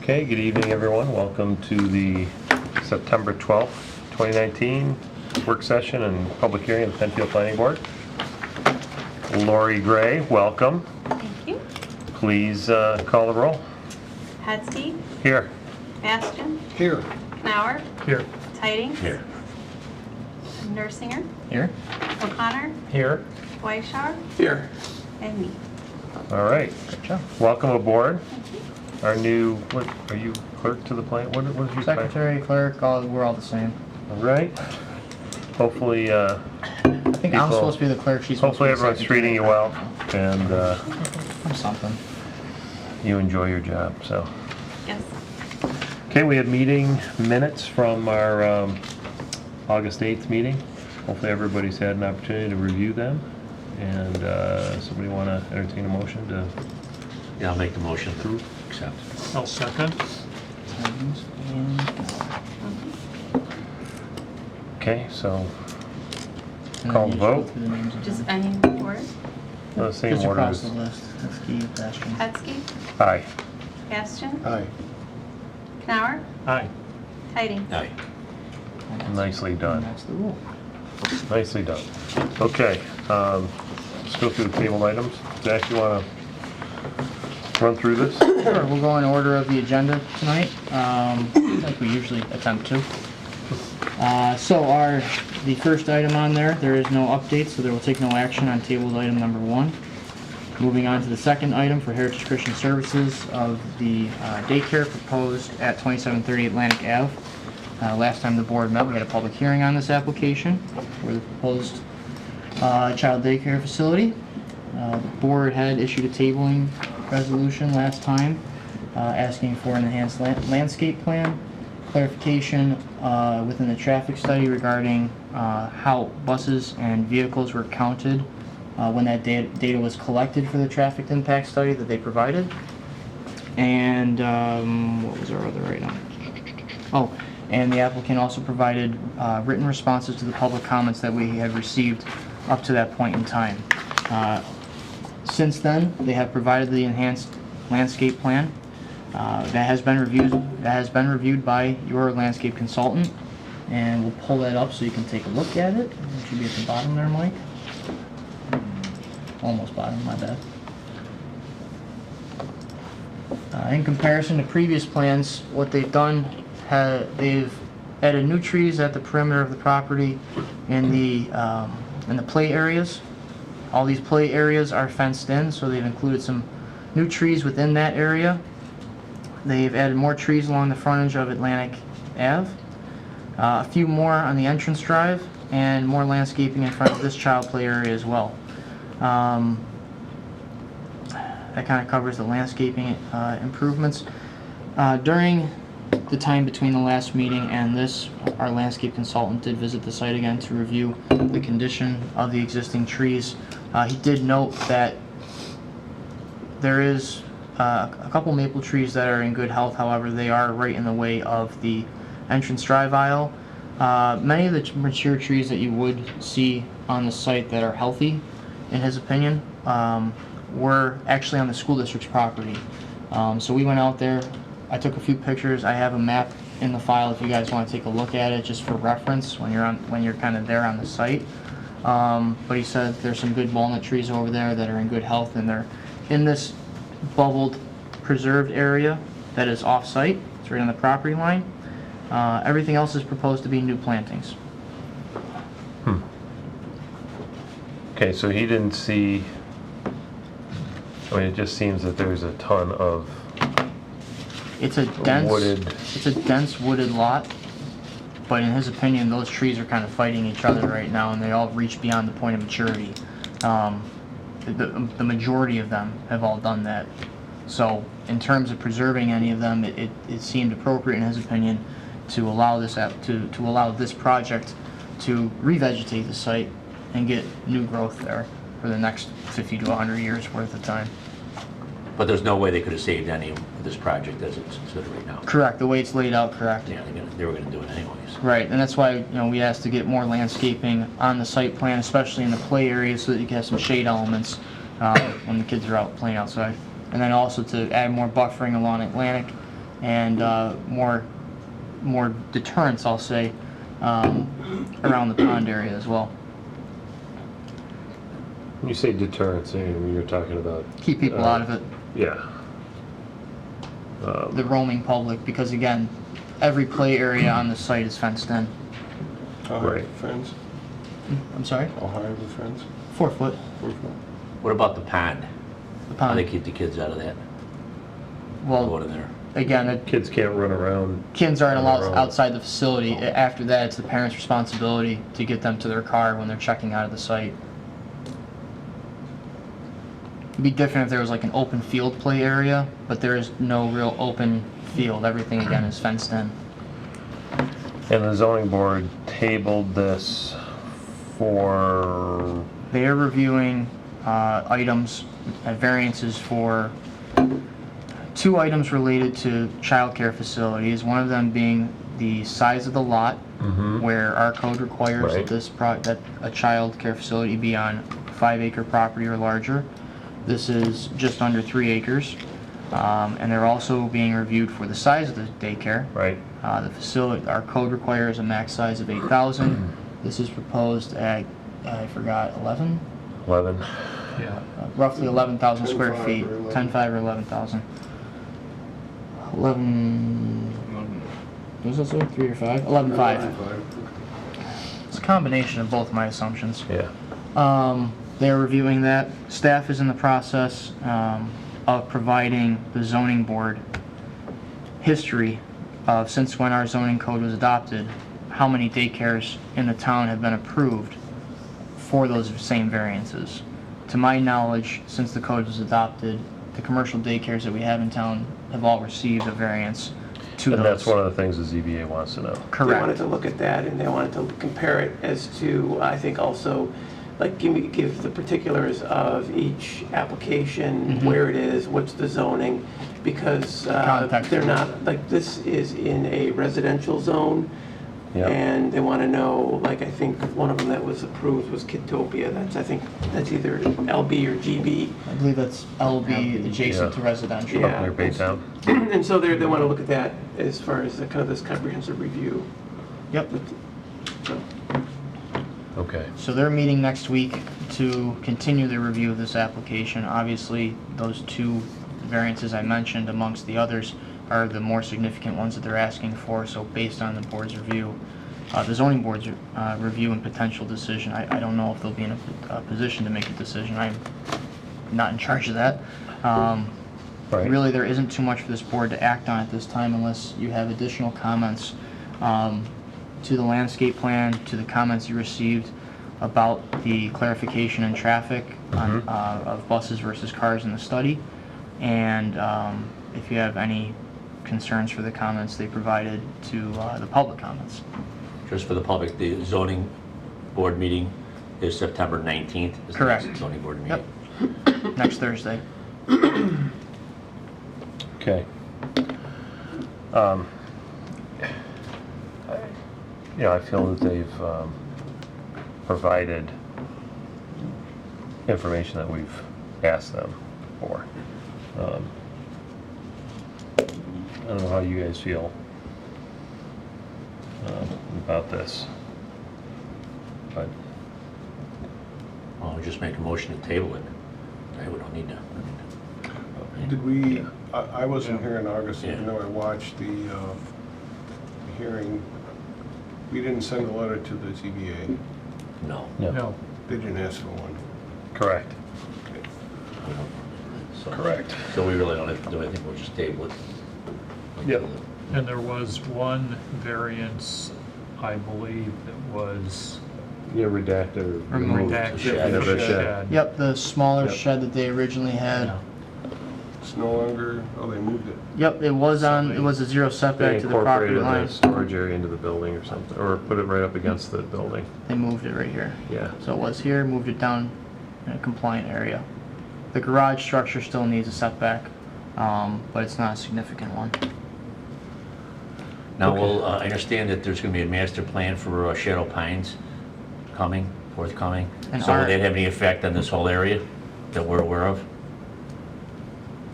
Okay, good evening, everyone. Welcome to the September 12th, 2019 work session and public hearing of the Penfield Planning Board. Lori Gray, welcome. Thank you. Please call the roll. Hetzke. Here. Bastian. Here. Knauer. Here. Tidings. Here. Nursinger. Here. O'Connor. Here. Weishauer. Here. And me. All right. Good job. Welcome aboard. Thank you. Our new, what, are you clerk to the plan? What is your title? Secretary, clerk, we're all the same. All right. Hopefully, I think I'm supposed to be the clerk. She's supposed hopefully to be the everyone's treating you well and I'm something. you enjoy your job. So, Yes. okay, we have meeting minutes from our August 8th meeting. Hopefully everybody's had an opportunity to review them. And somebody want to entertain a motion to Yeah, I'll make the motion to approve? accept. I'll second. Tidings and Okay, so and Call then the you vote. go through the names of Just them. any order. the same Just order across as... the list. Hetzke, Bastian. Hetzke. Aye. Bastian. Aye. Knauer. Aye. Tidings. Aye. Nicely And done. that's the rule. Nicely done. Okay, let's go through the table items. Zach, you want to run through this? Sure, we'll go in order of the agenda tonight, like we usually attempt to. So the first item on there is no update, so there will take no action on tabled item number 1. Moving on to the second item for Heritage Christian Services of the daycare proposed at 2730 Atlantic Ave. Last time the board met, we had a public hearing on this application for the proposed child daycare facility. The board had issued a tabling resolution last time asking for an enhanced landscape plan, clarification within the traffic study regarding how buses and vehicles were counted when that data was collected for the traffic impact study that they provided. And what was our other item? Oh, and the applicant also provided written responses to the public comments that we had received up to that point in time. Since then, they have provided the enhanced landscape plan that has been reviewed by your landscape consultant, and we'll pull that up so you can take a look at it. It should be at the bottom there, Mike. Almost bottom, my bad. In comparison to previous plans, what they've done, they've added new trees at the perimeter of the property in the play areas. All these play areas are fenced in, so they've included some new trees within that area. They've added more trees along the frontage of Atlantic Ave, a few more on the entrance drive, and more landscaping in front of this child play area as well. That kind of covers the landscaping improvements. During the time between the last meeting and this, our landscape consultant did visit the site again to review the condition of the existing trees. He did note that there is a couple maple trees that are in good health, however they are right in the way of the entrance drive aisle. Many of the mature trees that you would see on the site that are healthy, in his opinion, were actually on the school district's property. So we went out there. I took a few pictures. I have a map in the file if you guys want to take a look at it, just for reference when you're kind of there on the site. But he said there's some good walnut trees over there that are in good health, and they're in this bubbled, preserved area that is off-site. It's right on the property line. Everything else is proposed to be new plantings. Okay, so he didn't see... I mean, it just seems that there's a ton of It's a dense wooded lot, but in his opinion, those trees are kind of fighting each other right now, and they all reach beyond the point of maturity. The majority of them have all done that. So, in terms of preserving any of them, it seemed appropriate, in his opinion, to allow this project to revegetate the site and get new growth there for the next 50 to 100 years worth of time. But there's no way they could have saved any of this project as it's considered right now. Correct, the way it's laid out, correct. Yeah, they were going to do it anyways. Right, and that's why we asked to get more landscaping on the site plan, especially in the play area, so that you can have some shade elements when the kids are out playing outside. And then also to add more buffering along Atlantic and more deterrence, I'll say, around the pond area as well. When you say deterrence, you're talking about... Keep people out of it, Yeah. the roaming public, because again, every play area on the site is fenced in. How high Right. is the fence? I'm sorry? How high is the fence? 4 foot, 4 foot. What about the pond? the How do they pond. keep the kids out of that? Well, Going in there? again, Kids can't run around. kids aren't On their allowed own. outside the facility. After that, it's the parent's responsibility to get them to their car when they're checking out of the site. It'd be different if there was like an open field play area, but there is no real open field. Everything again is fenced in. And the zoning board tabled this for... They are reviewing items, variances for 2 items related to childcare facilities. One of them being the size of the lot, where our code requires Right. that a child care facility be on 5-acre property or larger. This is just under 3 acres. And they're also being reviewed for the size of the daycare. Right. The facility, our code requires a max size of 8,000. This is proposed at, I forgot, 11? 11. Yeah. Roughly 11,000 square 10.5 feet, or 11. 10.5 or 11,000. 11, what does that say, 3 or 5? 11.5. It's a combination of both my assumptions. Yeah. They're reviewing that. Staff is in the process of providing the zoning board history of since when our zoning code was adopted, how many daycares in the town have been approved for those same variances. To my knowledge, since the code was adopted, the commercial daycares that we have in town have all received a variance to those. And that's one of the things the ZBA wants to know. They wanted Correct. to look at that, and they wanted to compare it as to, I think also, like, give the particulars of each application, where it is, what's the zoning, because Context. they're not, like, this is in a residential zone, Yeah. and they want to know, like, I think one of them that was approved was Kittopia. I think that's either LB or GB. I believe that's LB adjacent Yeah. to residential. Yeah. Up near Baytown. And so they want to look at that as far as the kind of this comprehensive review. Yep. So, Okay. So they're meeting next week to continue the review of this application. Obviously, those 2 variances I mentioned amongst the others are the more significant ones that they're asking for. So based on the board's review, the zoning board's review and potential decision, I don't know if they'll be in a position to make a decision. I'm not in charge of that. Right. Really, there isn't too much for this board to act on at this time unless you have additional comments to the landscape plan, to the comments you received about the clarification in traffic on, of buses versus cars in the study. And if you have any concerns for the comments they provided to the public comments. Just for the public, the zoning board meeting is September 19th. is the Correct. next zoning board meeting. Yep. Next Thursday. Okay. I feel that they've provided information that we've asked them for. I don't know how you guys feel about this, but Well, we just make a motion to table it. Right, we don't need to. Did we, I wasn't here in August, Yeah. even though I watched the hearing. We didn't send a letter to the ZBA. No. no, No. They didn't ask for one. correct. we don't. So- Correct. So we really don't have to do anything, we'll just table it. Yep. And there was one variance, I believe, that was Yeah, redacted. Removed. redacted. Shed. Of a Shed. shed. Yep, the smaller Yep. shed that they originally had. Yeah. It's no longer, oh, they moved it. Yep, it was a 0 They setback to the property incorporated the line. storage area into the building or something, or put it right up against the building. They moved it right here. Yeah. So it was here, moved it down in a compliant area. The garage structure still needs a setback, but it's not a significant one. Now, well, I understand that there's gonna be a master plan for Shadow Pines forthcoming. And So our- will that have any effect on this whole area that we're aware of?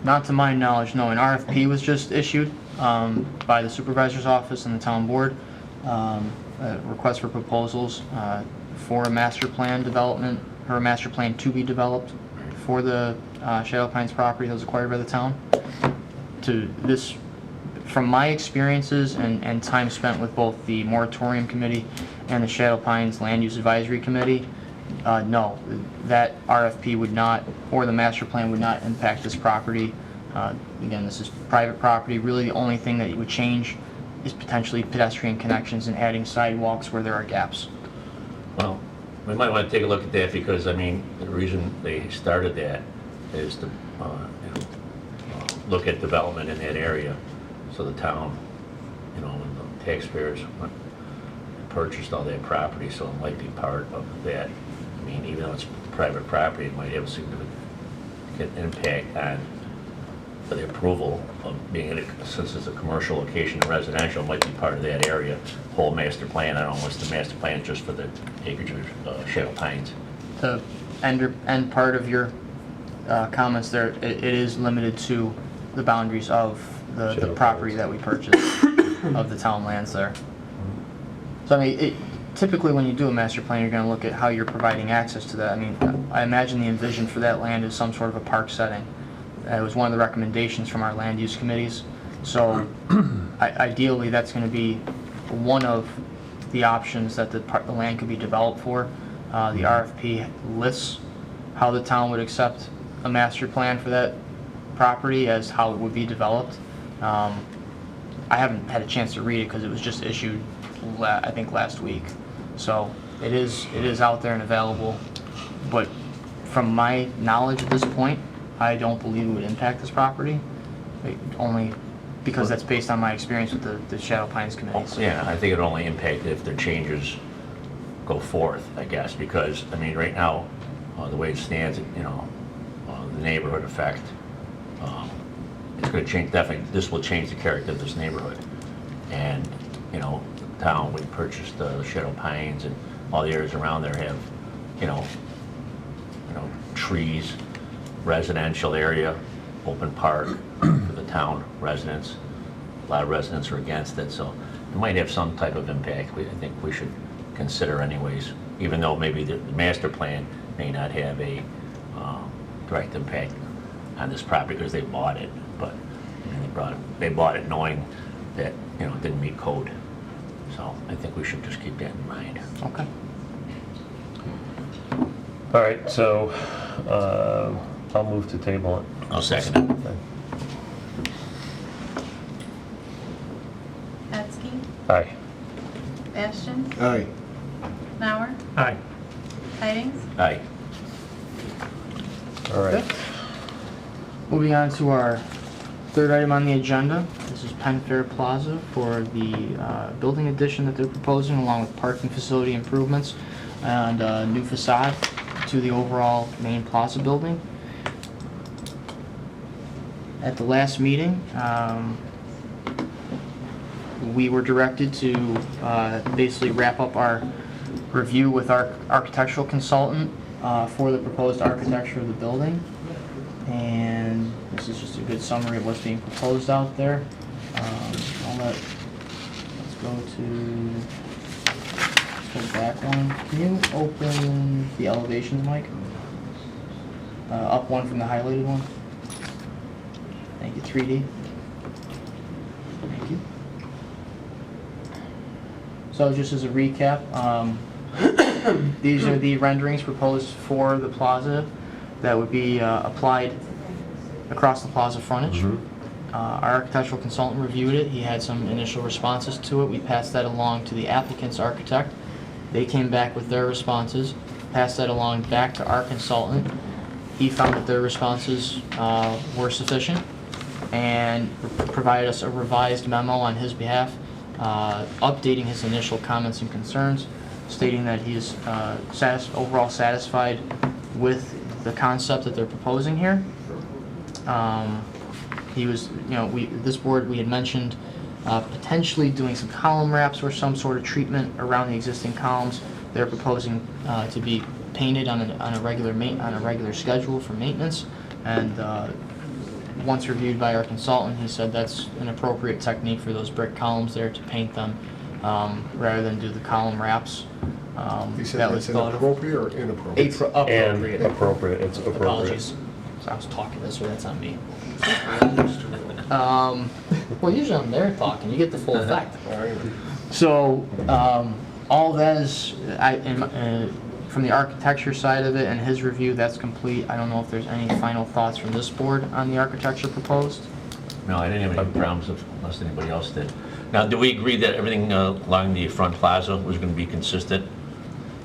Not to my knowledge, no. An RFP was just issued by the supervisor's office and the town board, a request for proposals for a master plan development, or a master plan to be developed for the Shadow Pines property that was acquired by the town. To this, from my experiences and time spent with both the moratorium committee and the Shadow Pines Land Use Advisory Committee, no, that RFP would not, or the master plan would not impact this property. Again, this is private property. Really, the only thing that it would change is potentially pedestrian connections and adding sidewalks where there are gaps. Well, we might want to take a look at that because, I mean, the reason they started that is to, look at development in that area. So the town, and the taxpayers went and purchased all that property, so it might be part of that. I mean, even though it's private property, it might have a significant impact on the approval of being in a, since it's a commercial location and residential, it might be part of that area, whole master plan. I don't know what's the master plan just for the acreage of Shadow Pines. The end part of your comments there, it is limited to the boundaries of the Shadow property Pines. that we purchased, of the town lands there. So I mean, typically when you do a master plan, you're going to look at how you're providing access to that. I mean, I imagine the envision for that land is some sort of a park setting. It was one of the recommendations from our land use committees. So ideally, that's going to be one of the options that the land could be developed for. The RFP lists how the town would accept a master plan for that property as how it would be developed. I haven't had a chance to read it because it was just issued, I think, last week. So it is out there and available. But from my knowledge at this point, I don't believe it would impact this property, only because that's based on my experience with the Shadow Pines Committee. So. Yeah, I think it would only impact if their changes go forth, I guess, because, I mean, right now, the way it stands, the neighborhood effect, it's going to change, definitely, this will change the character of this neighborhood. And, the town, we purchased the Shadow Pines, and all the areas around there have, trees, residential area, open park for the town residents. A lot of residents are against it, so it might have some type of impact. I think we should consider anyways, even though maybe the master plan may not have a direct impact on this property because they bought it, but they bought it knowing that it didn't meet code. So I think we should just keep that in mind. Okay. All right, so I'll move to table it. I'll second it. Hetzke. Aye. Bastian. Aye. Canower. Aye. Tidings. Aye. All right. Okay. Moving on to our third item on the agenda. This is Penfield Plaza for the building addition that they're proposing, along with parking facility improvements and a new facade to the overall main plaza building. At the last meeting, we were directed to basically wrap up our review with our architectural consultant for the proposed architecture of the building. And this is just a good summary of what's being proposed out there. Let's go back one. Can you open the elevations, Mike? Up one from the highlighted one. Thank you, 3D. Thank you. So just as a recap, these are the renderings proposed for the plaza that would be applied across the plaza frontage. Our architectural consultant reviewed it. He had some initial responses to it. We passed that along to the applicant's architect. They came back with their responses, passed that along back to our consultant. He found that their responses were sufficient and provided us a revised memo on his behalf, updating his initial comments and concerns, stating that he is overall satisfied with the concept that they're proposing here. He was, this board, we had mentioned potentially doing some column wraps or some sort of treatment around the existing columns. They're proposing to be painted on a regular schedule for maintenance, and once reviewed by our consultant, he said that's an appropriate technique for those brick columns there to paint them, rather than do the column wraps. He That said was it's thought of. inappropriate or inappropriate? And Appropriate. appropriate, it's appropriate. Apologies. So I was talking this way, that's on me. Well, usually I'm there talking, you get the full effect. All right. So, all that is, from the architecture side of it and his review, that's complete. I don't know if there's any final thoughts from this board on the architecture proposed. No, I didn't have any problems unless anybody else did. Now, do we agree that everything along the front plaza was going to be consistent?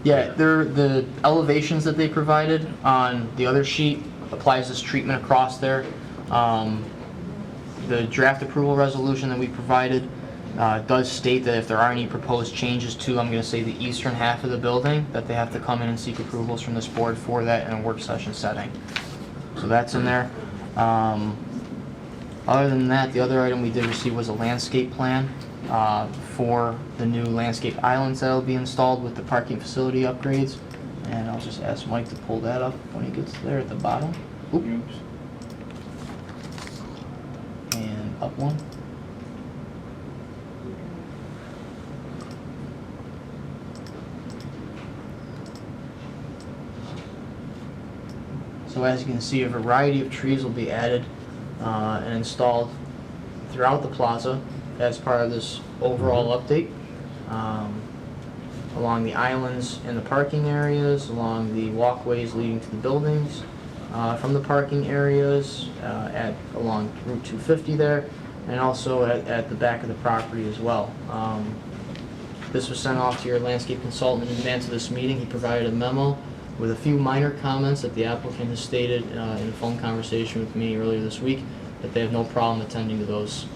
Yeah, the elevations that they provided on the other sheet applies this treatment across there. The draft approval resolution that we provided does state that if there are any proposed changes to, I'm going to say, the eastern half of the building, that they have to come in and seek approvals from this board for that in a work session setting. So that's in there. Other than that, the other item we did receive was a landscape plan for the new landscape islands that will be installed with the parking facility upgrades. And I'll just ask Mike to pull that up when he gets there at the bottom. Oops. And up one. So as you can see, a variety of trees will be added and installed throughout the plaza as part of this overall update. Along the islands in the parking areas, along the walkways leading to the buildings, from the parking areas, along Route 250 there, and also at the back of the property as well. This was sent off to your landscape consultant in advance of this meeting. He provided a memo with a few minor comments that the applicant has stated in a phone conversation with me earlier this week, that they have no problem attending to those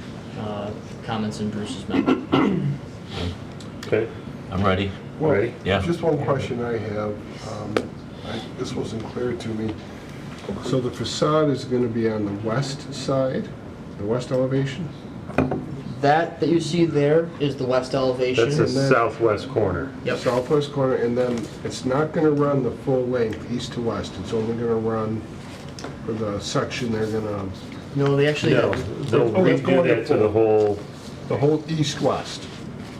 comments in Bruce's memo. Okay, I'm ready. Well, Ready? Yeah. just one question I have. This wasn't clear to me. So the facade is going to be on the west side, the west elevation? That you see there is the west elevation. that's the And then- southwest corner. Yep. Southwest corner, and then it's not going to run the full length, east to west. It's only going to run for the section they're going to, No, they actually No, they'll Oh, it's redo going that to the whole, the whole east-west.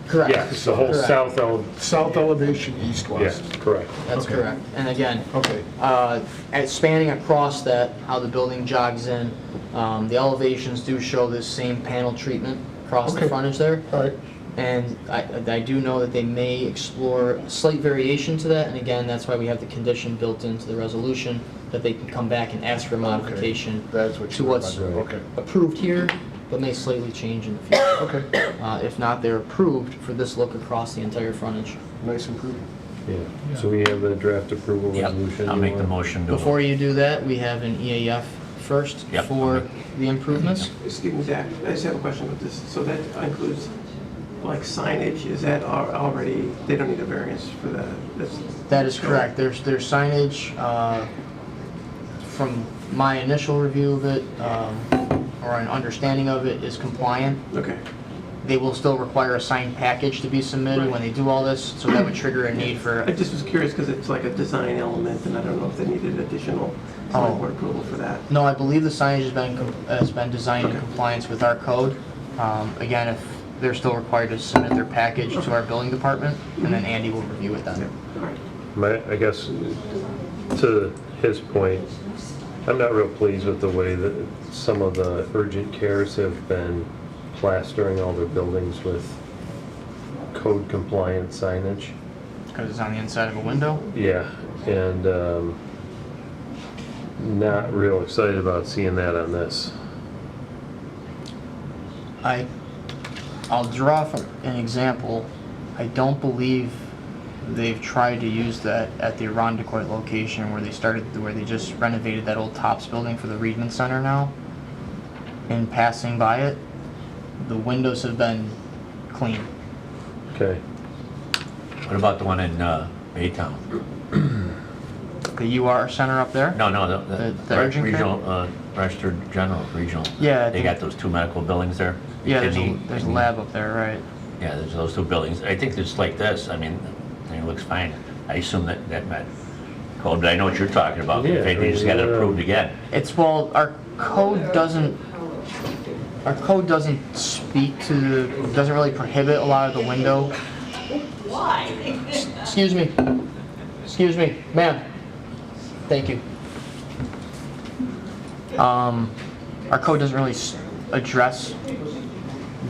correct. yes, the whole Correct. South elevation, yes, east-west. correct. That's Okay. correct. And again, Okay, at spanning across that, how the building jogs in, the elevations do show this same panel treatment across the Okay. frontage there. all right. And I do know that they may explore a slight variation to that, and again, that's why we have the condition built into the resolution, that they can come back and ask for modification That's what to you what's Okay, approved here, but may slightly change in the future. okay. If not, they're approved for this look across the entire frontage. Nice improvement. Yeah, so we have the draft approval Yep, resolution. I'll make the motion to... Before you do that, we have an EAF first Yep. for the improvements. Excuse me, Zach, I just have a question with this. So that includes, like, signage, is that already, they don't need a variance for that? That is correct. There's signage, from my initial review of it, or an understanding of it, is compliant. Okay. They will still require a signed package to be submitted when they do all this, so that would trigger a need for, I just was curious because it's like a design element, and I don't know if they needed additional select board approval for that. no, I believe the signage has been designed in compliance with our code. Again, if they're still required to submit their package to our building department, and then Andy will review it then. All right. I guess, to his point, I'm not real pleased with the way that some of the urgent cares have been plastering all their buildings with code compliant signage. Because it's on the inside of a window? Yeah, and not real excited about seeing that on this. I'll draw from an example. I don't believe they've tried to use that at the Irondequoit location where they just renovated that old Tops building for the Reedman Center now. In passing by it, the windows have been clean. Okay, What about the one in Baytown? The UR Center up there? No, The urgent care? regional, registered general, regional. Yeah, They got those two medical buildings there. Yeah, Kidney- there's a lab up there, right? Yeah, there's those two buildings. I think it's like this, I mean, it looks fine. I assume that met code, but I know what you're talking about. Yeah, They just got it approved again. It's, well, code doesn't speak to, doesn't really prohibit a lot of the window. Why? Excuse me, ma'am. Thank you. Our code doesn't really address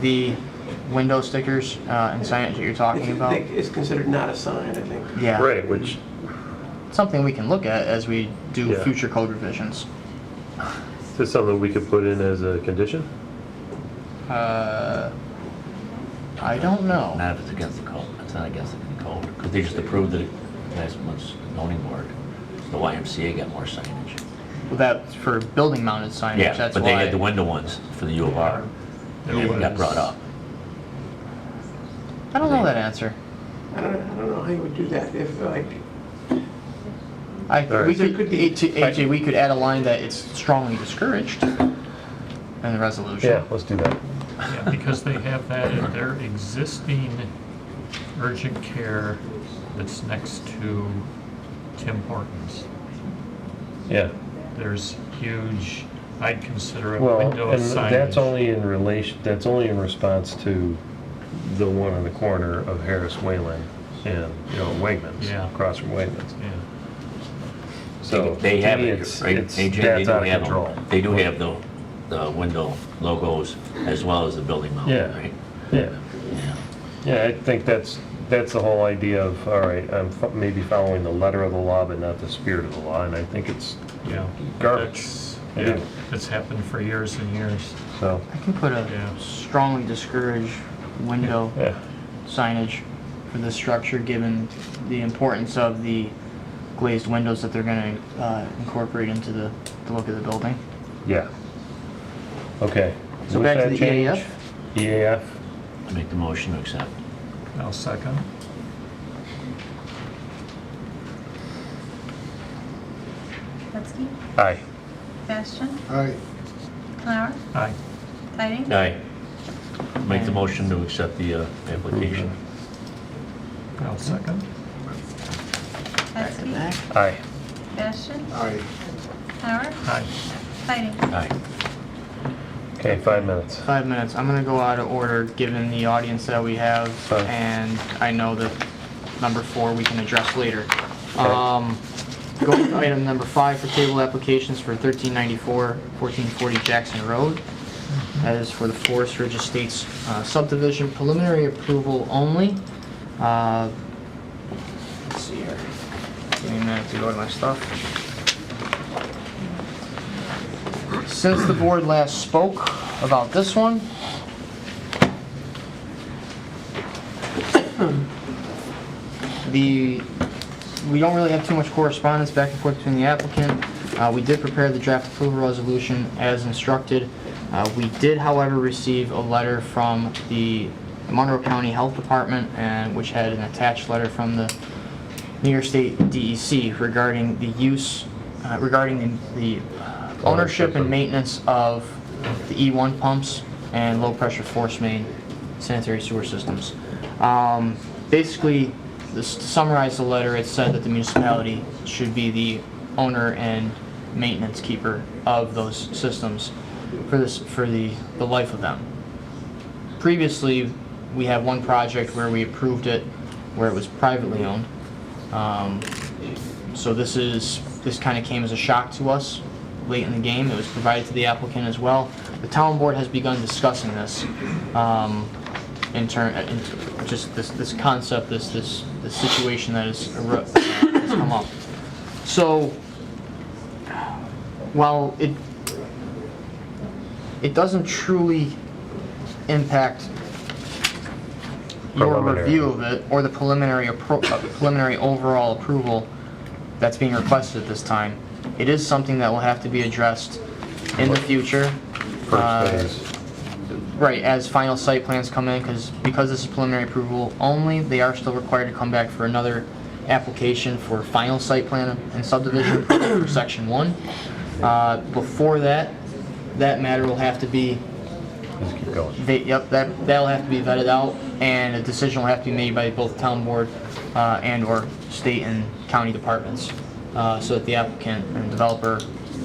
the window stickers and signage that you're talking about. It's considered not a sign, I think. Yeah. Right, which, Something we can look at as we do Yeah. future code revisions. is this something we could put in as a condition? I don't know. Not if it's against the code, it's not against the code, because they just approved it last month's zoning board. The YMCA got more signage. Well, that's for building mounted signage, Yeah, that's but they why. had the window ones for the U of R. There It got was- brought up. I don't know that answer. I don't know how you would do that if, like, We right. could, Could be- AJ, we could add a line that it's strongly discouraged in the resolution. Yeah, let's do that. Yeah, because they have that in their existing urgent care that's next to Tim Hortons. Yeah. There's huge, I'd consider a Well, window and signage. that's only in relation, that's only in response to the one on the corner of Harris Wayland and, Wegmans. Yeah. Across from Wegmans. Yeah. So, They to have me, it, it's, right? it's, AJ, they that's do out of have control. them. They do have the window logos as well as the building mount, Yeah. right? Yeah. Yeah. Yeah, I think that's the whole idea of, all right, I'm maybe following the letter of the law, but not the spirit of the law, and I think it's Yeah. garbage. That's- I Yeah, do. it's happened for years and years. So, I can put a Yeah. strongly discouraged window yeah, signage for this structure, given the importance of the glazed windows that they're gonna incorporate into the look of the building. yeah. Okay. So With back to that the change, EAF. EAF, I make the motion to accept. I'll second. Hetzke, aye. Bastian, Aye. Clower, Aye. Tidings. Aye. Make the motion to accept the application. I'll second. Hetzke, Aye. Bastian, Aye. Clower, Aye. Tidings. Aye. Okay, 5 minutes. 5 minutes. I'm gonna go out of order, given the audience that we have, Fine. and I know that number 4 we can address later. Okay. Going to item number 5 for table applications for 1394, 1440 Jackson Road. That is for the Forest Ridge Estates subdivision, preliminary approval only. Let's see here. Give me a minute to go to my stuff. Since the board last spoke about this one, we don't really have too much correspondence back and forth between the applicant. We did prepare the draft approval resolution as instructed. We did, however, receive a letter from the Monroe County Health Department, and which had an attached letter from the New York State DEC regarding the use, regarding the ownership and maintenance of the E1 pumps and low-pressure force main sanitary sewer systems. Basically, to summarize the letter, it said that the municipality should be the owner and maintenance keeper of those systems for the life of them. Previously, we had one project where we approved it where it was privately owned. So this kind of came as a shock to us late in the game. It was provided to the applicant as well. The town board has begun discussing this just this concept, this situation that has come up. So while it doesn't truly impact your Preliminary. review of it or the preliminary overall approval that's being requested at this time, it is something that will have to be addressed in the future. First phase. Right, as final site plans come in, because this is preliminary approval only, they are still required to come back for another application for final site plan and subdivision approval for section 1. Before that matter will have to be, Just keep going. that'll have to be vetted out, and a decision will have to be made by both town board and or state and county departments, so that the applicant and developer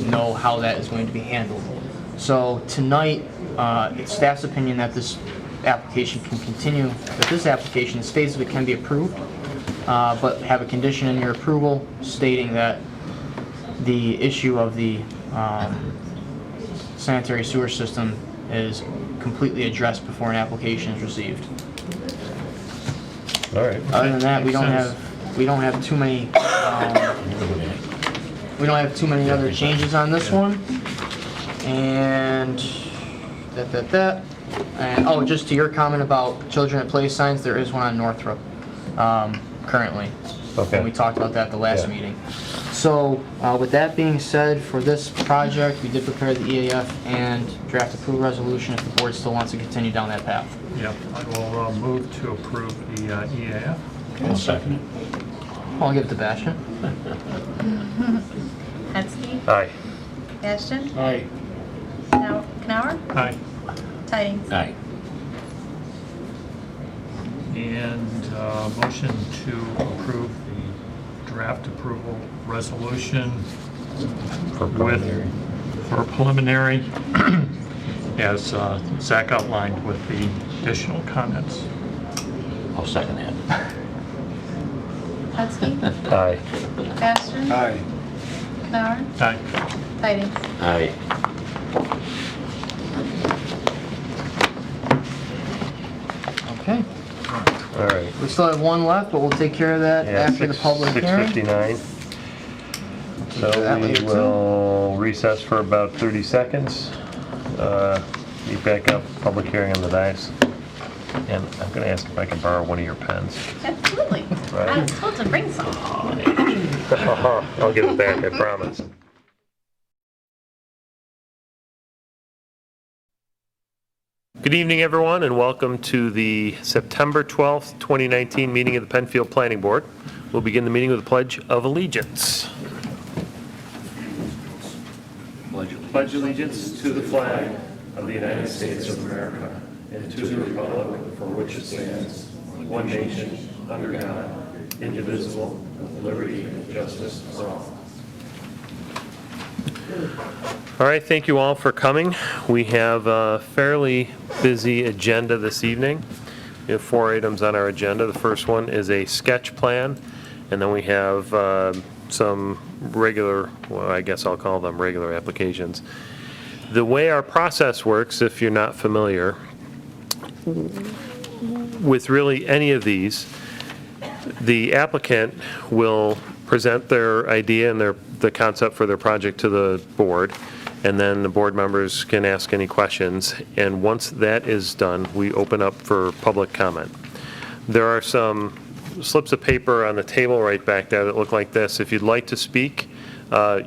know how that is going to be handled. So tonight, it's staff's opinion that this application can continue, that this application, this phase of it can be approved, but have a condition in your approval stating that the issue of the sanitary sewer system is completely addressed before an application is received. All right. Other than that, we don't Makes have too many, we don't have too many other changes on this one. And that. And, oh, just to your comment about children at play signs, there is one on Northrop, currently. Okay. And we talked about that at the last Yeah. meeting. So, with that being said, for this project, we did prepare the EAF and draft approved resolution if the board still wants to continue down that path. Yeah, I will move to approve the EAF. I'll second it. I'll give it to Bastian. Hetzke. Aye. Bastian. Aye. Canower. Aye. Tidings. Aye. And motion to approve the draft approval resolution For preliminary. for preliminary, as Zach outlined with the additional comments. I'll second that. Hetzke. Aye. Bastian. Aye. Canower. Aye. Tidings. Aye. Okay. All right. We still have one left, but we'll take care of that Yeah, after the public hearing. 6:59. So that we later, too. will recess for about 30 seconds. Meet back up, public hearing on the dais. And I'm going to ask if I can borrow one of your pens. Absolutely. Right. I was told to bring some. I'll give it back, I promise. Good evening, everyone, and welcome to the September 12th, 2019 meeting of the Penfield Planning Board. We'll begin the meeting with the Pledge of Allegiance. Pledge allegiance to the flag of the United States of America and to the republic for which it stands, one nation, under God, indivisible, with liberty and justice for all. All right, thank you all for coming. We have a fairly busy agenda this evening. We have 4 items on our agenda. The first one is a sketch plan, and then we have some regular, well, I guess I'll call them regular applications. The way our process works, if you're not familiar, with really any of these, the applicant will present their idea and the concept for their project to the board, and then the board members can ask any questions. And once that is done, we open up for public comment. There are some slips of paper on the table right back there that look like this. If you'd like to speak,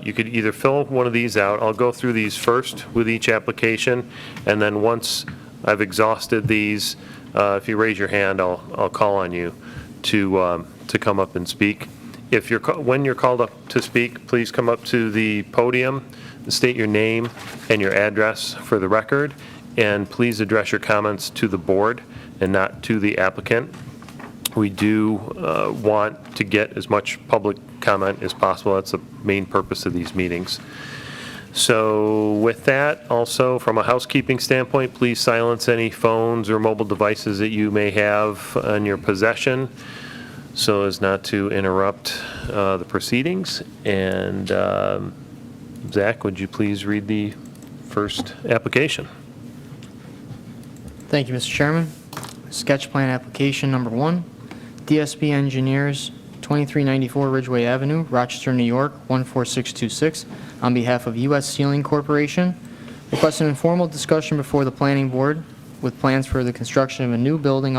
you could either fill one of these out. I'll go through these first with each application, and then once I've exhausted these, if you raise your hand, I'll call on you to come up and speak. When you're called up to speak, please come up to the podium, state your name and your address for the record, and please address your comments to the board and not to the applicant. We do want to get as much public comment as possible. That's the main purpose of these meetings. So with that, also from a housekeeping standpoint, please silence any phones or mobile devices that you may have in your possession so as not to interrupt the proceedings. And Zach, would you please read the first application? Thank you, Mr. Chairman. Sketch plan application number 1, DSB Engineers, 2394 Ridgeway Avenue, Rochester, New York, 14626, on behalf of U.S. Sealing Corporation. Request an informal discussion before the planning board with plans for the construction of a new building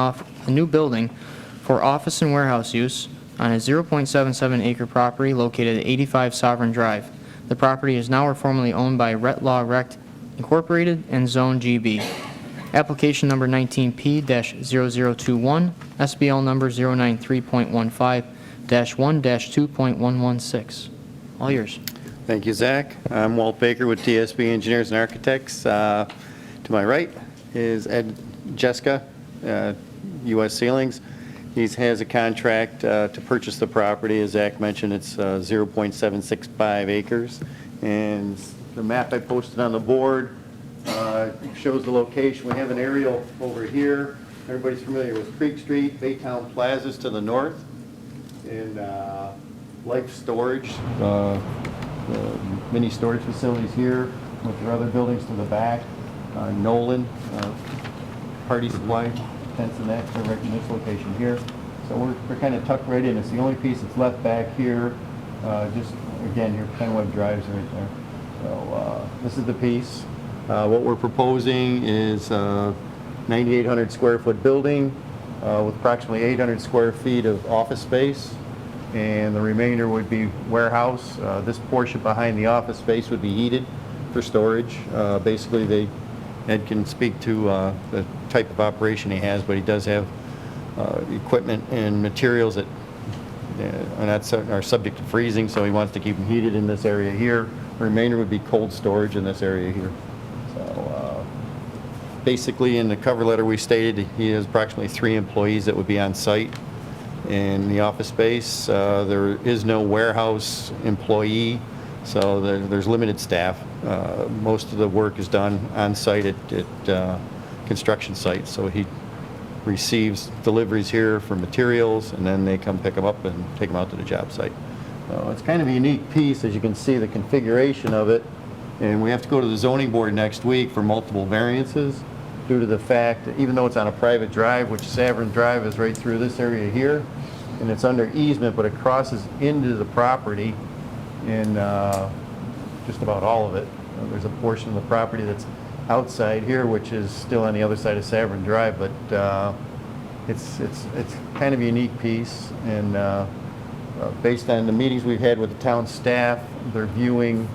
for office and warehouse use on a 0.77 acre property located at 85 Sovereign Drive. The property is now or formerly owned by Ret Law Rect Incorporated and Zone GB. Application number 19P-0021, SBL number 093.15-1-2.116. All yours. Thank you, Zach. I'm Walt Baker with DSB Engineers and Architects. To my right is Ed Jeska, U.S. Ceilings. He has a contract to purchase the property. As Zach mentioned, it's 0.765 acres. And the map I posted on the board shows the location. We have an aerial over here. Everybody's familiar with Creek Street, Baytown Plaza's to the north, and Life Storage, the mini storage facilities here, with their other buildings to the back. Nolan, Party Supply, tents and that, they're right in this location here. So we're kind of tucked right in. It's the only piece that's left back here. Just, again, here, Penweb Drive's right there. So this is the piece. What we're proposing is a 9,800 square foot building with approximately 800 square feet of office space, and the remainder would be warehouse. This portion behind the office space would be heated for storage. Basically, Ed can speak to the type of operation he has, but he does have equipment and materials that are subject to freezing, so he wants to keep them heated in this area here. The remainder would be cold storage in this area here. So basically, in the cover letter we stated he has approximately 3 employees that would be on site in the office space. There is no warehouse employee, so there's limited staff. Most of the work is done on site at construction sites, so he receives deliveries here for materials, and then they come pick them up and take them out to the job site. So it's kind of a unique piece, as you can see, the configuration of it. And we have to go to the zoning board next week for multiple variances due to the fact that even though it's on a private drive, which Savern Drive is right through this area here, and it's under easement, but it crosses into the property in just about all of it. There's a portion of the property that's outside here, which is still on the other side of Savern Drive, but it's kind of a unique piece, and based on the meetings we've had with the town staff, they're viewing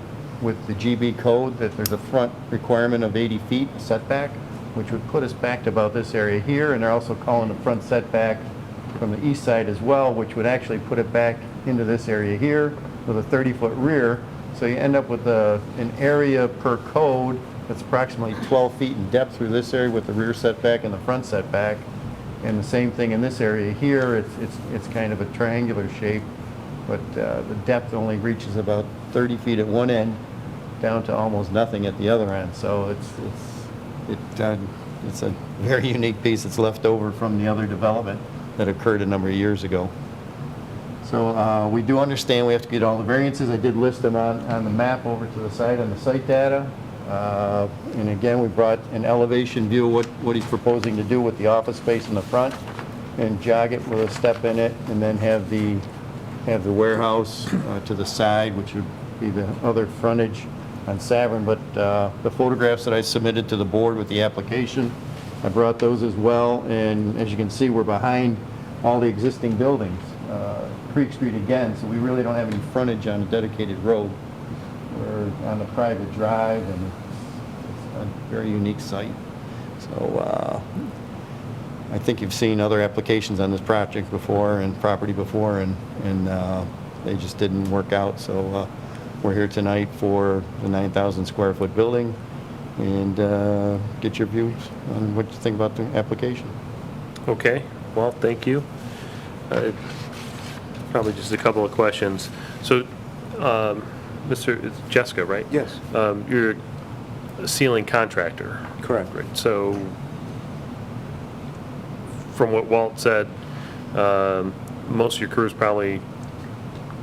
with the GB code that there's a front requirement of 80 feet setback, which would put us back to about this area here, and they're also calling the front setback from the east side as well, which would actually put it back into this area here with a 30-foot rear. So you end up with an area per code that's approximately 12 feet in depth through this area with the rear setback and the front setback. And the same thing in this area here. It's kind of a triangular shape, but the depth only reaches about 30 feet at one end, down to almost nothing at the other end. So it's a very unique piece that's left over from the other development that occurred a number of years ago. So we do understand we have to get all the variances. I did list them on the map over to the side on the site data. And again, we brought an elevation view of what he's proposing to do with the office space in the front, and jog it with a step in it, and then have the warehouse to the side, which would be the other frontage on Savern. But the photographs that I submitted to the board with the application, I brought those as well, and as you can see, we're behind all the existing buildings. Creek Street again, so we really don't have any frontage on a dedicated road. We're on a private drive, and it's a very unique site. So I think you've seen other applications on this project before and property before, and they just didn't work out. So we're here tonight for the 9,000 square foot building, and get your views on what you think about the application. Okay, well, thank you. Probably just a couple of questions. So, it's Jessica, right? Yes. You're a ceiling contractor. Correct. Right. So, from what Walt said, most of your crews probably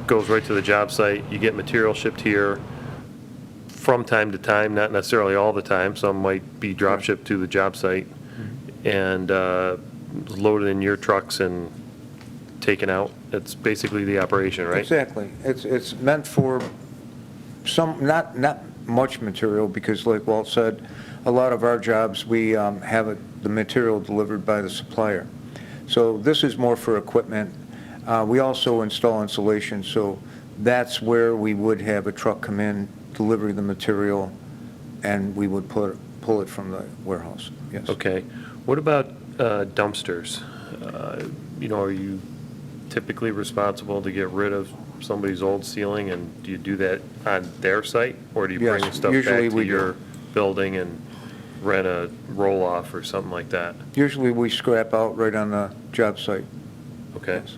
goes right to the job site. You get material shipped here from time to time, not necessarily all the time. Some might be drop shipped to the job site and loaded in your trucks and taken out. It's basically the operation, right? Exactly. It's meant for some, not much material, because like Walt said, a lot of our jobs, we have the material delivered by the supplier. So this is more for equipment. We also install insulation, so that's where we would have a truck come in, deliver the material, and we would pull it from the warehouse, yes. Okay. What about dumpsters? Are you typically responsible to get rid of somebody's old ceiling, and do you do that on their site, or do you bring the Yes, stuff usually back to we do. your building and rent a roll-off or something like that? Usually we scrap out right on the job site. Okay. Yes.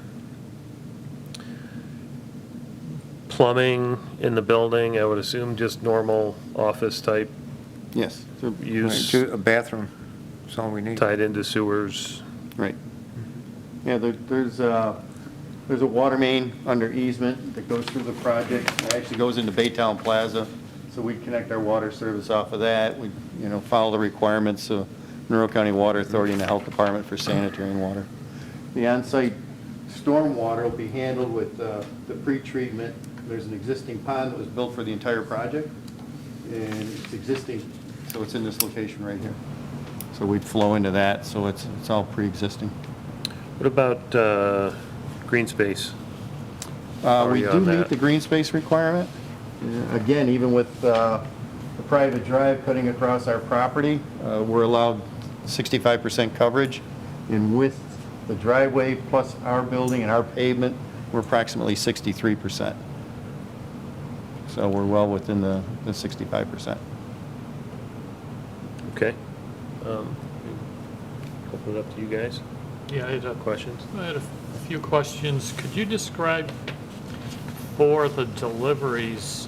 Plumbing in the building, I would assume just normal office type Yes. So, use A bathroom, that's all we need. tied into sewers. right. Yeah, there's a water main under easement that goes through the project. It actually goes into Baytown Plaza. So we connect our water service off of that. We, follow the requirements of Monroe County Water Authority and the Health Department for sanitary and water. The on-site storm water will be handled with the pre-treatment. There's an existing pond that was built for the entire project, and it's existing, so it's in this location right here. So we'd flow into that, so it's all pre-existing. What about green space? Are We you do on meet that? the green space requirement. Again, even with the private drive cutting across our property, we're allowed 65% coverage. And with the driveway plus our building and our pavement, we're approximately 63%. So we're well within the 65%. Okay. Open it up to you guys. Yeah, I had a Questions? few questions. Could you describe for the deliveries,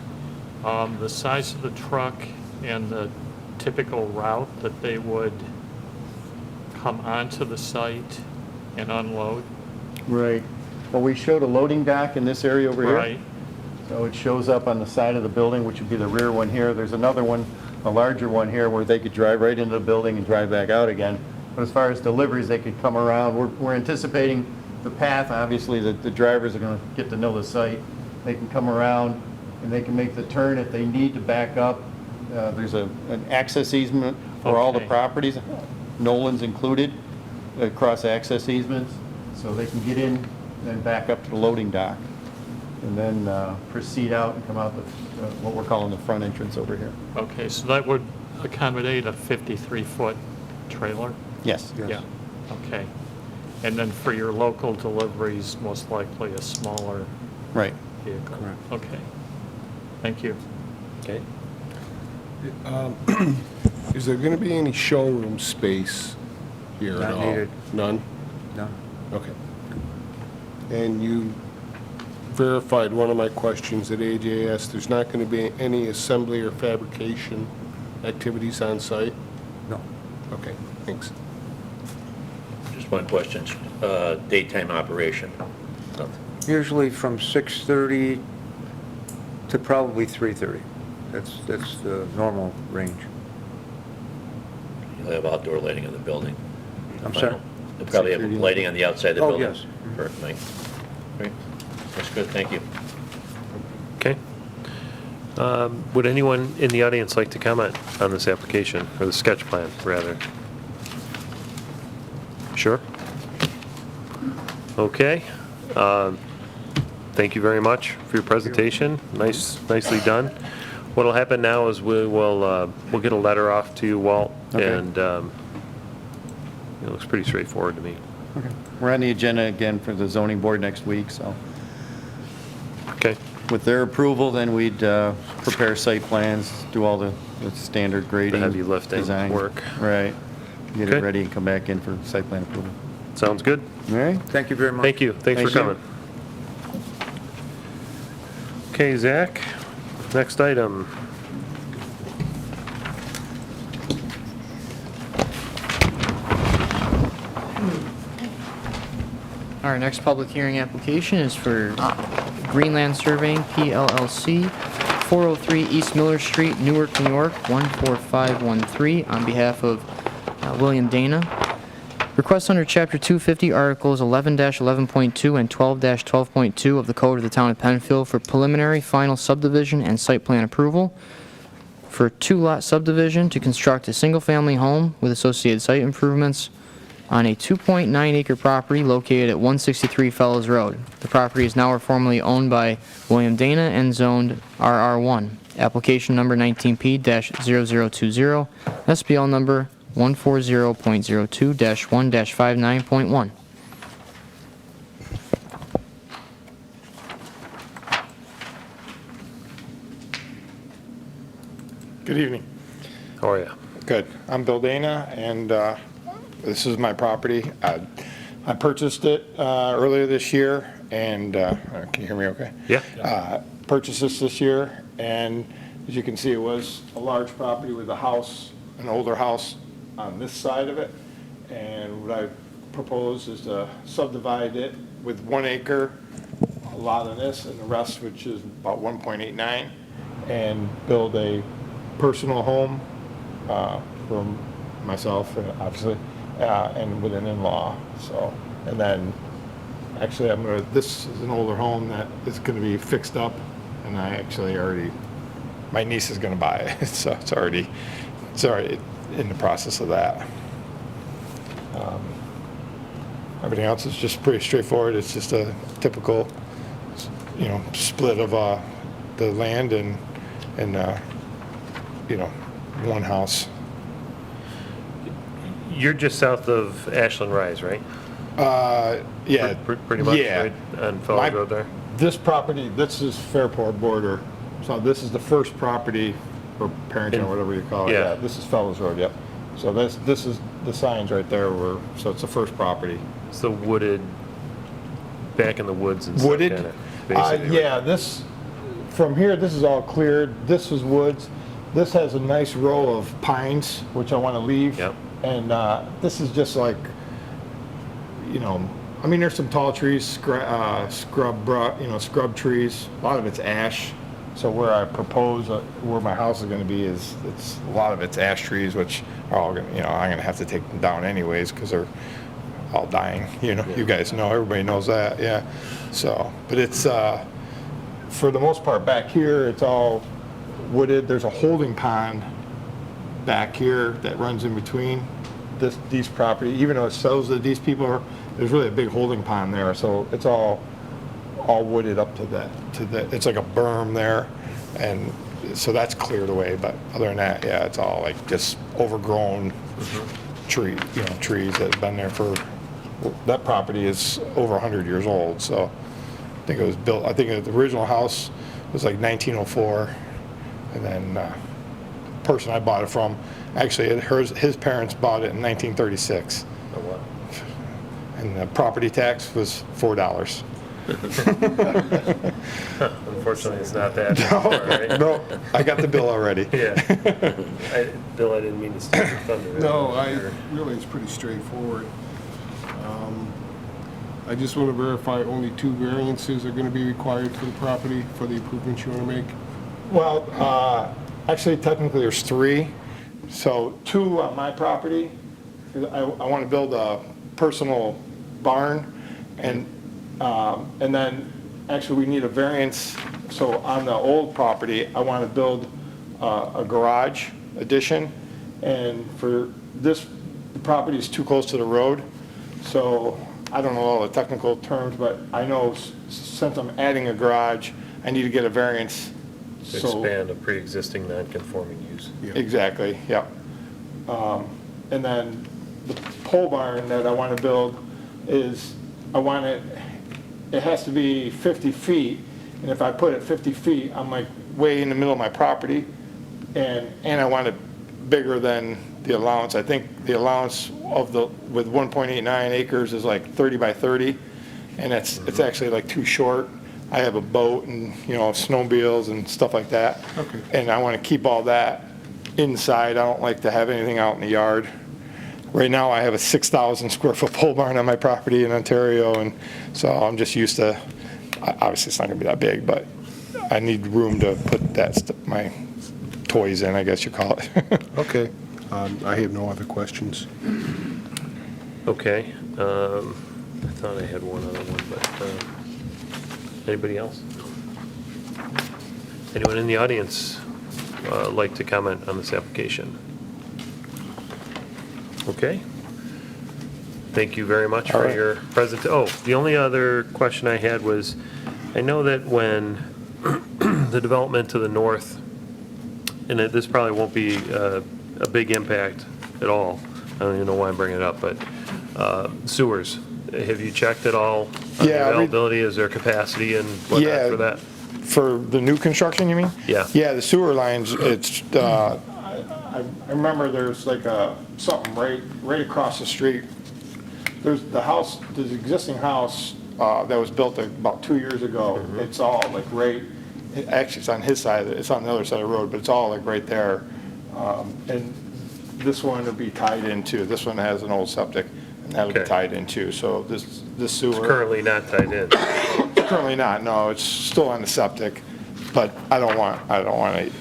the size of the truck and the typical route that they would come onto the site and unload? Right. Well, we showed a loading dock in this area over here. Right. So it shows up on the side of the building, which would be the rear one here. There's another one, a larger one here, where they could drive right into the building and drive back out again. But as far as deliveries, they could come around. We're anticipating the path, obviously, that the drivers are going to get to know the site. They can come around, and they can make the turn if they need to back up. There's an access easement for all the Okay. properties, Nolan's included, across access easements, so they can get in and back up to the loading dock, and then proceed out and come out the, what we're calling the front entrance over here. Okay, so that would accommodate a 53-foot trailer? Yes. Yeah, okay. And then for your local deliveries, most likely a smaller Right. vehicle? Okay, thank you. Okay. Is there going to be any showroom space here at Not all? needed. None? No. Okay. And you verified one of my questions at AJS. There's not going to be any assembly or fabrication activities on site? No. Okay, thanks. Just one question, daytime operation. Nothing. Usually from 6:30 to probably 3:30. That's the normal range. You'll have outdoor lighting in the building. I'm sorry? You'll probably have lighting on the outside of the Oh, building. yes. Perfect, Mike. Great, that's good, thank you. Okay. Would anyone in the audience like to comment on this application, or the sketch plan, rather? Sure? Okay. Thank you very much for your presentation. Nicely done. What'll happen now is we'll get a letter off to you, Walt, Okay. and it looks pretty straightforward to me. Okay. We're on the agenda again for the zoning board next week, so Okay. with their approval, then we'd prepare site plans, do all the standard grading. heavy lifting design. work. Right. Get Okay. it ready and come back in for site plan approval. Sounds good. All right? Thank you very much. Thank you. Thanks for Thank you. coming. Okay, Zach, next item. Our next public hearing application is for Greenland Surveying, PLLC, 403 East Miller Street, Newark, New York, 14513, on behalf of William Dana. Request under Chapter 250, Articles 11-11.2 and 12-12.2 of the Code of the Town of Penfield for preliminary final subdivision and site plan approval for a two-lot subdivision to construct a single-family home with associated site improvements on a 2.9-acre property located at 163 Fellows Road. The property is now or formerly owned by William Dana and zoned RR1. Application number 19P-0020, SBL number 140.02-1-59.1. Good evening. How are you? Good. I'm Bill Dana, and this is my property. I purchased it earlier this year, and can you hear me okay? Yeah. Purchased this year, and As you can see, it was a large property with a house, an older house on this side of it. And what I propose is to subdivide it with 1 acre, a lot of this, and the rest, which is about 1.89, and build a personal home for myself, obviously, and with an in-law. So, and then, actually, this is an older home that is gonna be fixed up, and I actually already, my niece is gonna buy it, so it's already in the process of that. Everything else is just pretty straightforward. It's just a typical, split of the land and one house. You're just south of Ashland Rise, right? Yeah. Pretty much, Yeah. right on Fellows Road there? This property, this is Fairport border. So this is the first property, or parenting, or whatever you call it. Yeah. This is Fellows Road, yep. So this is the signs right there so it's the first property. So wooded, back in the woods and stuff, Wooded? kinda, basically. Yeah, from here, this is all cleared. This is woods. This has a nice row of pines, which I want to leave. Yep. And this is just like, there's some tall trees, scrub trees. A lot of it's ash. So where I propose, where my house is going to be it's a lot of it's ash trees, which are all going to, I'm going to have to take them down anyways because they're all dying. You guys know, everybody knows that, yeah. So, but it's, for the most part back here, it's all wooded. There's a holding pond back here that runs in between these property. Even though it shows that these people there's really a big holding pond there. So it's all wooded up to that. It's like a berm there, and so that's cleared away. But other than that, yeah, it's all like just overgrown trees that have been there for. That property is over 100 years old. So I think it was built. I think the original house was like 1904, and then the person I bought it from, actually, his parents bought it in 1936. Oh, wow. And the property tax was $4. Unfortunately, it's not that. Right? No, I got the bill already. Yeah. Bill, I didn't mean to steal your thunder. No, really, it's pretty straightforward. I just want to verify only 2 variances are going to be required for the property, for the improvements you want to make. Well, actually, technically, there's 3. So 2 on my property. I want to build a personal barn, and then actually we need a variance. So on the old property, I want to build a garage addition, and for this, the property is too close to the road. So I don't know all the technical terms, but I know since I'm adding a garage, I need to get a variance. To expand a pre-existing non-conforming use. Yeah. Exactly, yep. And then the pole barn that I want to build is, it has to be 50 feet, and if I put it 50 feet, I'm like way in the middle of my property, and I want it bigger than the allowance. I think the allowance with 1.89 acres is like 30 by 30, and it's actually like too short. I have a boat and, snowmobiles and stuff like that. Okay. And I want to keep all that inside. I don't like to have anything out in the yard. Right now, I have a 6,000 square foot pole barn on my property in Ontario, and so I'm just used to, obviously it's not going to be that big, but I need room to put my toys in, I guess you call it. Okay. I have no other questions. Okay. I thought I had one other one, but anybody else? Anyone in the audience like to comment on this application? Okay. Thank you very much for your the only other question I had was, I know that when the development to the north, and this probably won't be a big impact at all, I don't even know why I'm bringing it up, but sewers, have you checked at all on the Yeah, availability? Is there capacity and whatnot Yeah. for that? For the new construction, you mean? Yeah. Yeah, the sewer lines, I remember there's like something right across the street. There's the existing house that was built about 2 years ago. It's all like right actually, it's on his side, it's on the other side of the road, but it's all like right there. And this one will be tied into, this one has an old septic, and that'll be Okay. tied into, so this sewer. It's currently not tied in. Currently not, no, it's still on the septic, but I don't want to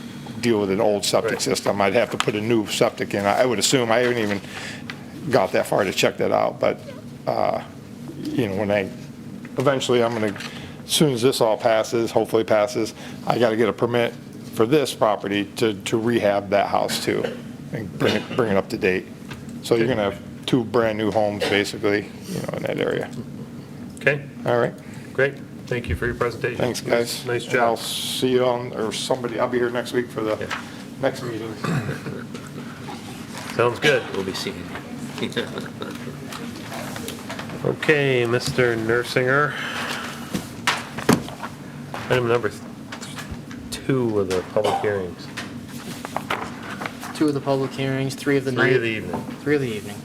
deal with an old septic Right. system. I'd have to put a new septic in. I would assume, I haven't even got that far to check that out, but, when eventually I'm gonna, as soon as this all passes, hopefully passes, I gotta get a permit for this property to rehab that house too, and bring it up to date. So you're gonna have 2 brand-new homes, basically, in that area. Okay, All right? great. Thank you for your presentation. Thanks, guys. Nice And I'll job. see you I'll be here next week for the Yeah. next meeting. Sounds good. We'll be seeing you. Okay, Mr. Nersinger. Item number 2 of the public hearings. 2 of the public hearings, 3 of the 3 night. of the evening. 3 of the evening.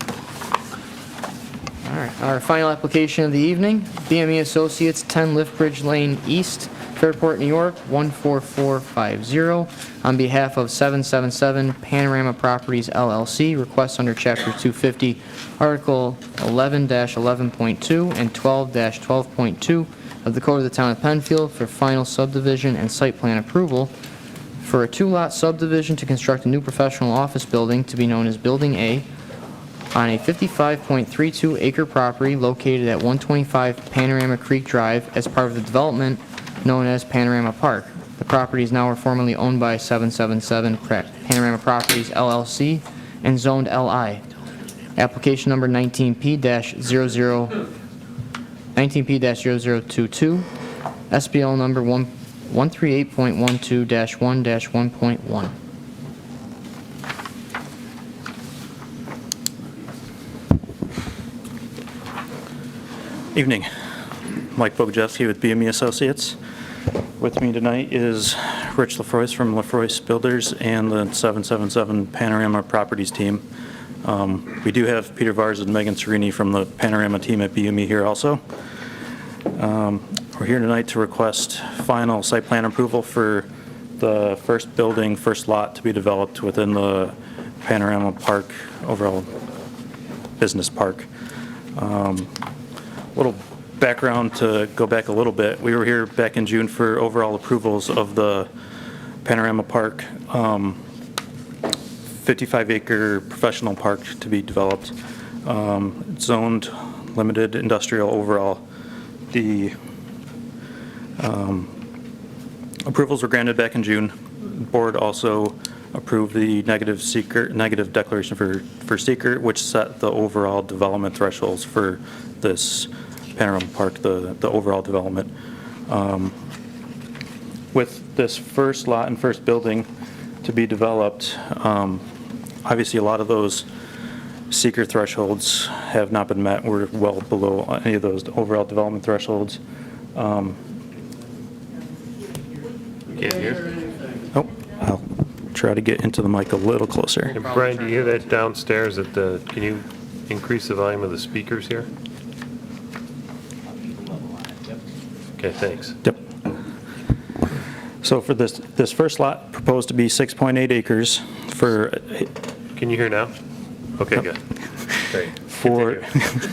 All right, our final application of the evening, BME Associates, 10 Liftbridge Lane East, Fairport, New York, 14450, on behalf of 777 Panorama Properties LLC, requests under Chapter 250, Article 11-11.2 and 12-12.2 of the Code of the Town of Penfield for final subdivision and site plan approval for a 2-lot subdivision to construct a new professional office building to be known as Building A on a 55.32 acre property located at 125 Panorama Creek Drive as part of the development known as Panorama Park. The property is now formerly owned by 777 Panorama Properties LLC and zoned LI. Application number 19P-0022, SBL number 138.12-1-1.1. Evening. Mike Bogojewski with BME Associates. With me tonight is Rich Lafroyce from Lafroyce Builders and the 777 Panorama Properties team. We do have Peter Vars and Megan Serini from the Panorama team at BME here also. We're here tonight to request final site plan approval for the first building, first lot to be developed within the Panorama Park, overall business park. Little background to go back a little bit. We were here back in June for overall approvals of the Panorama Park, 55-acre professional park to be developed, zoned limited industrial overall. The approvals were granted back in June. The board also approved the negative declaration for seeker, which set the overall development thresholds for this Panorama Park, the overall development. With this first lot and first building to be developed, obviously a lot of those seeker thresholds have not been met. We're well below any of those overall development thresholds. Can't hear? Oh, I'll try to get into the mic a little closer. And Brian, do you hear that downstairs can you increase the volume of the speakers here? Okay, thanks. Yep. So for this first lot, proposed to be 6.8 acres for, Can you hear now? Okay, good. Great. for, Continue.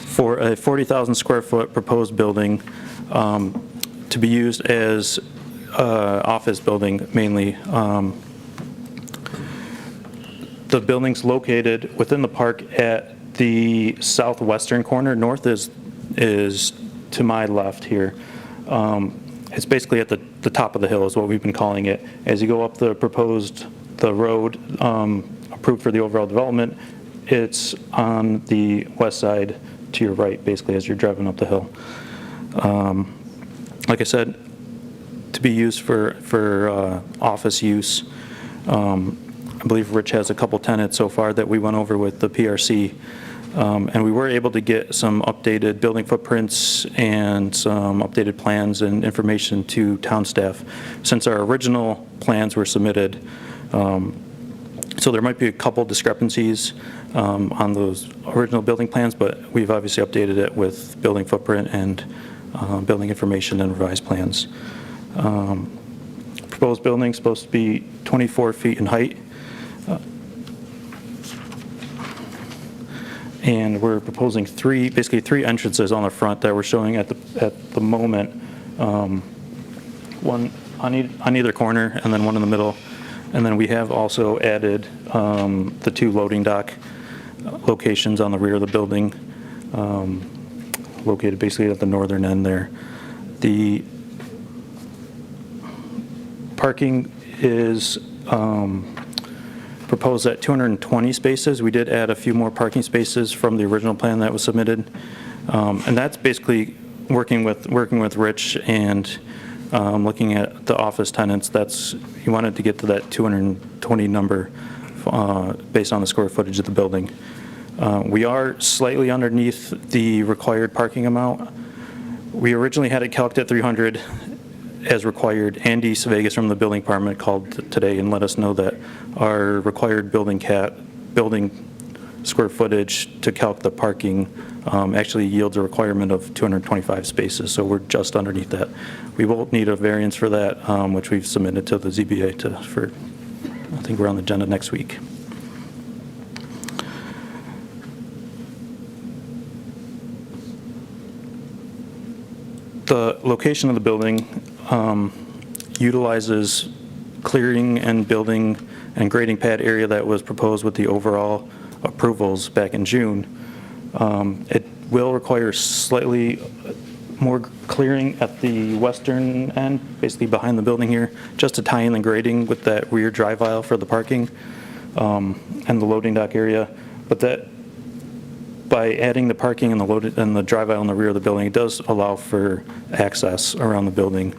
for a 40,000 square foot proposed building to be used as office building mainly. The building's located within the park at the southwestern corner. North is to my left here. It's basically at the top of the hill is what we've been calling it. As you go up the road approved for the overall development, it's on the west side to your right, basically, as you're driving up the hill. Like I said, to be used for office use. I believe Rich has a couple tenants so far that we went over with the PRC. And we were able to get some updated building footprints and some updated plans and information to town staff since our original plans were submitted. So there might be a couple discrepancies on those original building plans, but we've obviously updated it with building footprint and building information and revised plans. proposed building is supposed to be 24 feet in height. And we're proposing basically three entrances on the front that we're showing at the moment. One on either corner and then one in the middle. And then we have also added the 2 loading dock locations on the rear of the building, located basically at the northern end there. The parking is proposed at 220 spaces. We did add a few more parking spaces from the original plan that was submitted. And that's basically working with Rich and looking at the office tenants. He wanted to get to that 220 number based on the square footage of the building. We are slightly underneath the required parking amount. We originally had it calculated at 300 as required. Andy Vegas from the building department called today and let us know that our required building square footage to calc the parking actually yields a requirement of 225 spaces, so we're just underneath that. We will need a variance for that, which we've submitted to the ZBA for, I think we're on the agenda next week. The location of the building utilizes clearing and building and grading pad area that was proposed with the overall approvals back in June. It will require slightly more clearing at the western end, basically behind the building here, just to tie in the grading with that rear drive aisle for the parking and the loading dock area. But that, by adding the parking and the drive aisle in the rear of the building, it does allow for access around the building.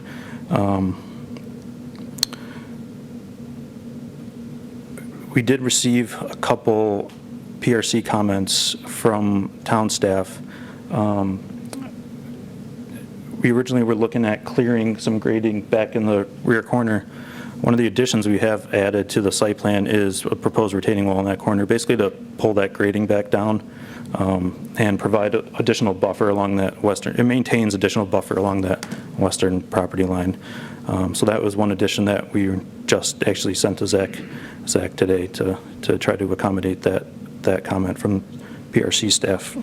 We did receive a couple PRC comments from town staff. We originally were looking at clearing some grading back in the rear corner. One of the additions we have added to the site plan is a proposed retaining wall in that corner, basically to pull that grading back down and provide additional buffer along that western. It maintains additional buffer along that western property line. So that was one addition that we just actually sent to Zach today to try to accommodate that comment from PRC staff.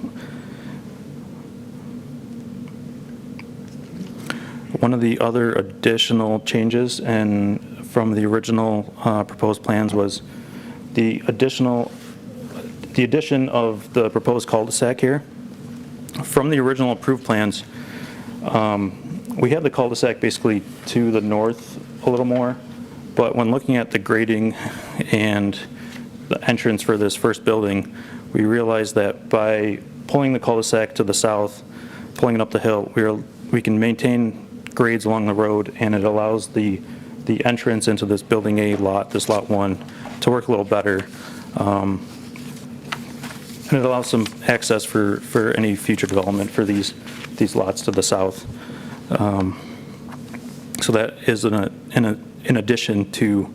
One of the other additional changes from the original proposed plans was the addition of the proposed cul-de-sac here. From the original approved plans, we had the cul-de-sac basically to the north a little more, but when looking at the grading and the entrance for this first building, we realized that by pulling the cul-de-sac to the south, pulling it up the hill, we can maintain grades along the road, and it allows the entrance into this building A lot, this lot 1, to work a little better. And it allows some access for any future development for these lots to the south. So that is in addition to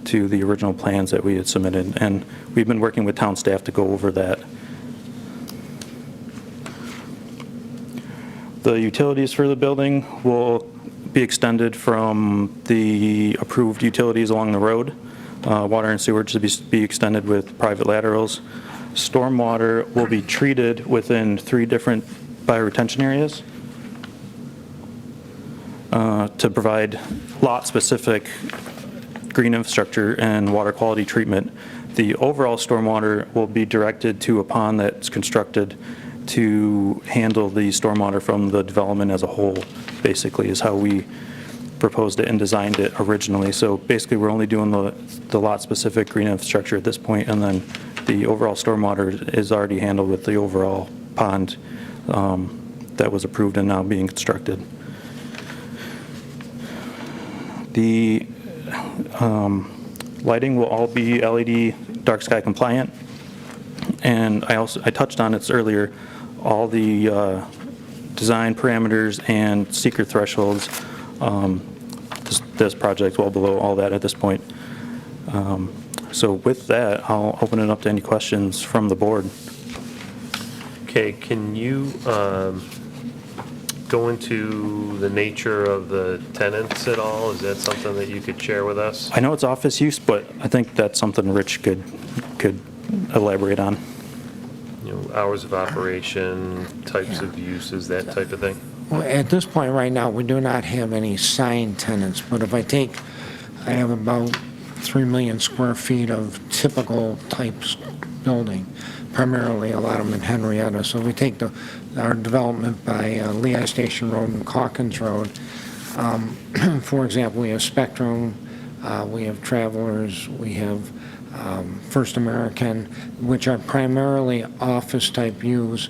the original plans that we had submitted, and we've been working with town staff to go over that. The utilities for the building will be extended from the approved utilities along the road. Water and sewage to be extended with private laterals. Stormwater will be treated within 3 different bioretention areas to provide lot-specific green infrastructure and water quality treatment. The overall stormwater will be directed to a pond that's constructed to handle the stormwater from the development as a whole, basically, is how we proposed it and designed it originally. So basically, we're only doing the lot-specific green infrastructure at this point, and then the overall stormwater is already handled with the overall pond that was approved and now being constructed. The lighting will all be LED dark sky compliant, and I touched on it earlier. All the design parameters and seeker thresholds. This project's well below all that at this point. So with that, I'll open it up to any questions from the board. Okay, can you go into the nature of the tenants at all? Is that something that you could share with us? I know it's office use, but I think that's something Rich could elaborate on. You know, hours of operation, types of uses, that type of thing? Well, at this point right now, we do not have any signed tenants, but if I have about 3 million square feet of typical types building, primarily a lot of them in Henrietta. So we take our development by Lehigh Station Road and Calkins Road. For example, we have Spectrum, we have Travelers, we have First American, which are primarily office-type use.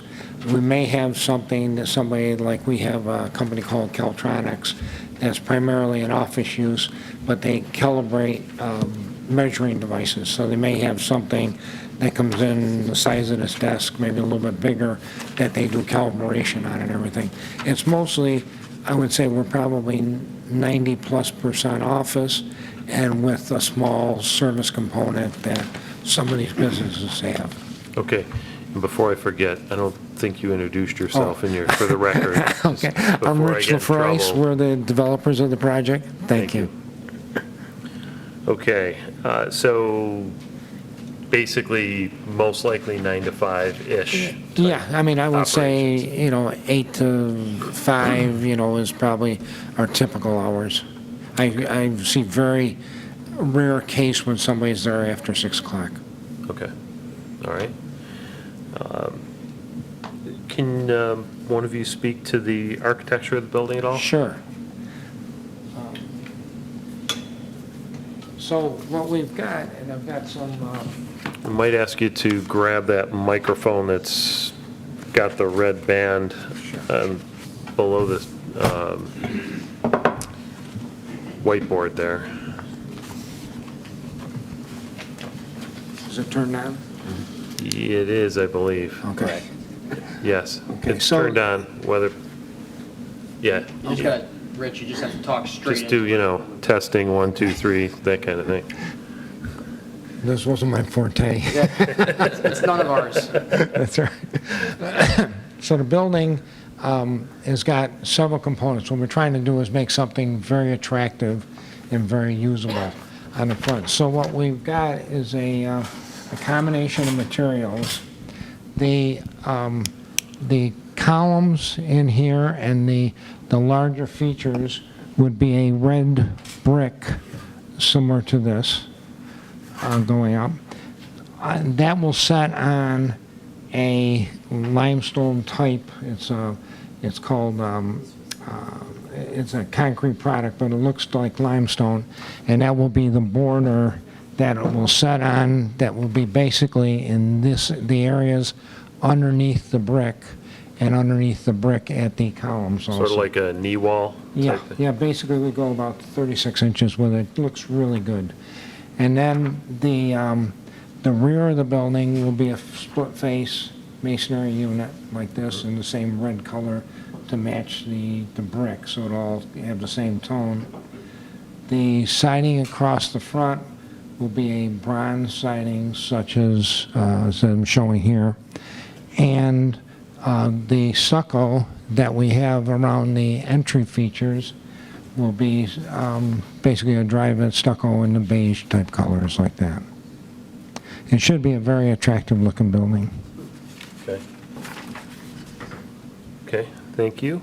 We may have somebody like we have a company called Caltronics that's primarily an office use, but they calibrate measuring devices. So they may have something that comes in the size of this desk, maybe a little bit bigger, that they do calibration on and everything. It's mostly, I would say we're probably 90+% office, and with a small service component that some of these businesses have. Okay, and before I forget, I don't think you introduced yourself for the record. Okay, just I'm before I Rich get in LaFrois, trouble. we're the developers of the project. Thank you. Okay, so basically, most likely 9 to 5-ish. Yeah, I mean, I would say, operations. 8 to 5, is probably our typical hours. I see very rare case when somebody's there after 6 o'clock. Okay, all right. Can one of you speak to the architecture of the building at all? Sure. So what we've got, and I've got some, I might ask you to grab that microphone that's got the red band below this whiteboard there. is it turned on? It is, I believe. Okay. Yes, Okay, it's so- turned on, whether, yeah. Rich, you just have to talk straight Just do, testing, 1, 2, 3, that kind of thing. This wasn't my forte. It's none of ours. That's right. So the building has got several components. What we're trying to do is make something very attractive and very usable on the front. So what we've got is a combination of materials. The columns in here and the larger features would be a red brick similar to this going up. That will set on a limestone type. It's called it's a concrete product, but it looks like limestone, and that will be the border that it will set on. That will be basically in the areas underneath the brick and underneath the brick at the columns also. Sort of like a knee wall? Yeah, type thing? yeah, basically we go about 36 inches with it. Looks really good. And then the rear of the building will be a split face masonry unit like this in the same red color to match the brick, so it'll all have the same tone. The siding across the front will be a bronze siding such as I'm showing here. And the stucco that we have around the entry features will be basically a drive-in stucco in the beige type colors like that. It should be a very attractive looking building. Okay. Okay, thank you.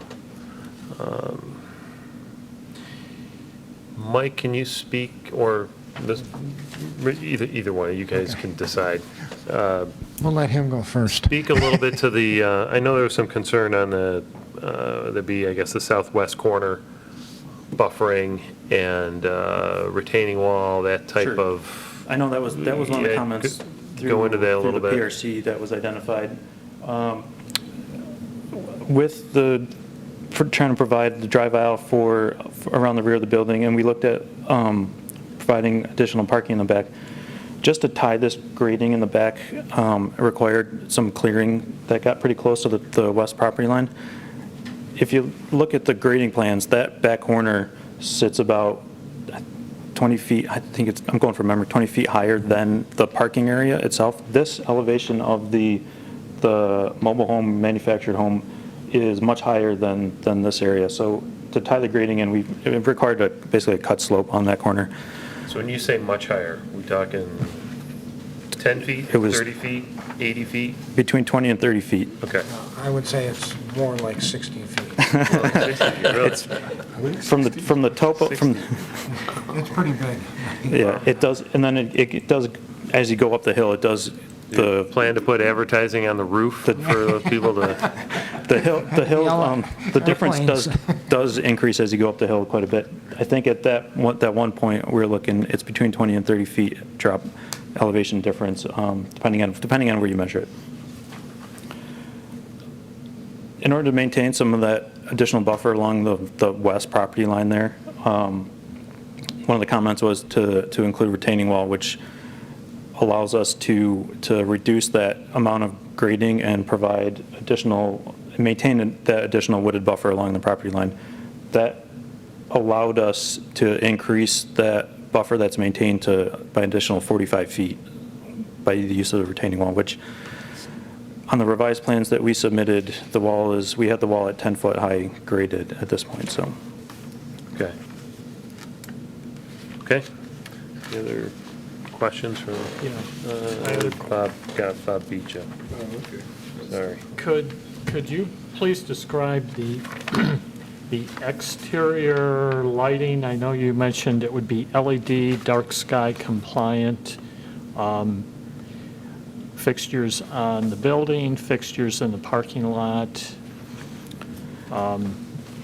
Mike, can you speak, or either one, you guys can decide. We'll let him go first. Speak a little bit to the, I know there was some concern on the southwest corner buffering and retaining wall, that type Sure. of. I know that was one of the Yeah, comments go into that a little through bit. the PRC that was identified. With for trying to provide the drive aisle for around the rear of the building, and we looked at providing additional parking in the back. Just to tie this grading in the back required some clearing that got pretty close to the west property line. If you look at the grading plans, that back corner sits about 20 feet, I think I'm going from memory, 20 feet higher than the parking area itself. This elevation of the mobile home, manufactured home, is much higher than this area. So to tie the grading in, we've required basically a cut slope on that corner. So when you say much higher, we talking 10 feet, It was- 30 feet, 80 feet? Between 20 and 30 feet. Okay. I would say it's more like 60 feet. Really? From the topo, from, It's pretty big. yeah, it does, and then it does, as you go up the hill, it does the, Plan to put advertising on the roof for those people to, the hill, Yellow the difference airplanes. does increase as you go up the hill quite a bit. I think at that one point, we're looking, it's between 20 and 30 feet drop elevation difference, depending on where you measure it. In order to maintain some of that additional buffer along the west property line there, one of the comments was to include retaining wall, which allows us to reduce that amount of grading and provide maintain that additional wooded buffer along the property line. That allowed us to increase that buffer that's maintained by an additional 45 feet by the use of the retaining wall, which on the revised plans that we submitted, we had the wall at 10 foot high graded at this point, so. okay. Okay. Any other questions from, Bob beat you. Sorry. Could you please describe the exterior lighting? I know you mentioned it would be LED, dark sky compliant, fixtures on the building, fixtures in the parking lot,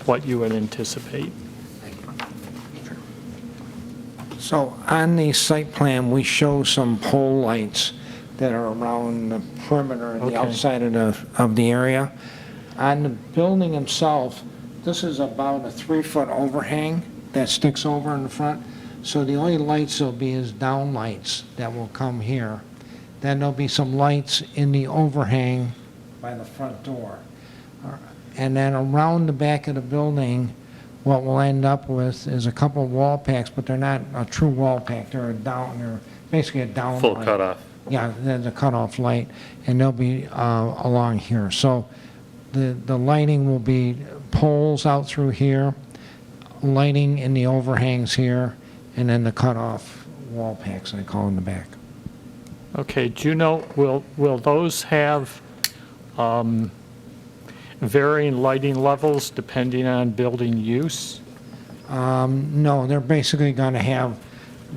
what you would anticipate. So on the site plan, we show some pole lights that are around the perimeter and the Okay. outside of the area. On the building itself, this is about a 3-foot overhang that sticks over in the front. So the only lights there'll be is down lights that will come here. Then there'll be some lights in the overhang by the front door. And then around the back of the building, what we'll end up with is a couple of wall packs, but they're not a true wall pack. They're basically a down Full light. cutoff. Yeah, there's a cutoff light, and they'll be along here. So the lighting will be poles out through here, lighting in the overhangs here, and then the cutoff wall packs, I call in the back. Okay, do you know, will those have varying lighting levels depending on building use? No, they're basically going to have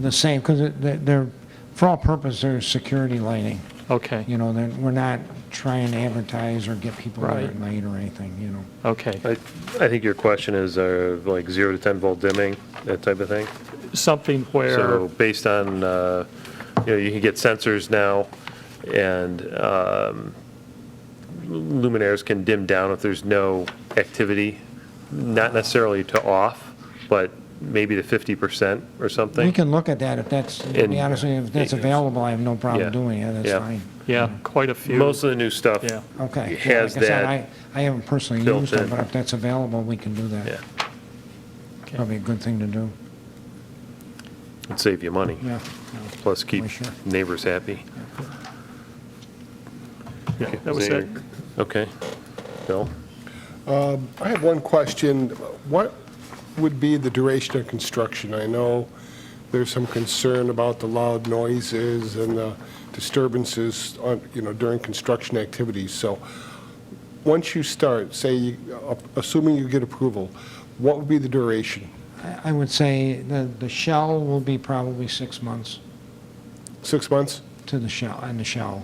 the same, because they're, for all purposes, they're security lighting. Okay, You know, we're not trying to advertise or get people there Right. at night or anything, you know. okay. I think your question is like 0 to 10 volt dimming, that type of thing? Something where, So based on, you can get sensors now, and luminaires can dim down if there's no activity, not necessarily to off, but maybe to 50% or something. We can look at that if that's, to be And- honest with you, if that's available, I have no Yeah. problem doing it, that's Yeah. fine. yeah, quite a few. Most of the new stuff Yeah. Okay. has Like I said, that. I haven't personally built used it, in. but if that's available, we can do that. Yeah, Probably a good thing to do. it'd save you money, Yeah. plus keep For sure. neighbors happy. Yeah, that was Is there- it. Okay. Bill? I have one question. What would be the duration of construction? I know there's some concern about the loud noises and the disturbances during construction activities. So once you start, say, assuming you get approval, what would be the duration? I would say the shell will be probably 6 months 6 months? to the shell, and the shell.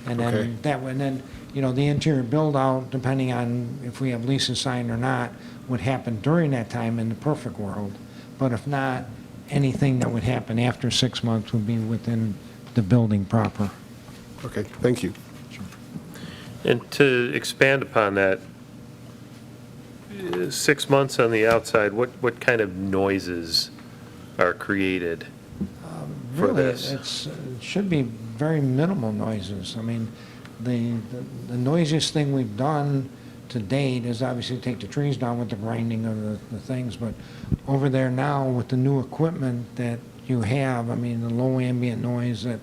And Okay. then the interior build-out, depending on if we have leases signed or not, would happen during that time in the perfect world. But if not, anything that would happen after 6 months would be within the building proper. Okay, thank you. And to expand upon that, 6 months on the outside, what kind of noises are created for Really, this? it should be very minimal noises. I mean, the noisiest thing we've done to date is obviously take the trees down with the grinding of the things, but over there now with the new equipment that you have, I mean, the low ambient noise, that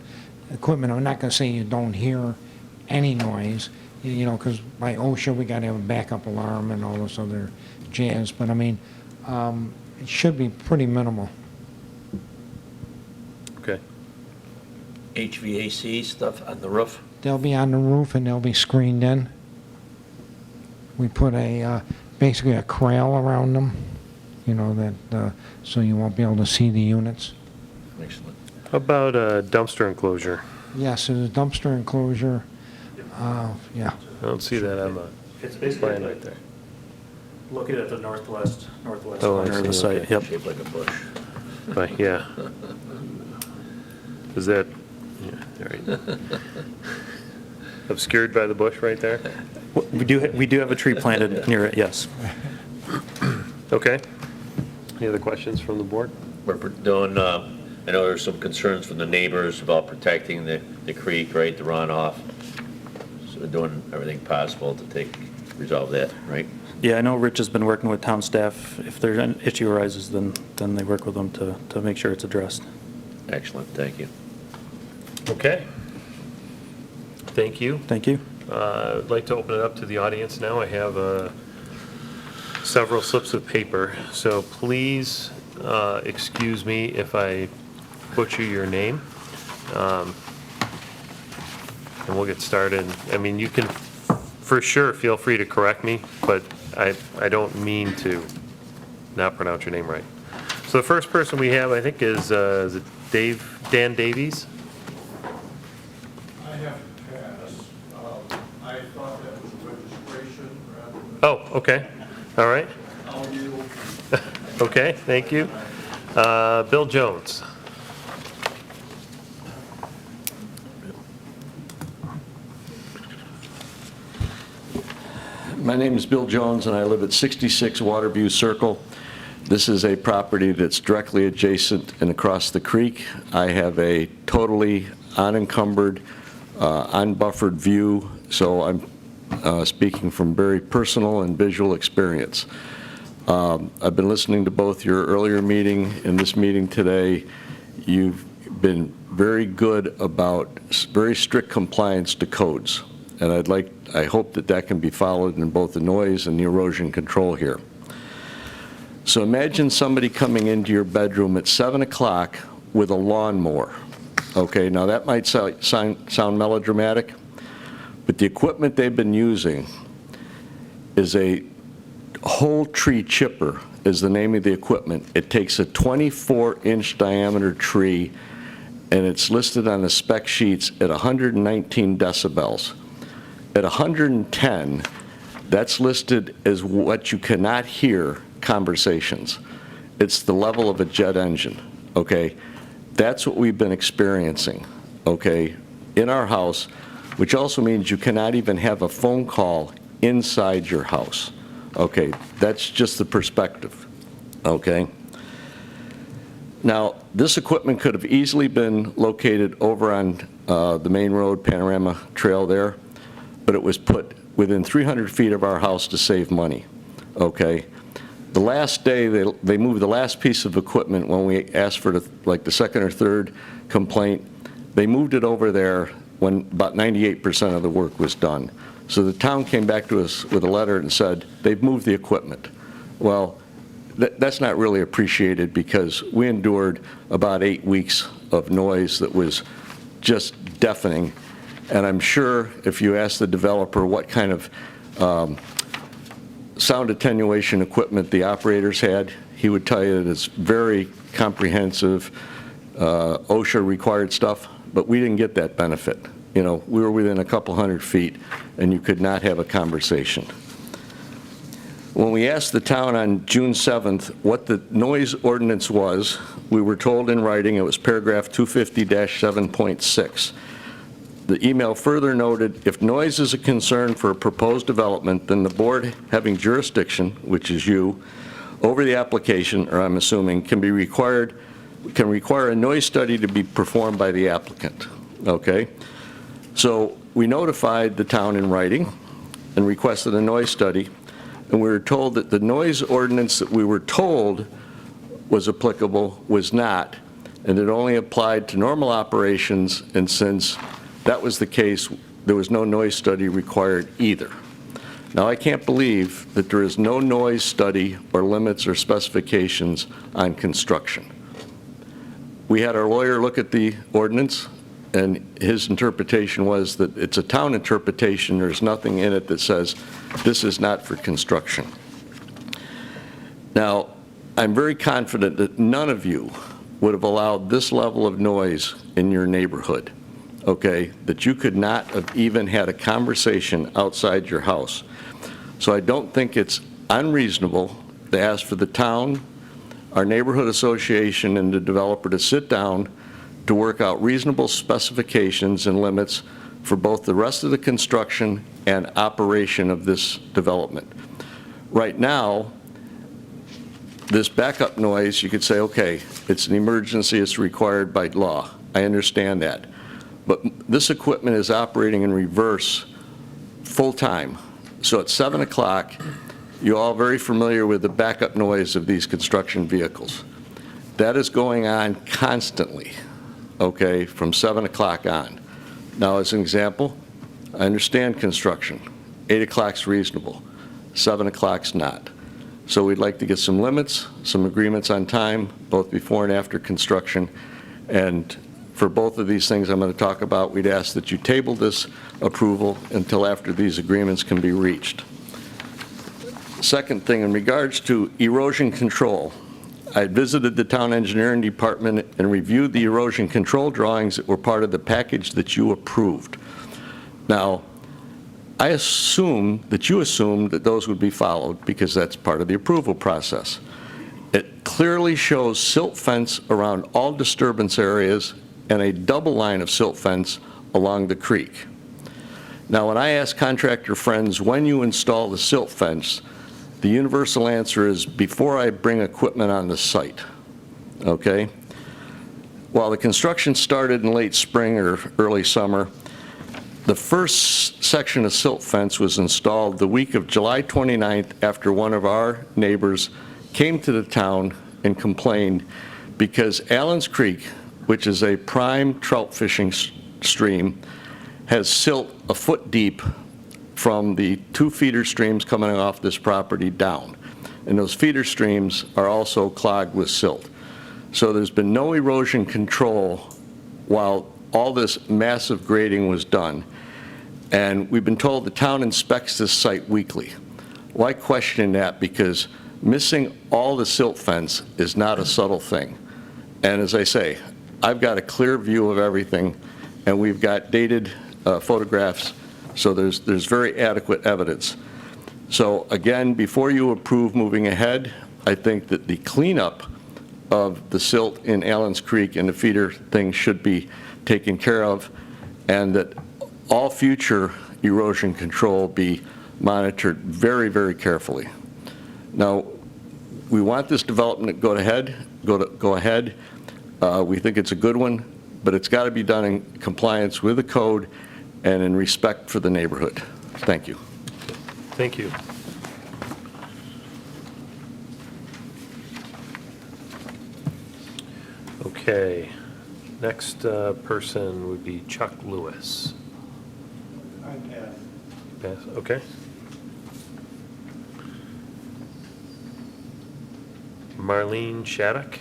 equipment, I'm not going to say you don't hear any noise. you know, because by OSHA, we got to have a backup alarm and all this other jazz, but I mean, it should be pretty minimal. Okay. HVAC stuff on the roof? They'll be on the roof and they'll be screened in. We put basically a crail around them, you know, that, so you won't be able to see the units. Excellent. How about a dumpster enclosure? Yes, there's a dumpster enclosure, yeah. I don't see that on the It's basically plan right there. located at the northwest Oh, I corner of the see, site. okay. Yep. Shaped like a bush. But, yeah. Is that, yeah, all right. Obscured by the bush right there? We do have a tree planted near it, yes. Okay. Any other questions from the board? We're doing, I know there's some concerns from the neighbors about protecting the creek, right, the runoff. So we're doing everything possible to resolve that, right? Yeah, I know Rich has been working with town staff. If there's an issue arises, then they work with them to make sure it's addressed. Excellent, thank you. Okay. Thank you. Thank you. I'd like to open it up to the audience now. I have several slips of paper, so please excuse me if I butcher your name. And we'll get started. I mean, you can, for sure, feel free to correct me, but I don't mean to not pronounce your name right. So the first person we have, I think, is it Dan Davies? I have to pass. I thought that was registration rather than... Oh, okay. All right. I'll yield. Okay, thank you. Bill Jones. My name is Bill Jones, and I live at 66 Waterview Circle. This is a property that's directly adjacent and across the creek. I have a totally unencumbered, unbuffered view, so I'm speaking from very personal and visual experience. I've been listening to both your earlier meeting and this meeting today. You've been very good about very strict compliance to codes, and I hope that can be followed in both the noise and the erosion control here. So imagine somebody coming into your bedroom at 7 o'clock with a lawnmower. Okay, now that might sound melodramatic, but the equipment they've been using is a whole tree chipper is the name of the equipment. It takes a 24-inch diameter tree, and it's listed on the spec sheets at 119 decibels. At 110, that's listed as what you cannot hear conversations. It's the level of a jet engine, okay? That's what we've been experiencing, okay, in our house, which also means you cannot even have a phone call inside your house, okay? That's just the perspective, okay? Now, this equipment could have easily been located over on the main road, Panorama Trail there, but it was put within 300 feet of our house to save money, okay? The last day, they moved the last piece of equipment when we asked for the second or third complaint. They moved it over there when about 98% of the work was done. So the town came back to us with a letter and said, they've moved the equipment. Well, that's not really appreciated because we endured about 8 weeks of noise that was just deafening. And I'm sure if you ask the developer what kind of sound attenuation equipment the operators had, he would tell you that it's very comprehensive, OSHA required stuff, but we didn't get that benefit. You know, we were within a couple hundred feet and you could not have a conversation. When we asked the town on June 7th what the noise ordinance was, we were told in writing it was paragraph 250-7.6. The email further noted, if noise is a concern for a proposed development, then the board having jurisdiction, which is you, over the application, or I'm assuming, can require a noise study to be performed by the applicant, okay? So we notified the town in writing and requested a noise study, and we were told that the noise ordinance that we were told was applicable was not, and it only applied to normal operations, and since that was the case, there was no noise study required either. Now, I can't believe that there is no noise study or limits or specifications on construction. We had our lawyer look at the ordinance, and his interpretation was that it's a town interpretation. There's nothing in it that says this is not for construction. Now, I'm very confident that none of you would have allowed this level of noise in your neighborhood, okay? That you could not have even had a conversation outside your house. So I don't think it's unreasonable to ask for the town, our neighborhood association, and the developer to sit down to work out reasonable specifications and limits for both the rest of the construction and operation of this development. Right now, this backup noise, you could say, okay, it's an emergency, it's required by law. I understand that. But this equipment is operating in reverse full-time. So at 7 o'clock, you're all very familiar with the backup noise of these construction vehicles. That is going on constantly, okay, from 7 o'clock on. Now, as an example, I understand construction. 8 o'clock's reasonable, 7 o'clock's not. So we'd like to get some limits, some agreements on time, both before and after construction. And for both of these things I'm going to talk about, we'd ask that you table this approval until after these agreements can be reached. Second thing, in regards to erosion control, I visited the town engineering department and reviewed the erosion control drawings that were part of the package that you approved. Now, I assume that you assumed that those would be followed because that's part of the approval process. It clearly shows silt fence around all disturbance areas and a double line of silt fence along the creek. Now, when I ask contractor friends when you install the silt fence, the universal answer is before I bring equipment on the site, okay? While the construction started in late spring or early summer, the first section of silt fence was installed the week of July 29th after one of our neighbors came to the town and complained because Allen's Creek, which is a prime trout fishing stream, has silt a foot deep from the 2 feeder streams coming off this property down. And those feeder streams are also clogged with silt. So there's been no erosion control while all this massive grading was done. And we've been told the town inspects this site weekly. Well, I question that because missing all the silt fence is not a subtle thing. And as I say, I've got a clear view of everything, and we've got dated photographs, so there's very adequate evidence. So again, before you approve moving ahead, I think that the cleanup of the silt in Allen's Creek and the feeder thing should be taken care of, and that all future erosion control be monitored very, very carefully. Now, we want this development to go ahead. We think it's a good one, but it's got to be done in compliance with the code and in respect for the neighborhood. Thank you. Thank you. Okay, next person would be Chuck Lewis. Pass, okay. Marlene Shattuck.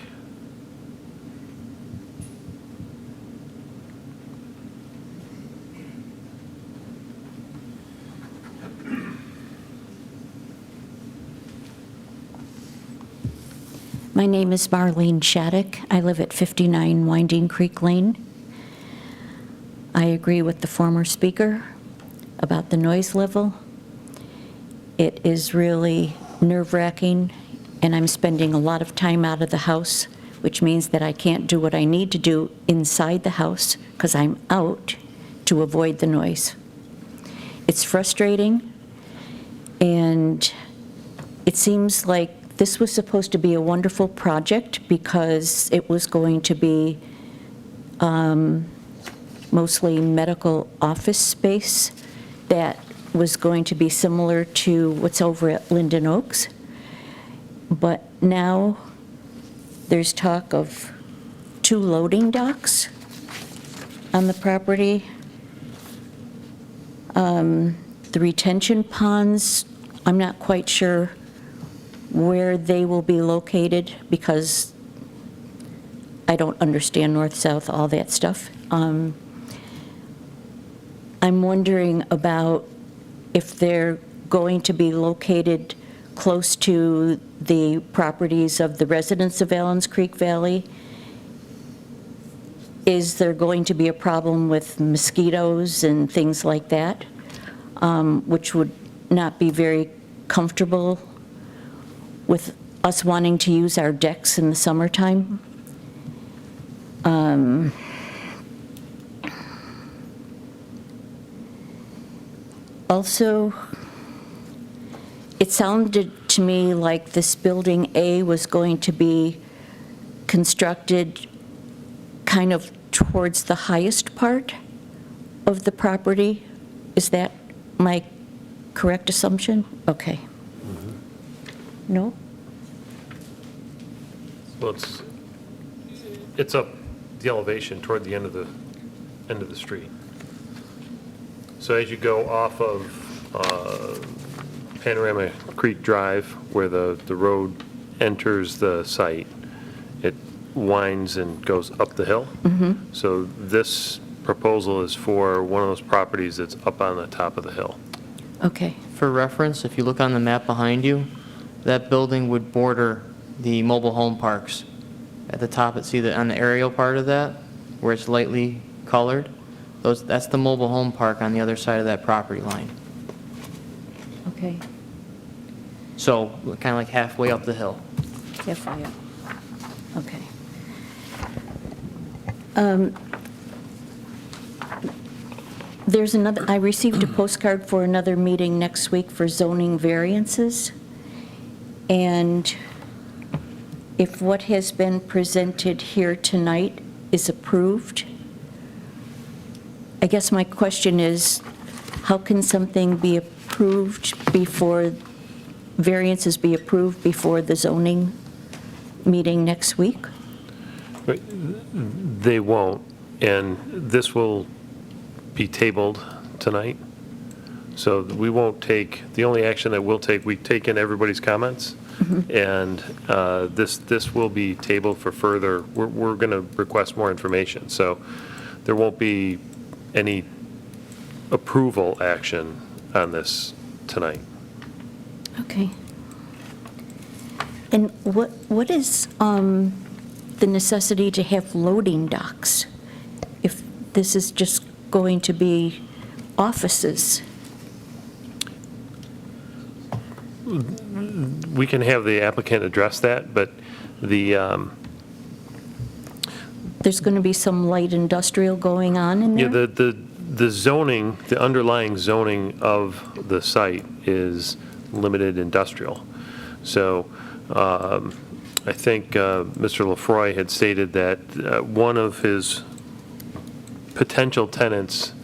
My name is Marlene Shattuck. I live at 59 Winding Creek Lane. I agree with the former speaker about the noise level. It is really nerve-wracking, and I'm spending a lot of time out of the house, which means that I can't do what I need to do inside the house because I'm out to avoid the noise. It's frustrating, and it seems like this was supposed to be a wonderful project because it was going to be mostly medical office space that was going to be similar to what's over at Linden Oaks. But now there's talk of 2 loading docks on the property. The retention ponds, I'm not quite sure where they will be located because I don't understand north-south, all that stuff. I'm wondering about if they're going to be located close to the properties of the residents of Allen's Creek Valley. Is there going to be a problem with mosquitoes and things like that, which would not be very comfortable with us wanting to use our decks in the summertime? Also, it sounded to me like this building A was going to be constructed kind of towards the highest part of the property. Is that my correct assumption? Okay. No? Well, it's up the elevation toward the end of the street. So as you go off of Panorama Creek Drive, where the road enters the site, it winds and goes up the hill. So this proposal is for one of those properties that's up on the top of the hill. Okay. For reference, if you look on the map behind you, that building would border the mobile home parks. At the top, see that on the aerial part of that, where it's lightly colored, that's the mobile home park on the other side of that property line. Okay. So kind of like halfway up the hill. FYI. Okay. There's another, I received a postcard for another meeting next week for zoning variances. And if what has been presented here tonight is approved, I guess my question is, how can something be approved before, variances be approved before the zoning meeting next week? They won't, and this will be tabled tonight. So we won't take, the only action that we'll take, we take in everybody's comments, and this will be tabled for further, we're going to request more information. So there won't be any approval action on this tonight. Okay. And what is the necessity to have loading docks if this is just going to be offices? We can have the applicant address that, but the There's going to be some light industrial going on in there? yeah, the zoning, the underlying zoning of the site is limited industrial. So I think Mr. Lefroy had stated that one of his potential tenants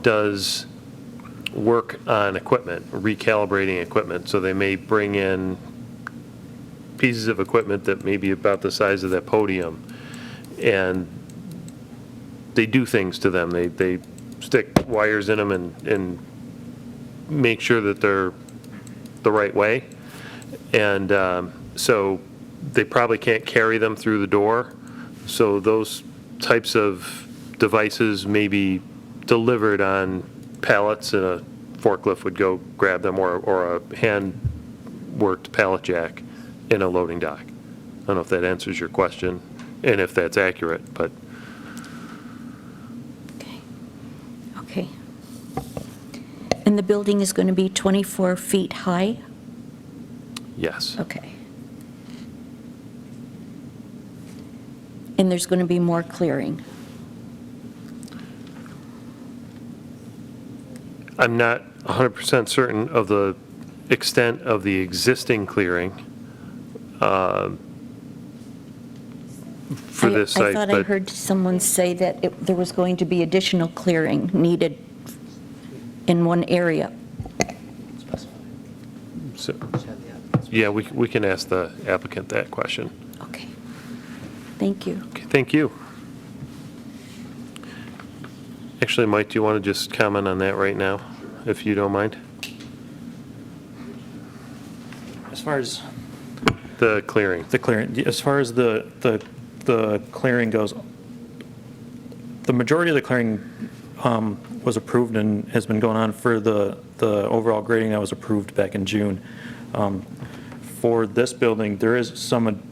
does work on equipment, recalibrating equipment, so they may bring in pieces of equipment that may be about the size of that podium, and they do things to them. They stick wires in them and make sure that they're the right way, and so they probably can't carry them through the door, so those types of devices may be delivered on pallets, and a forklift would go grab them, or a hand-worked pallet jack in a loading dock. I don't know if that answers your question, and if that's accurate, but. Okay. And the building is going to be 24 feet high? Yes. Okay. And there's going to be more clearing? I'm not 100% certain of the extent of the existing clearing for this site. I thought I heard someone say that there was going to be additional clearing needed in one area. So, yeah, we can ask the applicant that question. Okay. Thank you. Okay, thank you. Actually, Mike, do you want to just comment on that right now, if you don't mind? As far as The clearing. the clearing, as far as the clearing goes, the majority of the clearing was approved and has been going on for the overall grading that was approved back in June. For this building, there is some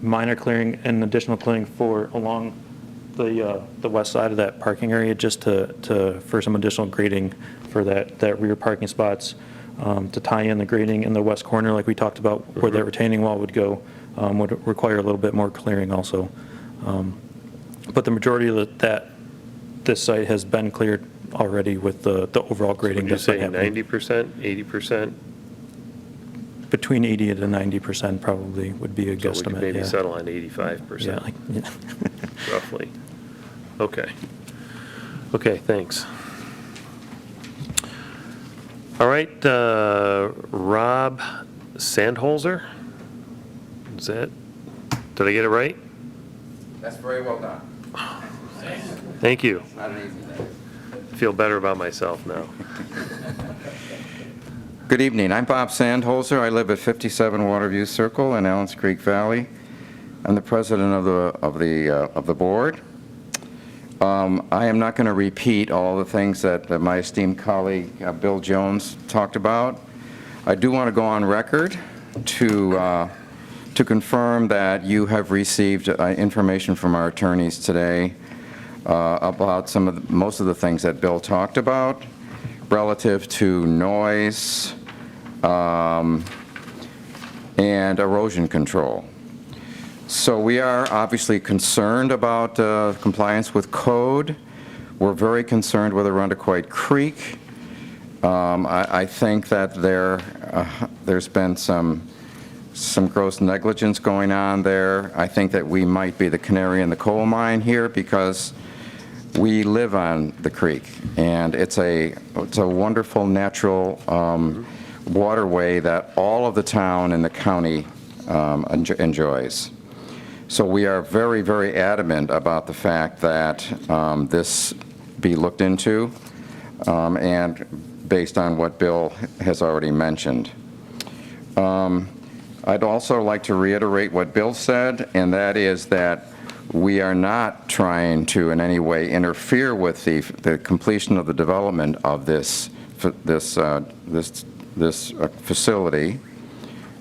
minor clearing and additional clearing for along the west side of that parking area, just for some additional grading for that rear parking spots, to tie in the grading in the west corner, like we talked about, where that retaining wall would go, would require a little bit more clearing also. But the majority of this site has been cleared already with the overall grading. Would you that's been say happening. 90%, 80%? Between 80 to 90% probably would be a So we guesstimate. could maybe yeah. settle on 85%. Yeah, Roughly. Okay. Okay, thanks. All right, Rob Sandholzer? Did I get it right? That's very well done. Thank you. Not an easy day. I feel better about myself now. Good evening. I'm Bob Sandholzer. I live at 57 Waterview Circle in Allens Creek Valley. I'm the president of the board. I am not going to repeat all the things that my esteemed colleague Bill Jones talked about. I do want to go on record to confirm that you have received information from our attorneys today about most of the things that Bill talked about relative to noise and erosion control. So we are obviously concerned about compliance with code. We're very concerned with Arundequoit Creek. I think that there's been some gross negligence going on there. I think that we might be the canary in the coal mine here because we live on the creek, and it's a wonderful natural waterway that all of the town and the county enjoys. So we are very, very adamant about the fact that this be looked into, and based on what Bill has already mentioned. I'd also like to reiterate what Bill said, and that is that we are not trying to in any way interfere with the completion of the development of this facility.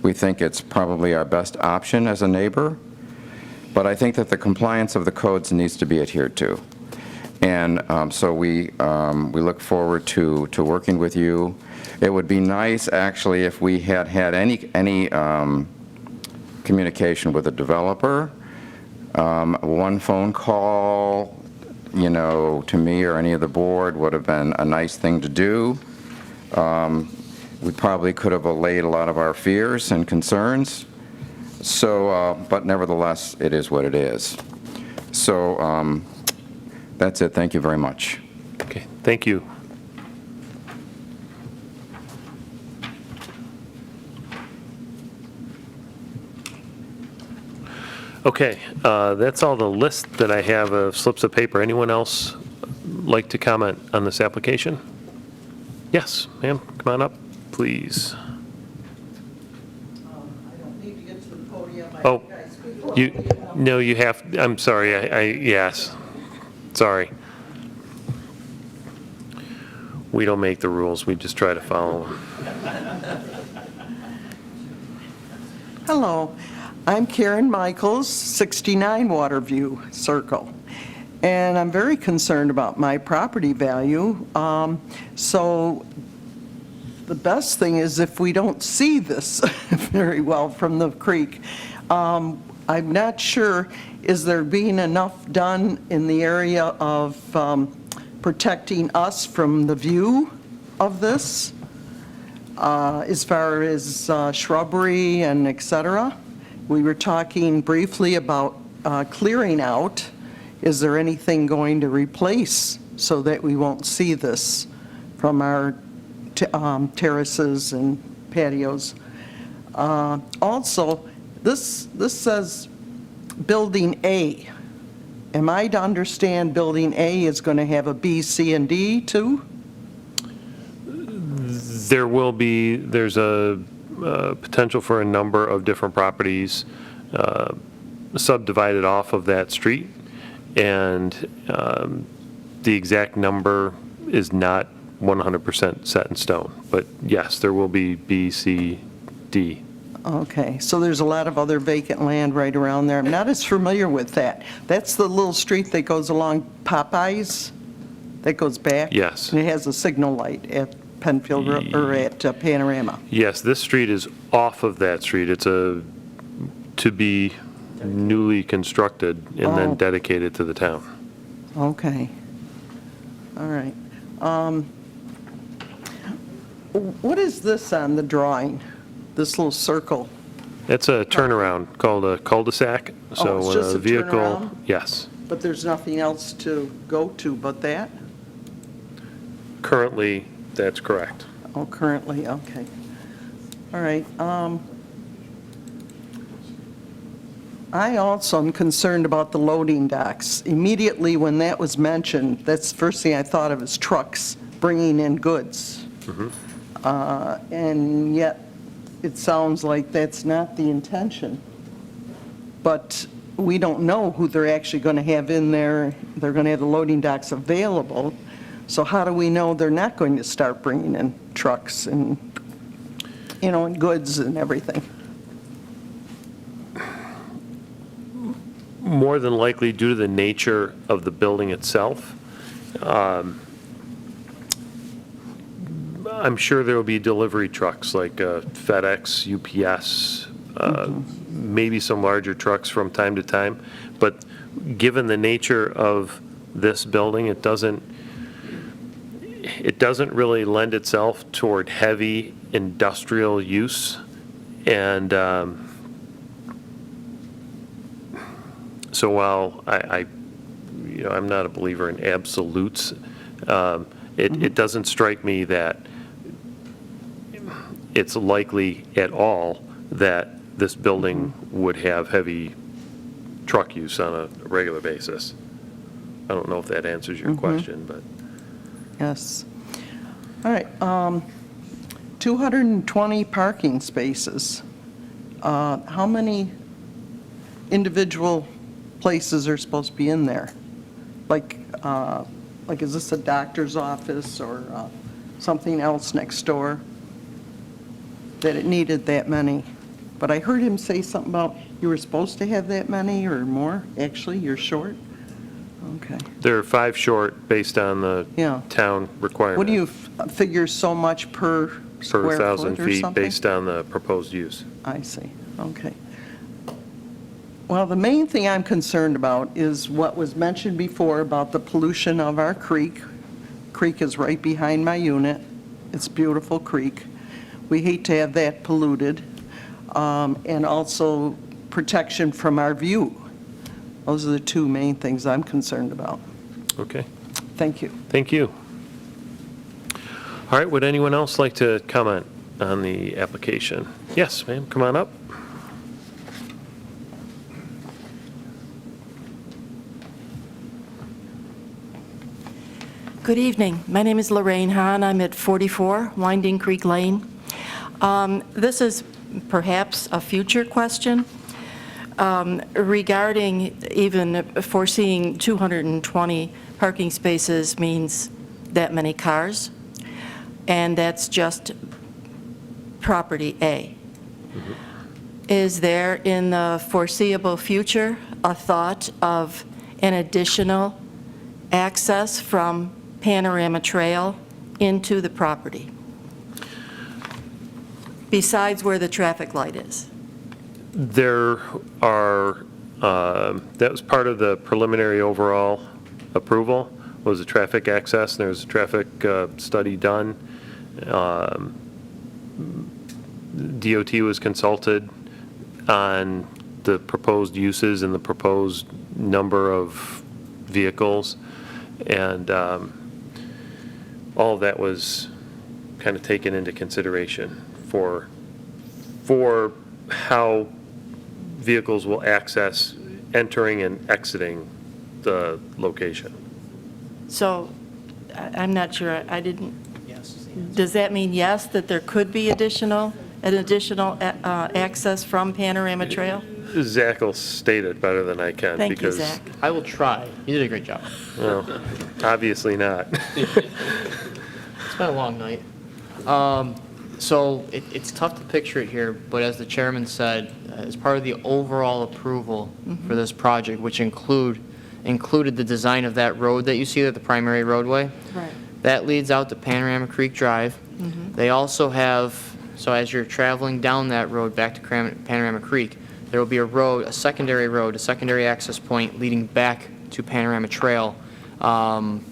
We think it's probably our best option as a neighbor, but I think that the compliance of the codes needs to be adhered to. And so we look forward to working with you. It would be nice, actually, if we had any communication with the developer. One phone call, to me or any of the board would have been a nice thing to do. We probably could have allayed a lot of our fears and concerns. So, but nevertheless, it is what it is. So that's it. Thank you very much. Okay, thank you. Okay, that's all the list that I have of slips of paper. Anyone else like to comment on this application? Yes, ma'am, come on up, please. I don't need to get to the podium. Oh, no, you have, I'm sorry, yes, sorry. We don't make the rules, we just try to follow them. Hello, I'm Karen Michaels, 69 Waterview Circle, and I'm very concerned about my property value. So the best thing is if we don't see this very well from the creek. I'm not sure, is there being enough done in the area of protecting us from the view of this, as far as shrubbery and et cetera? We were talking briefly about clearing out. Is there anything going to replace so that we won't see this from our terraces and patios? Also, this says Building A. am I to understand Building A is going to have a B, C, and D too? There's a potential for a number of different properties subdivided off of that street, and the exact number is not 100% set in stone. But yes, there will be B, C, D. Okay, so there's a lot of other vacant land right around there. I'm not as familiar with that. That's the little street that goes along Popeyes, that goes back? Yes. And it has a signal light at Penfield, or at Panorama? Yes, this street is off of that street. It's to be newly constructed and then dedicated to the town. Okay. All right. What is this on the drawing? This little circle? It's a turnaround called a cul-de-sac. So it's when just a vehicle, turnaround? yes. But there's nothing else to go to but that? Currently, that's correct. Oh, currently, okay. All right. I also am concerned about the loading docks. Immediately when that was mentioned, that's the first thing I thought of is trucks bringing in goods. And yet, it sounds like that's not the intention. But we don't know who they're actually going to have in there. They're going to have the loading docks available. So how do we know they're not going to start bringing in trucks and, and goods and everything? More than likely, due to the nature of the building itself, I'm sure there will be delivery trucks like FedEx, UPS, maybe some larger trucks from time to time. But given the nature of this building, it doesn't really lend itself toward heavy industrial use. And so while I'm not a believer in absolutes, it doesn't strike me that it's likely at all that this building would have heavy truck use on a regular basis. I don't know if that answers your question, but. Yes. All right. 220 parking spaces. How many individual places are supposed to be in there? Like is this a doctor's office or something else next door that it needed that many? But I heard him say something about you were supposed to have that many or more. Actually, you're short? Okay. There are 5 short based on the town requirement. What do you figure so much per square Per 1,000 foot or feet something? based on the proposed use. I see, okay. Well, the main thing I'm concerned about is what was mentioned before about the pollution of our creek. Creek is right behind my unit. It's a beautiful creek. We hate to have that polluted. And also protection from our view. Those are the 2 main things I'm concerned about. Okay. Thank you. Thank you. All right, would anyone else like to comment on the application? Yes, ma'am, come on up. Good evening. My name is Lorraine Hahn. I'm at 44 Winding Creek Lane. This is perhaps a future question regarding even foreseeing 220 parking spaces means that many cars, and that's just property A. Is there in the foreseeable future a thought of an additional access from Panorama Trail into the property, besides where the traffic light is? There are, that was part of the preliminary overall approval, was a traffic access, and there was a traffic study done. DOT was consulted on the proposed uses and the proposed number of vehicles, and all of that was kind of taken into consideration for how vehicles will access entering and exiting location. So, I'm not sure, I didn't, does that mean yes, that there could be an additional access from Panorama Trail? Zach will state it better than I can. Thank you, because, Zach. I will try. You did a great job. Well, obviously not. It's been a long night. So it's tough to picture it here, but as the chairman said, as part of the overall approval for this project, which included the design of that road that you see there, the primary roadway, Right. that leads out to Panorama Creek Drive. They also have, so as you're traveling down that road back to Panorama Creek, there will be a secondary access point leading back to Panorama Trail on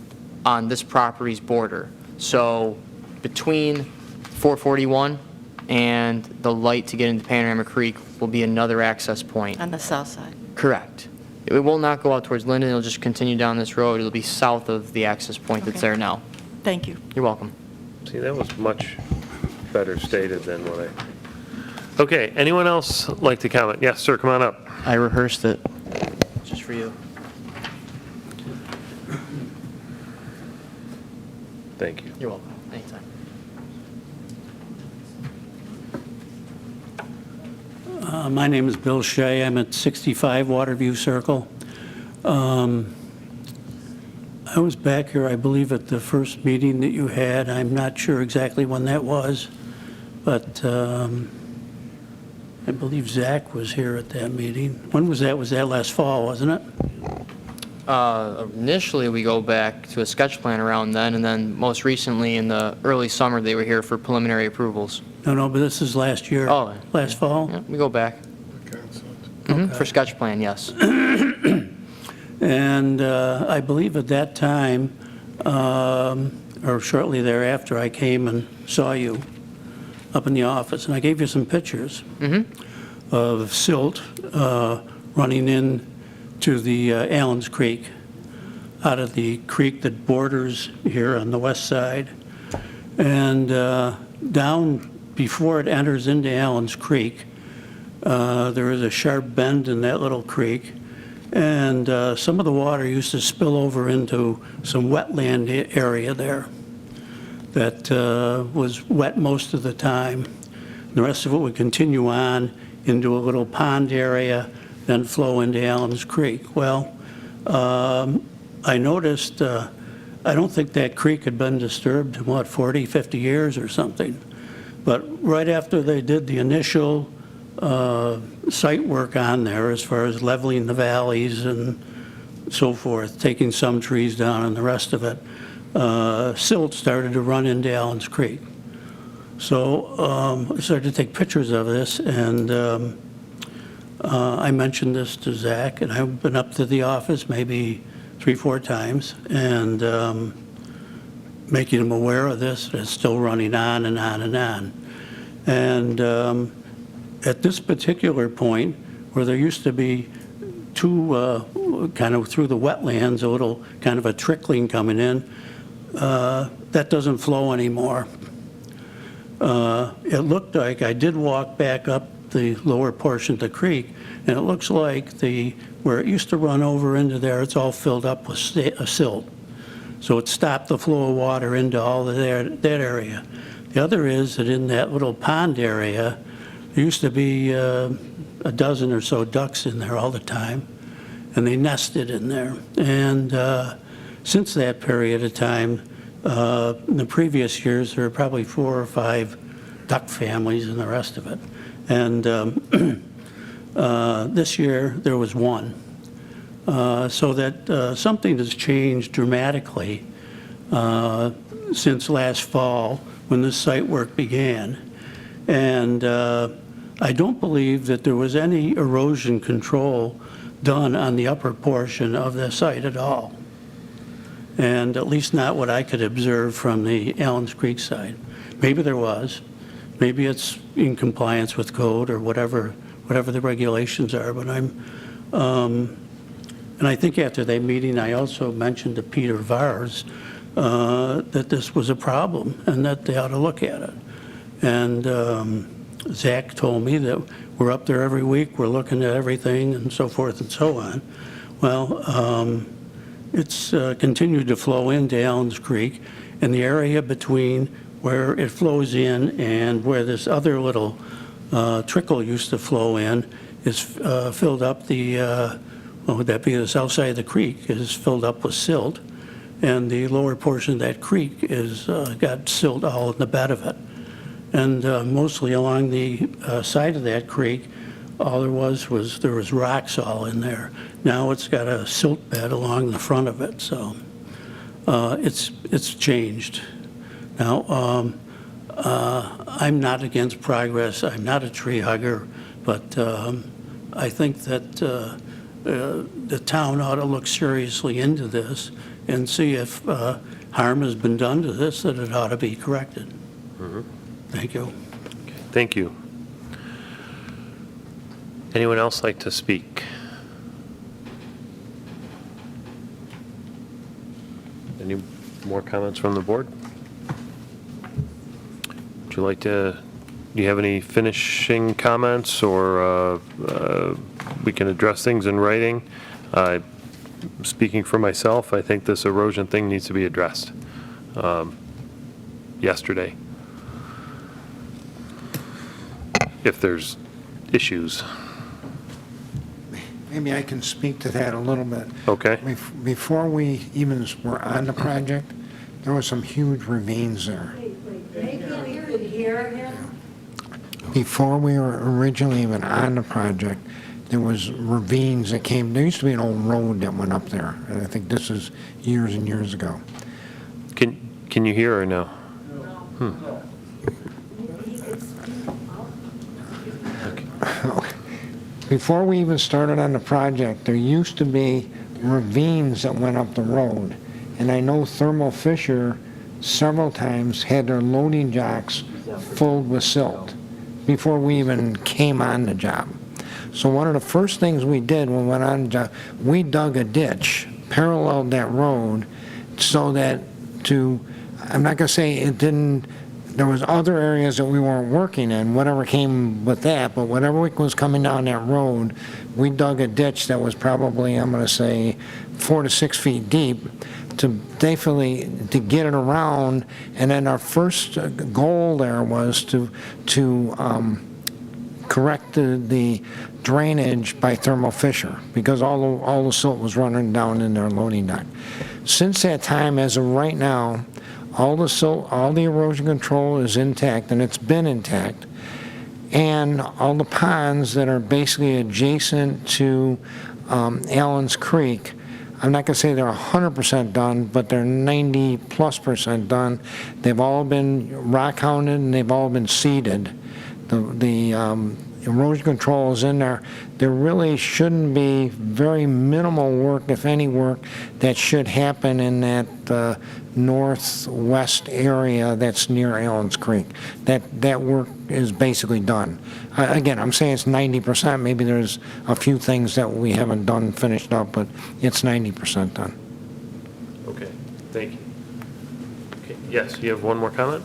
this property's border. So between 441 and the light to get into Panorama Creek will be another access point. On the south side. Correct. It will not go out towards Linden, it'll just continue down this road. It'll be south of the access point that's Okay. there now. Thank you. You're welcome. See, that was much better stated than what I... Okay, anyone else like to comment? Yes, sir, come on up. I rehearsed it, just for you. Thank you. You're welcome, anytime. My name is Bill Shea. I'm at 65 Waterview Circle. I was back here, I believe, at the first meeting that you had. I'm not sure exactly when that was, but I believe Zach was here at that meeting. When was that? Was that last fall, wasn't it? Initially, we go back to a sketch plan around then, and then most recently in the early summer, they were here for preliminary approvals. No, but this is last year. Oh. Last fall? Yeah, we go back. For sketch plan, yes. And I believe at that time, or shortly thereafter, I came and saw you up in the office, and I gave you some pictures of silt running in to the Allen's Creek, out of the creek that borders here on the west side. And down before it enters into Allen's Creek, there is a sharp bend in that little creek, and some of the water used to spill over into some wetland area there that was wet most of the time. The rest of it would continue on into a little pond area, then flow into Allen's Creek. Well, I noticed, I don't think that creek had been disturbed in, 40, 50 years or something. But right after they did the initial site work on there, as far as leveling the valleys and so forth, taking some trees down and the rest of it, silt started to run into Allen's Creek. So I started to take pictures of this, and I mentioned this to Zach, and I've been up to the office maybe 3-4 times, and making him aware of this. It's still running on and on and on. And at this particular point, where there used to be two, kind of through the wetlands, a little kind of a trickling coming in, that doesn't flow anymore. It looked like, I did walk back up the lower portion of the creek, and it looks like where it used to run over into there, it's all filled up with silt. So it stopped the flow of water into all of that area. The other is that in that little pond area, there used to be a dozen or so ducks in there all the time, and they nested in there. And since that period of time, in the previous years, there were probably 4 or 5 duck families and the rest of it. And this year, there was 1. So that something has changed dramatically since last fall when this site work began. And I don't believe that there was any erosion control done on the upper portion of the site at all. And at least not what I could observe from the Allen's Creek side. Maybe there was. Maybe it's in compliance with code or whatever the regulations are, but and I think after that meeting, I also mentioned to Peter Vars that this was a problem and that they ought to look at it. And Zach told me that we're up there every week, we're looking at everything and so forth and so on. Well, it's continued to flow into Allen's Creek, and the area between where it flows in and where this other little trickle used to flow in is filled up. What would that be? The south side of the creek is filled up with silt, and the lower portion of that creek is got silt all in the bed of it. And mostly along the side of that creek, all there was rocks all in there. Now it's got a silt bed along the front of it, so it's changed. Now, I'm not against progress. I'm not a tree hugger, but I think that the town ought to look seriously into this and see if harm has been done to this, that it ought to be corrected. Mm-hmm. Thank you. Okay, thank you. Anyone else like to speak? Any more comments from the board? Would you like to, do you have any finishing comments, or we can address things in writing? Speaking for myself, I think this erosion thing needs to be addressed yesterday, if there's issues. Maybe I can speak to that a little bit. Okay. Before we even were on the project, there were some huge ravines there. Before we were originally even on the project, there was ravines that came. There used to be an old road that went up there, and I think this is years and years ago. Can you hear or no? Before we even started on the project, there used to be ravines that went up the road. And I know Thermo Fisher several times had their loading jocks filled with silt before we even came on the job. So one of the first things we did when we went on the job, we dug a ditch, paralleled that road, so that I'm not going to say it didn't, there was other areas that we weren't working in, whatever came with that, but whatever was coming down that road, we dug a ditch that was probably, I'm going to say, 4 to 6 feet deep to definitely to get it around. And then our first goal there was to correct the drainage by Thermo Fisher, because all the silt was running down in their loading dock. Since that time, as of right now, all the silt, all the erosion control is intact, and it's been intact. And all the ponds that are basically adjacent to Allen's Creek, I'm not going to say they're 100% done, but they're 90+% done. They've all been rock hounded and they've all been seeded. The erosion control is in there. There really shouldn't be very minimal work, if any work, that should happen in that northwest area that's near Allen's Creek. That work is basically done. Again, I'm saying it's 90%. Maybe there's a few things that we haven't done, finished up, but it's 90% done. Okay, thank you. Okay, yes, you have one more comment?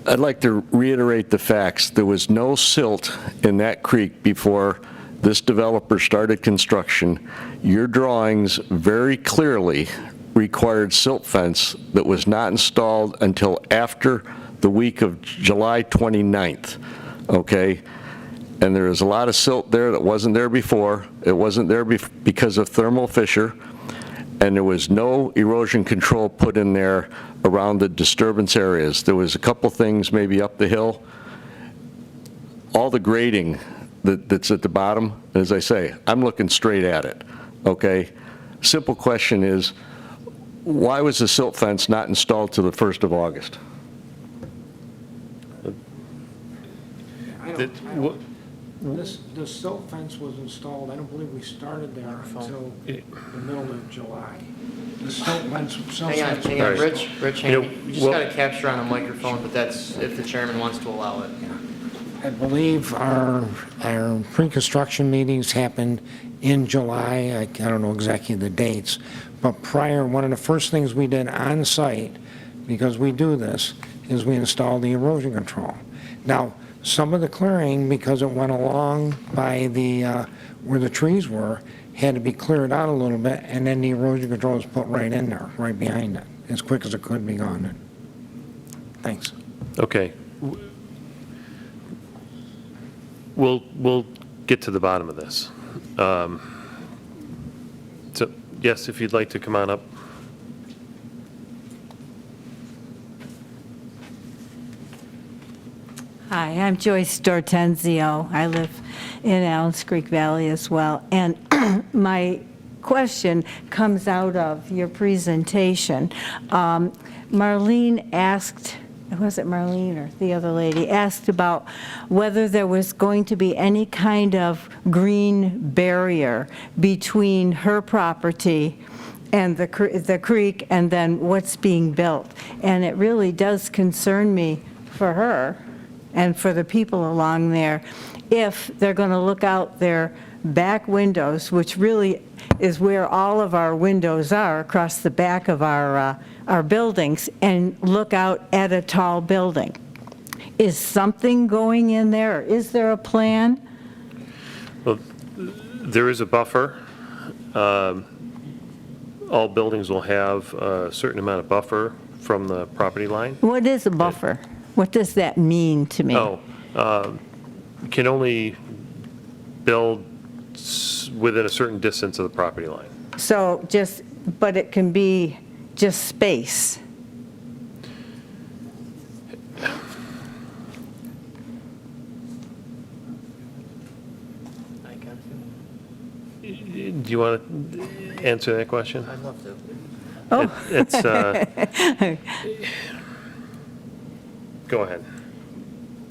I'd like to reiterate the facts. There was no silt in that creek before this developer started construction. Your drawings very clearly required silt fence that was not installed until after the week of July 29th, okay? And there is a lot of silt there that wasn't there before. It wasn't there because of Thermo Fisher, and there was no erosion control put in there around the disturbance areas. There was a couple things maybe up the hill. All the grading that's at the bottom, as I say, I'm looking straight at it, okay? Simple question is, why was the silt fence not installed till the 1st of August? The silt fence was installed, I don't believe we started there until the middle of July. The silt fence. Hang on, Rich, hang on. You just got to capture on a microphone, but that's if the chairman wants to allow it. I believe our pre-construction meetings happened in July. I don't know exactly the dates, but prior, one of the first things we did on site, because we do this, is we installed the erosion control. Now, some of the clearing, because it went along by the, where the trees were, had to be cleared out a little bit, and then the erosion control was put right in there, right behind it, as quick as it could be gone. Thanks. Okay. We'll get to the bottom of this. So, yes, if you'd like to come on up. Hi, I'm Joyce Dortenzio. I live in Allen's Creek Valley as well. And my question comes out of your presentation. Marlene asked, was it Marlene or the other lady, asked about whether there was going to be any kind of green barrier between her property and the creek and then what's being built. And it really does concern me for her and for the people along there, if they're going to look out their back windows, which really is where all of our windows are, across the back of our buildings, and look out at a tall building. Is something going in there? Is there a plan? Well, there is a buffer. All buildings will have a certain amount of buffer from the property line. What is a buffer? What does that mean to me? You can only build within a certain distance of the property line. So just, but it can be just space. Do you want to answer that question? I'd love to. Oh. Go ahead.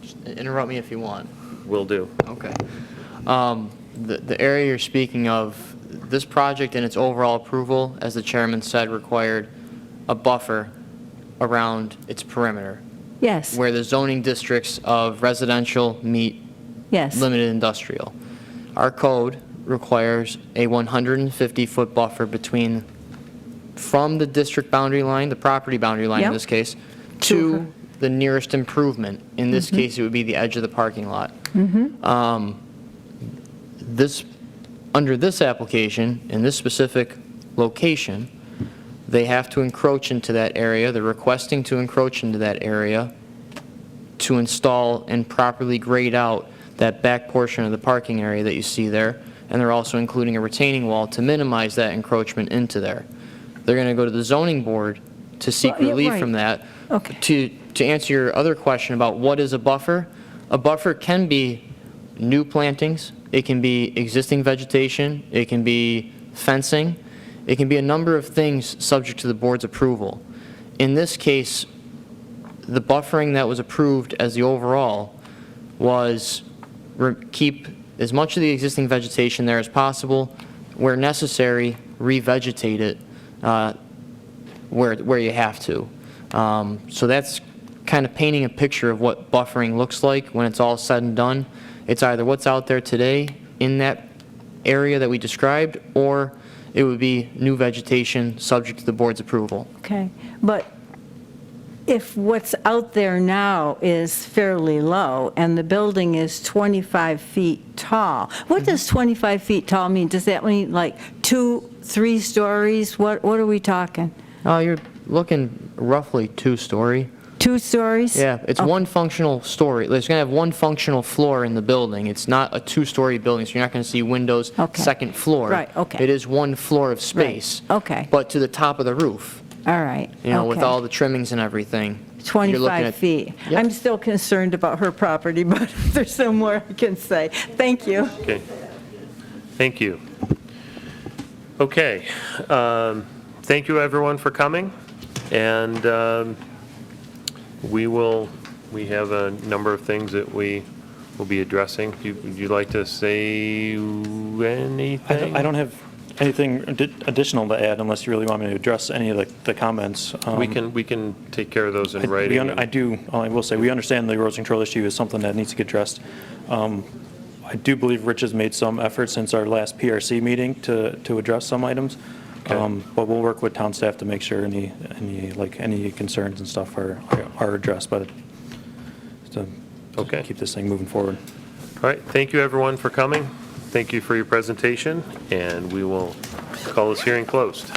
Just interrupt me if you want. Will do. Okay. The area you're speaking of, this project and its overall approval, as the chairman said, required a buffer around its perimeter. Yes. Where the zoning districts of residential meet Yes. limited industrial. Our code requires a 150-foot buffer from the district boundary line, the property boundary line in Yep. this case, to the nearest improvement. In this case, it would be the edge of the parking lot. Under this application, in this specific location, they have to encroach into that area. They're requesting to encroach into that area to install and properly grade out that back portion of the parking area that you see there. And they're also including a retaining wall to minimize that encroachment into there. They're going to go to the zoning board to seek Well, yeah, relief right. from that. Okay. To answer your other question about what is a buffer can be new plantings, it can be existing vegetation, it can be fencing, it can be a number of things subject to the board's approval. In this case, the buffering that was approved as the overall was keep as much of the existing vegetation there as possible, where necessary, revegetate it where you have to. So that's kind of painting a picture of what buffering looks like when it's all said and done. It's either what's out there today in that area that we described, or it would be new vegetation subject to the board's approval. Okay, but if what's out there now is fairly low and the building is 25 feet tall, what does 25 feet tall mean? Does that mean like 2-3 stories? What are we talking? You're looking roughly 2-story. 2 stories? Yeah, it's one functional story. It's going to have one functional floor in the building. It's not a 2-story building, so you're not going to see windows second floor. Right, okay. It is one floor of space. Right, okay. But to the top of the roof, All right. with okay. all the trimmings and everything. you're 25 looking at- feet. Yep. I'm still concerned about her property, but there's no more I can say. Thank you. Okay. Thank you. Okay. Thank you, everyone, for coming. And we have a number of things that we will be addressing. Would you like to say anything? I don't have anything additional to add unless you really want me to address any of the comments. We can take care of those in writing. I will say, we understand the erosion control issue is something that needs to get addressed. I do believe Rich has made some effort since our last PRC meeting to address some items. But we'll work with town staff to make sure any concerns and stuff are addressed. But Okay. keep this thing moving forward. All right, thank you everyone for coming. Thank you for your presentation, and we will call this hearing closed.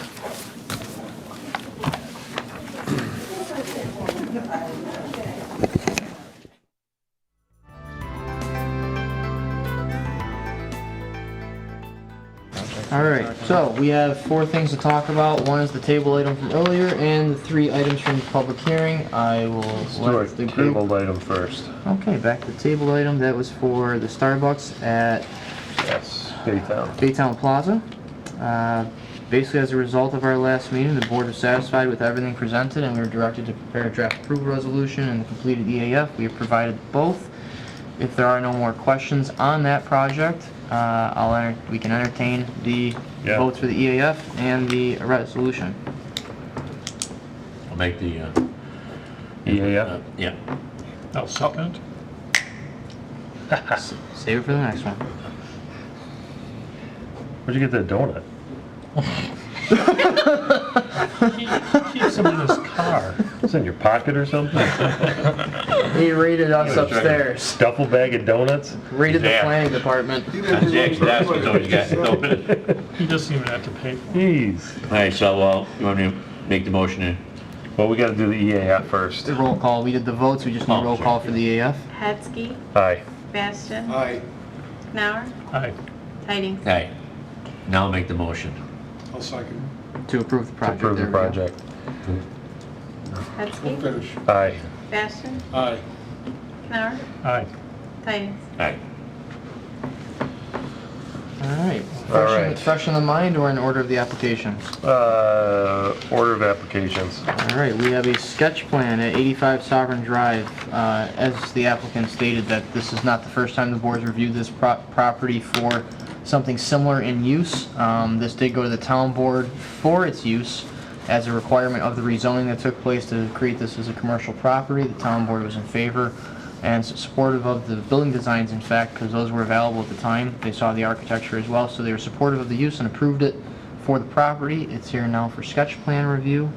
All right, so we have 4 things to talk about. One is the table item from earlier and the 3 items from the public hearing. I will Let's do our let the group... tabled item first. Okay, back to the table item. That was for the Starbucks at Yes, Baytown. Baytown Plaza. Basically, as a result of our last meeting, the board was satisfied with everything presented, and we were directed to prepare a draft approval resolution and the completed EAF. We have provided both. If there are no more questions on that project, we can entertain the votes for the EAF and the resolution. I'll make the... EAF? Yeah. I'll second. Save it for the next one. Where'd you get that donut? He keeps them in his car. It's in your pocket or something? He raided us upstairs. Duffel bag of donuts? Raided the planning department. That's what always got. He doesn't even have to pay for it. Jeez. All right, so you want me to make the motion in? Well, we gotta do the EAF first. The roll call. We did the votes. We just need roll call for the EAF. Hetzke. Aye. Bastian. Aye. Knauer. Aye. Tidings. Aye. Now I'll make the motion. I'll second. To approve the To project. approve the There we go. project. We'll Hetzke. finish. Aye. Bastian. Aye. Knauer. Aye. Tidings. Aye. All right. All right. Fresh in the mind or in order of the applications? Order of applications. All right, we have a sketch plan at 85 Sovereign Drive. As the applicant stated, that this is not the first time the board's reviewed this property for something similar in use. This did go to the town board for its use as a requirement of the rezoning that took place to create this as a commercial property. The town board was in favor and supportive of the building designs, in fact, because those were available at the time. They saw the architecture as well, so they were supportive of the use and approved it for the property. It's here now for sketch plan review.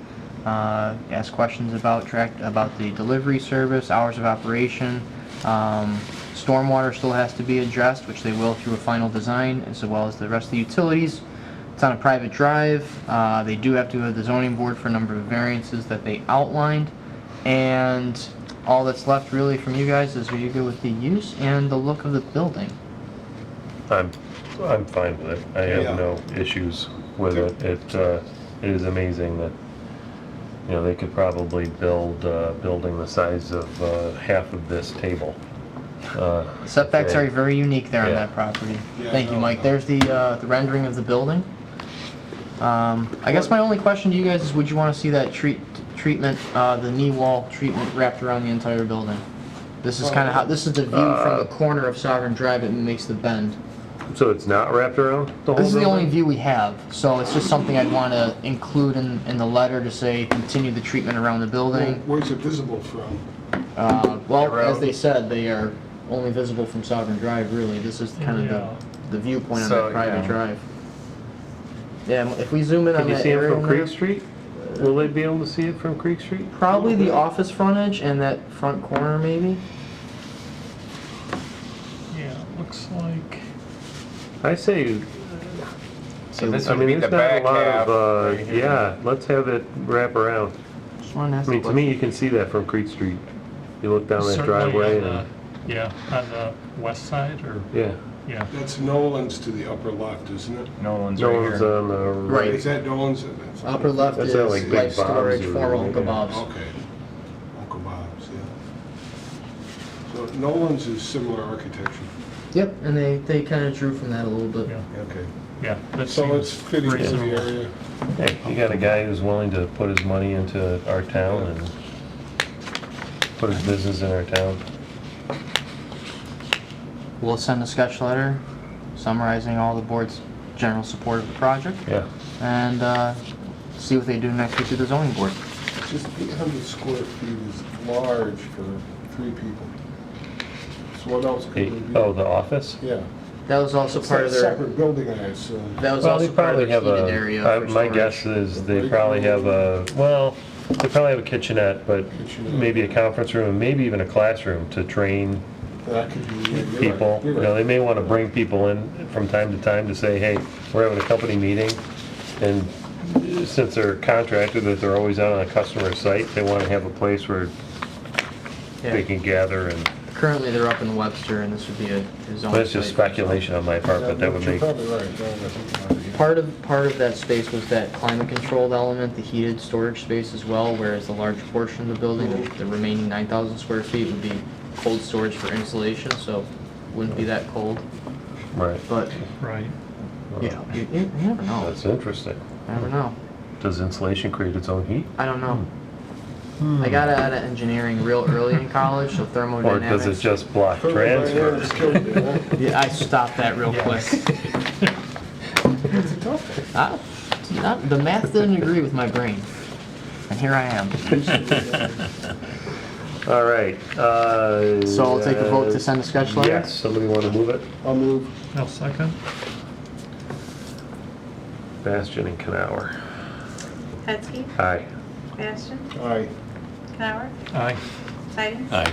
Ask questions about the delivery service, hours of operation. Stormwater still has to be addressed, which they will through a final design, as well as the rest of the utilities. It's on a private drive. They do have to go to the zoning board for a number of variances that they outlined. And all that's left really from you guys is, are you good with the use and the look of the building? I'm fine with it. I have no issues with it. It is amazing that, you know, they could probably build building the size of half of this table. Setbacks are very unique there on that property. Thank you, Mike. There's the rendering of the building. I guess my only question to you guys is, would you want to see that treatment, the knee wall treatment wrapped around the entire building? This is kind of how, this is the view from the corner of Sovereign Drive. It makes the bend. So it's not wrapped around the whole This is the building? only view we have, so it's just something I'd want to include in the letter to say, continue the treatment around the building. Where's it visible from? Well, as they said, they are only visible from Sovereign Drive, really. This is kind of the viewpoint on that private drive. Yeah, if we zoom in on Can you that see it area from in Creek there- Street? Will they be able to see it from Creek Street? Probably the office frontage and that front corner, maybe. Yeah, it looks like... I say, So this I would mean, be there's the not a back lot half. of, right here. yeah, let's have it wrap around. Just wanted to ask I mean, the to me, you can see that from Creek Street. You look down that Certainly driveway on the- and, Yeah, on the west side, or... yeah. Yeah. That's Nolan's to the upper left, isn't it? Nolan's No right one's here. on the right. Is that Nolan's? Upper left That's is not like Big life Bob's storage or for anything. Uncle Bob's. Okay. Uncle Bob's, yeah. So Nolan's is similar architecture. Yep, and they kind of drew from that a little bit. Yeah. Okay. Yeah, that So it's seems fitting to the reasonable. area. Hey, you got a guy who's willing to put his money into our town and put his business in our town. We'll send a sketch letter summarizing all the board's general support of the project. Yeah. And see what they do next week to the zoning board. Just 800 square feet is large for 3 people. So what else could Hey, we do? oh, the office? Yeah. That was also It's part that of their, separate building, I assume. that was Well, they also part of probably their have heated a, area for my storage. guess is they probably have a, well, they probably have a kitchenette, but Kitchenette. maybe a conference room, and maybe even a classroom to train That could be, yeah, you're people. right, you're You know, right. they may want to bring people in from time to time to say, hey, we're having a company meeting, and since they're a contractor, that they're always out on a customer site, they want to have a place where they can gather, and Currently, they're up in Webster, and this would be a zone. that's just site. speculation on my part, but that would You're make, probably right. No, I think about it, yeah. Part of that space was that climate-controlled element, the heated storage space as well, whereas the large portion of the building, the remaining 9,000 square feet, would be cold storage for insulation, so wouldn't be that cold. right. But, Right. you know, you never know. That's interesting. I never know. Does insulation create its own heat? I don't know. I got out of engineering real early in college, so Or thermodynamics. does it just block transfer? Yeah, I stopped that real quick. It's a tough one. The math didn't agree with my brain, and here I am. All right. So I'll take a vote to send a sketch letter? Yes, somebody want to move it? I'll move. I'll second. Bastian and Canower. Hetzke. Aye. Bastian. Aye. Canower. Aye. Tidings. Aye.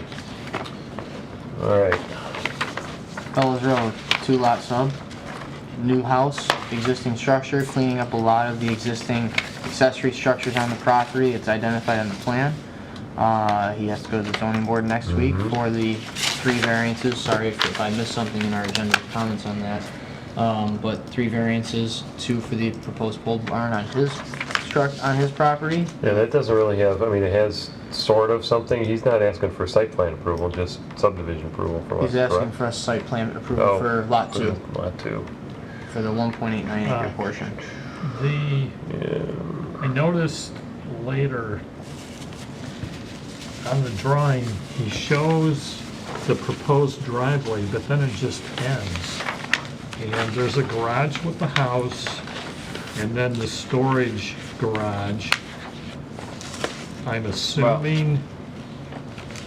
All right. Fellows Road, 2-lot sub, new house, existing structure, cleaning up a lot of the existing accessory structures on the property. It's identified on the plan. He has to go to the zoning board next week for the 3 variances. Sorry if I missed something in our agenda comments on that. But 3 variances, 2 for the proposed pole barn on his property. Yeah, that doesn't really have, I mean, it has sort of something. He's not asking for site plan approval, just subdivision approval from us, He's asking correct? for a site plan approval Oh, for lot 2, Lot 2. for the 1.89 acre portion. I noticed later on the drawing, he shows the proposed driveway, but then it just ends. And there's a garage with the house, and then the storage garage. I'm assuming,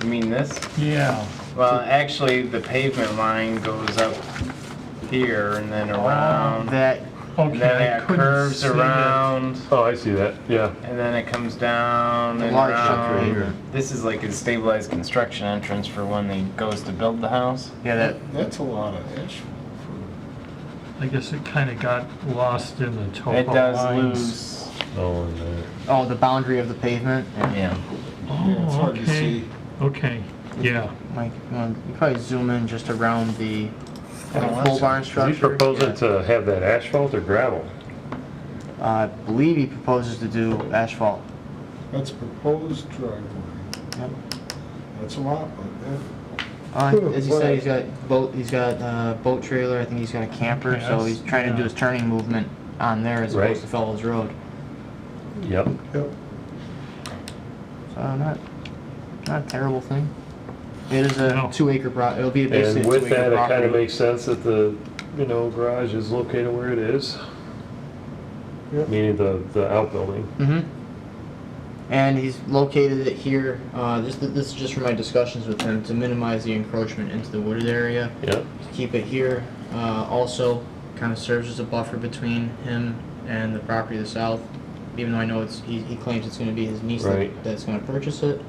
You mean this? yeah. Well, actually, the pavement line goes up here and then around. That, And Okay, then I it couldn't curves see it. around, Oh, I see that, yeah. and then it comes down The and large structure here. around. This is like a stabilized construction entrance for when he goes to build the house. yeah, That's a lot of asphalt. I guess it kind of got lost in the topo It does lines. lose. Oh, and there. oh, the boundary of the pavement. Yeah. Yeah, it's Oh, hard to okay, see. okay, yeah. Mike, you probably zoom in just around the Yeah, pole barn Is he structure. proposing to have that asphalt or gravel? I believe he proposes to do asphalt. That's proposed driveway. Yep. That's a lot, but As he said, he's got boat trailer, I think he's got a camper, so he's trying to do his turning movement on there as Right. opposed to Fellows Road. Yep. Yep. So not a terrible thing. It is a No. 2-acre it'll be basically And a with 2-acre that, it kind of property. makes sense that the, garage is located where it is. Yep. Meaning the outbuilding. Mm-hmm. And he's located it here, this is just from my discussions with him, to minimize the encroachment into the wooded area. Yep. To keep it here, also kind of serves as a buffer between him and the property to the south, even though I know he claims it's gonna be his niece Right. that's gonna purchase it.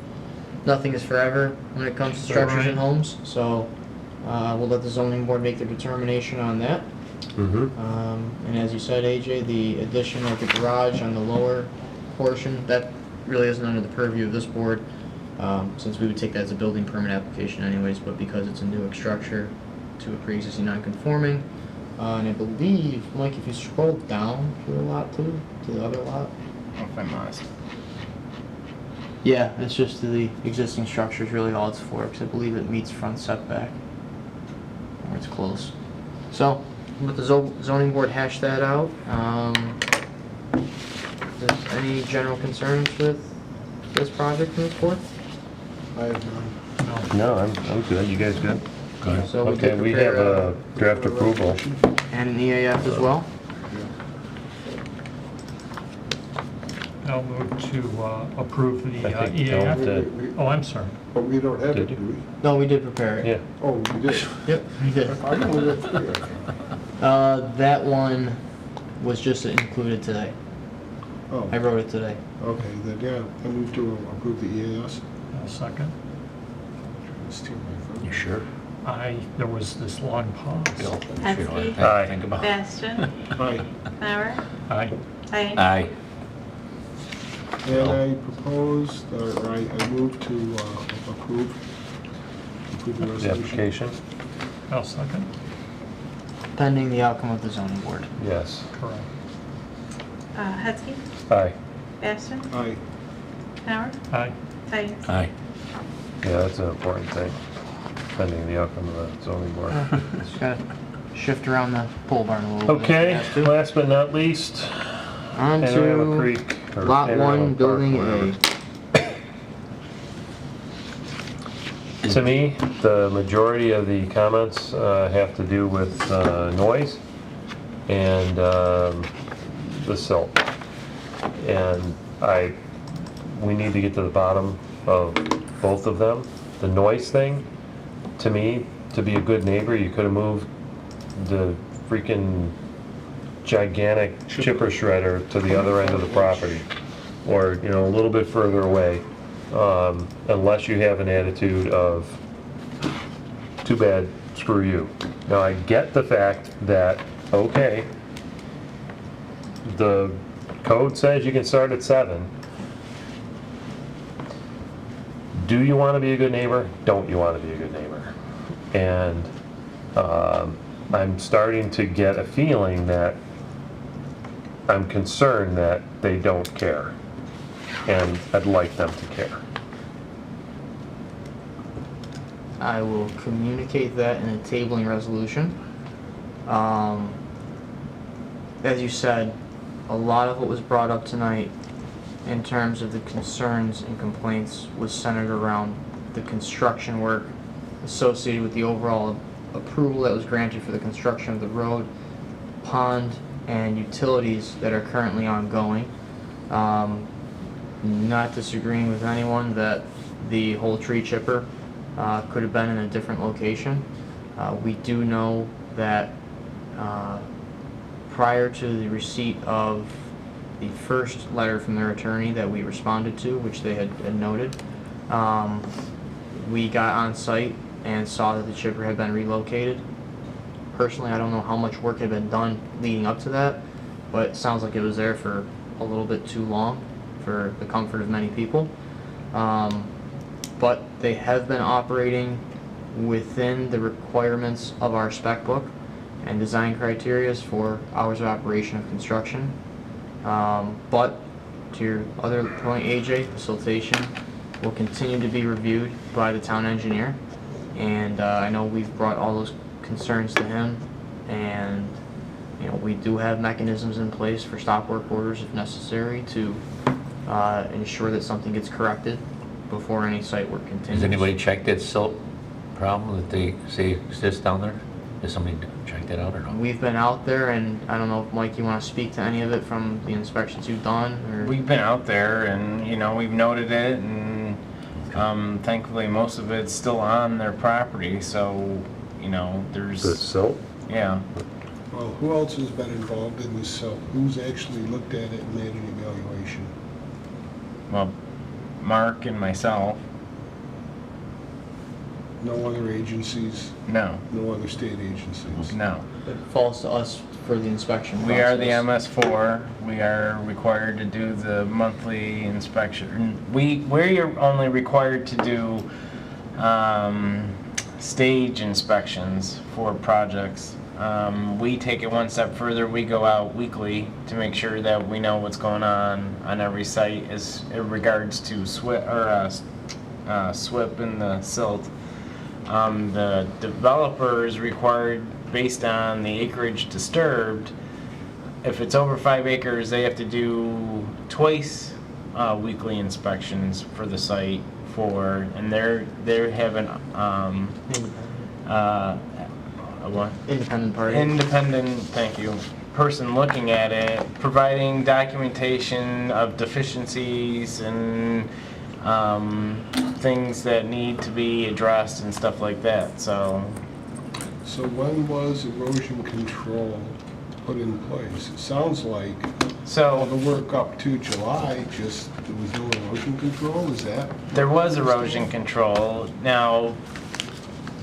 Nothing is forever when it comes to structures and Right. homes, so, we'll let the zoning board make their determination on that. Mm-hmm. And as you said, AJ, the addition of the garage on the lower portion, that really isn't under the purview of this board, since we would take that as a building permit application anyways, but because it's a new structure to a pre-existing non-conforming. And I believe, Mike, if you scroll down to the lot 2, to the other lot. If I'm honest. Yeah, it's just the existing structure is really all it's for, because I believe it meets front setback. Or it's close. So, let the zoning board hash that out. There's any general concerns with this project from this board? I have none. No, I'm good. You guys good? So we Okay, did we have prepare, a draft approval. And an EAF as well? I'll move to approve the I think Tom EAF. did. Oh, I'm sorry. But we don't have it, Did do we? No, we did prepare it. Yeah. Oh, we did. Yep, we did. I know we have 3, I think. That one was just included today. Oh, I wrote it today. okay, then, yeah, I move to approve the EAS. I'll second. Steal my phone. You sure? There was this long pause. Bill, Hetzke. Aye. think about it. Bastian. Aye. Canower. Aye. Iden. Aye. And I propose, or I move to approve the The resolution. application? I'll second. Pending the outcome of the zoning board. Yes. Correct. Hetzke. Aye. Bastian. Aye. Canower. Aye. Iden. Aye. Yeah, that's an important thing, pending the outcome of the zoning board. Just gotta shift around the pole barn a little bit. Okay, Has to. last but not least, On Panorama to Creek. or Lot Panorama 1, Park, Building whatever. A. To me, the majority of the comments have to do with noise and the silt. And we need to get to the bottom of both of them. The noise thing, to me, to be a good neighbor, you could have moved the freaking gigantic chipper shredder to the other end of the property, or, you know, a little bit further away, unless you have an attitude of, too bad, screw you. Now, I get the fact that, okay, the code says you can start at 7. Do you want to be a good neighbor? Don't you want to be a good neighbor? And I'm starting to get a feeling that I'm concerned that they don't care. And I'd like them to care. I will communicate that in a tabling resolution. As you said, a lot of what was brought up tonight in terms of the concerns and complaints was centered around the construction work associated with the overall approval that was granted for the construction of the road, pond, and utilities that are currently ongoing. Not disagreeing with anyone that the whole tree chipper could have been in a different location. We do know that prior to the receipt of the first letter from their attorney that we responded to, which they had noted, we got on site and saw that the chipper had been relocated. Personally, I don't know how much work had been done leading up to that, but it sounds like it was there for a little bit too long for the comfort of many people. But they have been operating within the requirements of our spec book and design criteria for hours of operation of construction. But to your other point, AJ, facilitation will continue to be reviewed by the town engineer. And I know we've brought all those concerns to him, and you know, we do have mechanisms in place for stop work orders if necessary to ensure that something gets corrected before any site work continues. Has anybody checked that silt problem that they say exists down there? Has somebody checked that out or no? We've been out there, and I don't know if, Mike, you want to speak to any of it from the inspections you've done, or? We've been out there and, you know, we've noted it, and thankfully most of it's still on their property, so, you know, there's... The silt? Yeah. Well, who else has been involved in this? Who's actually looked at it and made an evaluation? Well, Mark and myself. No other agencies? No. No other state agencies? No. It falls to us for the inspection We are the process. MS4. We are required to do the monthly inspection. We're only required to do stage inspections for projects. We take it one step further. We go out weekly to make sure that we know what's going on every site as in regards to SWIP and the silt. The developer is required, based on the acreage disturbed, if it's over 5 acres, they have to do twice weekly inspections for the site and they're having what? Independent party. Independent, thank you, person looking at it, providing documentation of deficiencies and things that need to be addressed and stuff like that, so. So when was erosion control put in place? It sounds like all the work up to July, just there was no erosion control, is that? There was erosion control. Now,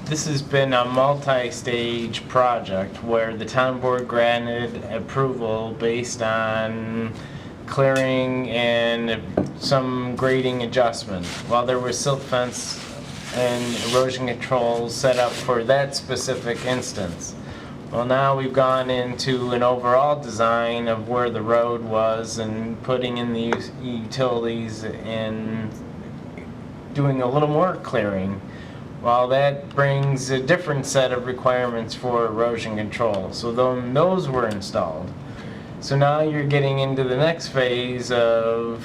this has been a multi-stage project where the town board granted approval based on clearing and some grading adjustment. While there was silt fence and erosion controls set up for that specific instance. Well, now we've gone into an overall design of where the road was and putting in the utilities and doing a little more clearing. While that brings a different set of requirements for erosion control. So those were installed. So now you're getting into the next phase of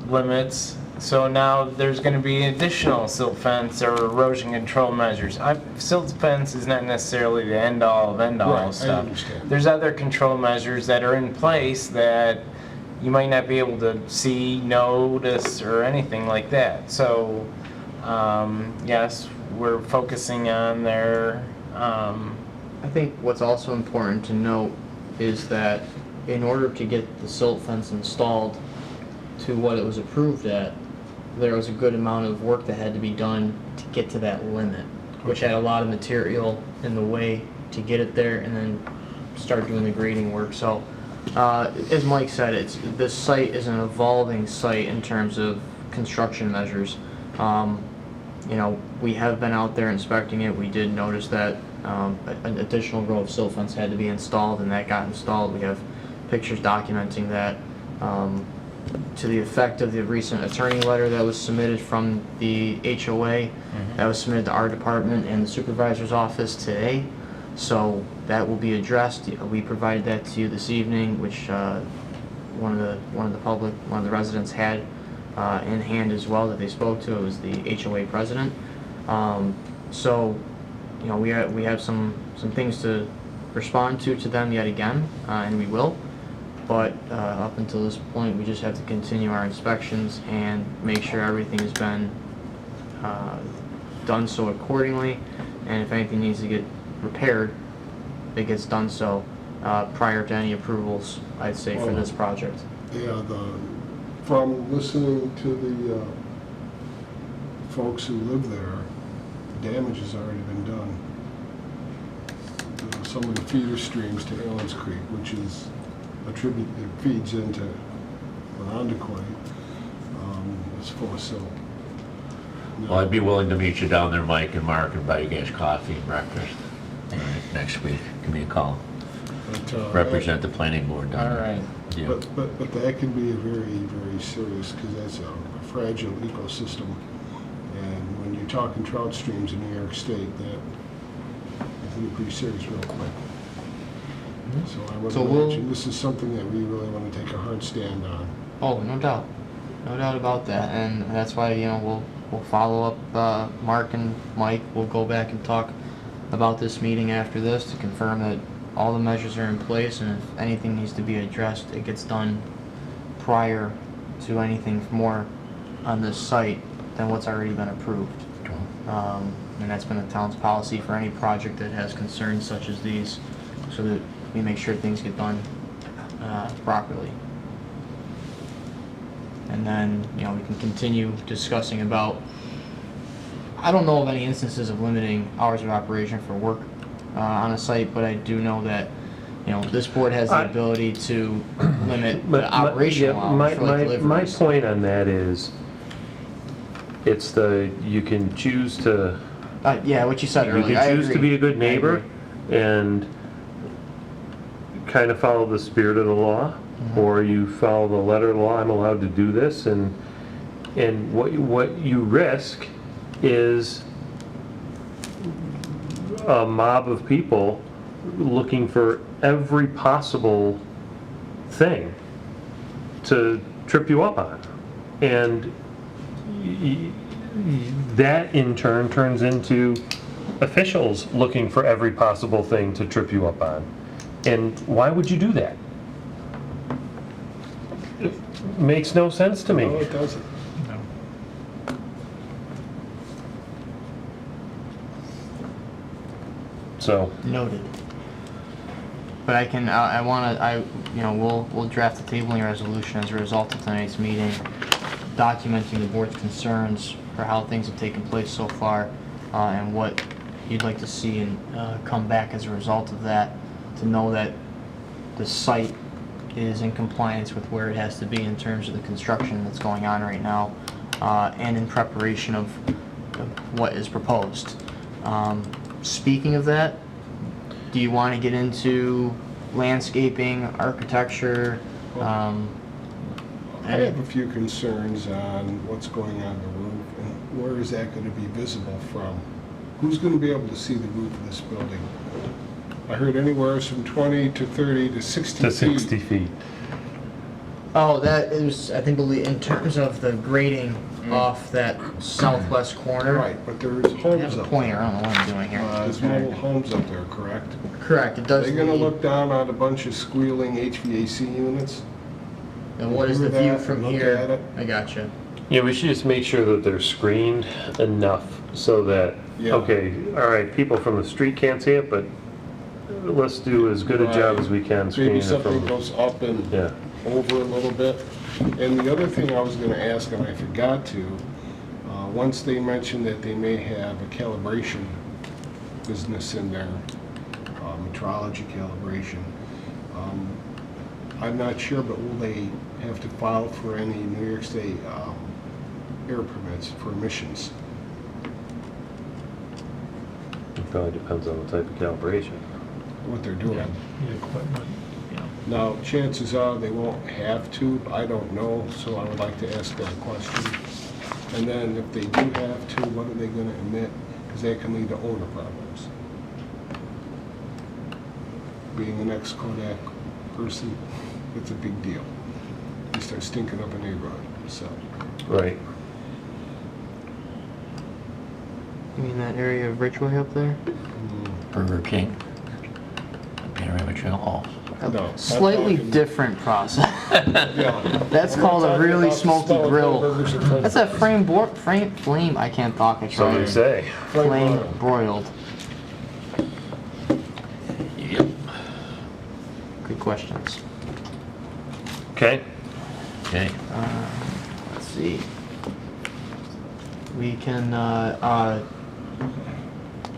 limits. So now there's going to be additional silt fence or erosion control measures. Silt fence is not necessarily the end-all of end-all Right, I stuff. understand. There's other control measures that are in place that you might not be able to see, notice, or anything like that. So, yes, we're focusing on their. I think what's also important to note is that in order to get the silt fence installed to what it was approved at, there was a good amount of work that had to be done to get to that limit, which had a lot of material in the way to get it there and then start doing the grading work. So, as Mike said, this site is an evolving site in terms of construction measures. You know, we have been out there inspecting it. We did notice that an additional row of silt fence had to be installed, and that got installed. We have pictures documenting that. To the effect of the recent attorney letter that was submitted from the HOA, that was submitted to our department and the supervisor's office today. So that will be addressed. We provided that to you this evening, which one of the residents had in hand as well that they spoke to. It was the HOA president. So, you know, we have some things to respond to them yet again, and we will. But up until this point, we just have to continue our inspections and make sure everything has been done so accordingly. And if anything needs to get repaired, it gets done so prior to any approvals, I'd say, for this project. Yeah, from listening to the folks who live there, the damage has already been done. Some of the feeder streams to Allen's Creek, which is it feeds into Onondaquay, it's full of silt. Well, I'd be willing to meet you down there, Mike and Mark, and buy you guys coffee and breakfast next week. Give me a call. But, Represent the planning board down All there. right. Yeah. But that can be a very, very serious, because that's a fragile ecosystem. And when you're talking trout streams in New York State, that can be pretty serious real quick. So I would imagine this is something that we really want to take a hard stand on. Oh, no doubt. No doubt about that. And that's why, you know, we'll follow up, Mark and Mike. We'll go back and talk about this meeting after this to confirm that all the measures are in place, and if anything needs to be addressed, it gets done prior to anything more on this site than what's already been approved. And that's been the town's policy for any project that has concerns such as these, so that we make sure things get done properly. And then, you know, we can continue discussing about, I don't know of any instances of limiting hours of operation for work on a site, but I do know that, you know, this board has the ability to limit the operational hours for like My deliveries. point on that is, you can choose to. Yeah, what you said earlier, You I can choose to agree. be a good I neighbor agree. and kind of follow the spirit of the law, or you follow the letter of the law. I'm allowed to do this, and what you risk is a mob of people looking for every possible thing to trip you up on, and that in turn turns into officials looking for every possible thing to trip you up on. And why would you do that? It makes no sense to me. No, it doesn't. So. Noted. But you know, we'll draft a tabling resolution as a result of tonight's meeting, documenting the board's concerns for how things have taken place so far, and what you'd like to see and come back as a result of that, to know that the site is in compliance with where it has to be in terms of the construction that's going on right now, and in preparation of what is proposed. Speaking of that, do you want to get into landscaping, architecture? I have a few concerns on what's going on the roof, and where is that going to be visible from? Who's going to be able to see the roof of this building? I heard anywhere from 20 to 30 to 60 feet. To 60 feet. Oh, that is, I think, in terms of the grading off that southwest corner. Right, but there's I homes have a up pointer, there. I don't know what I'm doing here. There's mobile homes up there, correct? Correct, it does. They're going to need- look down on a bunch of squealing HVAC units? And what is the Remember view that? from Look here? at it. I gotcha. Yeah, we should just make sure that they're screened enough so that, Yeah. okay, all right, people from the street can't see it, but let's do as good a job as we can screening Maybe it something from. goes up and Yeah. over a little bit. And the other thing I was going to ask, and I forgot to, once they mentioned that they may have a calibration business in there, metrology calibration, I'm not sure, but will they have to file for any New York State air permits for emissions? It probably depends on the type of calibration. What they're doing. The equipment, yeah. Now, chances are they won't have to, I don't know, so I would like to ask that question. And then if they do have to, what are they going to emit? Because that can lead to owner problems. Being an ex-Kodak person, it's a big deal. You start stinking up a neighborhood, so. Right. You mean that area of Ridgeway up there? Burger King, Panorama Trail Hall. No, I'm Slightly talking- different process. Yeah. That's I'm called not a talking really about the smoky smell of grill. hamburgers and french That's a fries. flame, I can't talk, I So they tried. say. Flame broiled. Yep. Good questions. Okay. Okay. Let's see. We can, to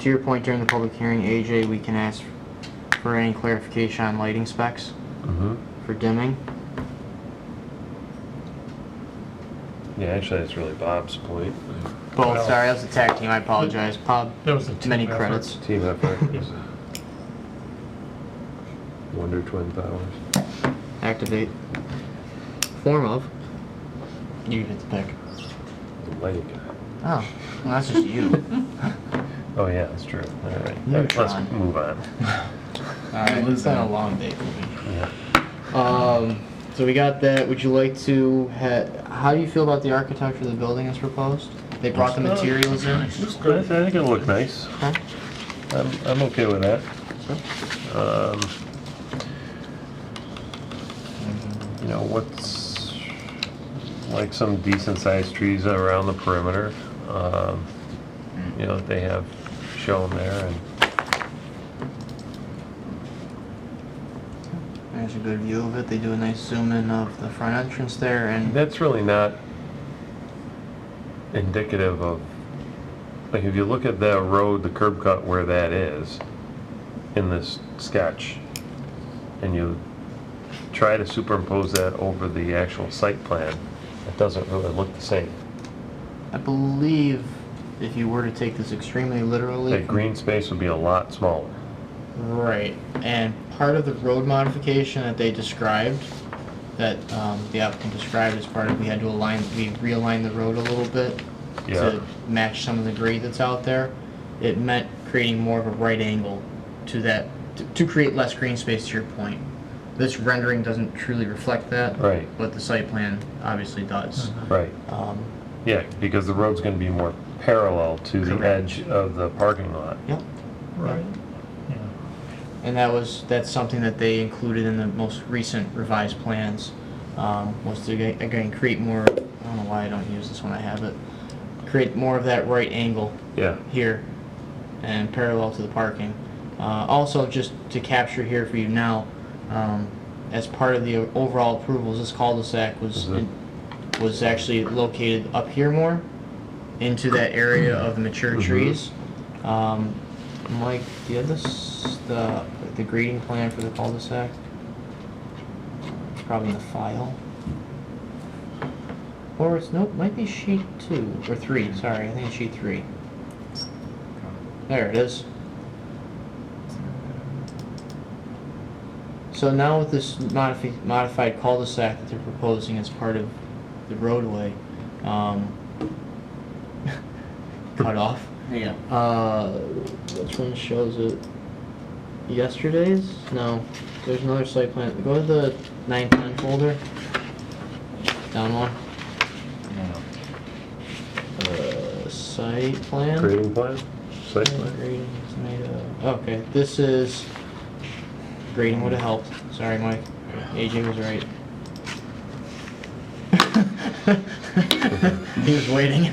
your point during the public hearing, AJ, we can ask for any clarification on lighting specs Mm-hmm. for dimming. Yeah, actually, that's really Bob's point. Both, Well- sorry, that was a tag team, I apologize. Bob, That was a team many effort. credits. Team effort. Wonder Twin Powers. Activate. Form of. You get to pick. The lighting guy. Oh, well, that's just you. Oh, yeah, that's true. All right. All right, Neutron. let's move on. Alright, it's been a long day for me. Yeah. So we got that. Would you like to, how do you feel about the architecture of the building as proposed? They brought the materials in? I think it'll look nice. Okay. I'm okay with that. You know, what's, like some decent sized trees around the perimeter, you know, that they have shown there, and There's a good view of it. They do a nice zoom in of the front entrance there, and that's really not indicative of, like, if you look at the road, the curb cut where that is in this sketch, and you try to superimpose that over the actual site plan, it doesn't really look the same. I believe if you were to take this extremely literally. That green space would be a lot smaller. Right, and part of the road modification that they described, that the applicant described as part of, we realigned the road a little bit Yeah. to match some of the grade that's out there. It meant creating more of a right angle to that, to create less green space, to your point. This rendering doesn't truly reflect that. Right. But the site plan obviously does. Right. Yeah, because the road's gonna be more parallel to the Correct. edge of the parking lot. Yep. Right. And that's something that they included in the most recent revised plans, was to again create more, I don't know why I don't use this when I have it, create more of that right angle Yeah. here and parallel to the parking. Also, just to capture here for you now, as part of the overall approvals, this cul-de-sac was actually located up here more into that area of the mature trees. Mike, do you have this, the grading plan for the cul-de-sac? It's probably in the file. Or it's, nope, might be sheet 2, or 3, sorry, I think it's sheet 3. There it is. So now with this modified cul-de-sac that they're proposing as part of the roadway, cut off. Yeah. Which one shows it? Yesterday's? No. There's another site plan. Go to the 910 folder. Down one. Site plan. Grading plan? Site plan? Grading is made of. Okay, this is. Grading would have helped. Sorry, Mike. AJ was right. He was waiting.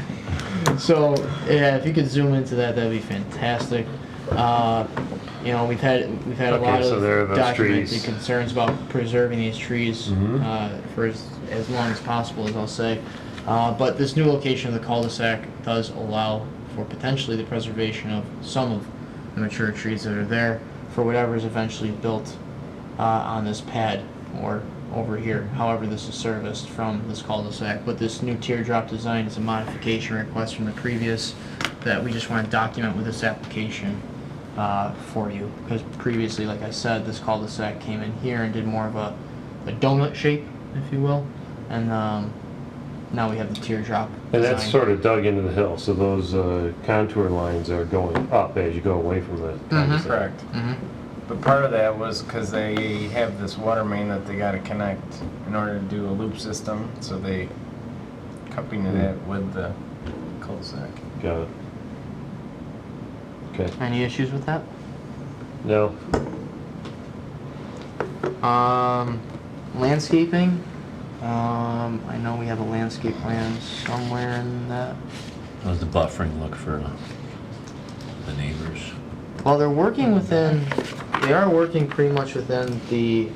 So, yeah, if you could zoom into that, that'd be fantastic. You know, we've had a Okay, lot so there are of those documented trees. concerns about preserving these trees Mhm. for as long as possible, as I'll say. But this new location of the cul-de-sac does allow for potentially the preservation of some of the mature trees that are there for whatever is eventually built on this pad or over here, however this is serviced from this cul-de-sac. But this new teardrop design is a modification request from the previous that we just want to document with this application for you. Because previously, like I said, this cul-de-sac came in here and did more of a donut shape, if you will. And now we have the teardrop And design. that's sort of dug into the hill, so those contour lines are going up as you go away from the cul-de-sac. Correct. But part of that was because they have this water main that they got to connect in order to do a loop system, so they coupling that with the cul-de-sac. Got it. Okay. Any issues with that? No. Landscaping. I know we have a landscape plan somewhere in that. How's the buffering look for the neighbors? Well, they are working pretty much within the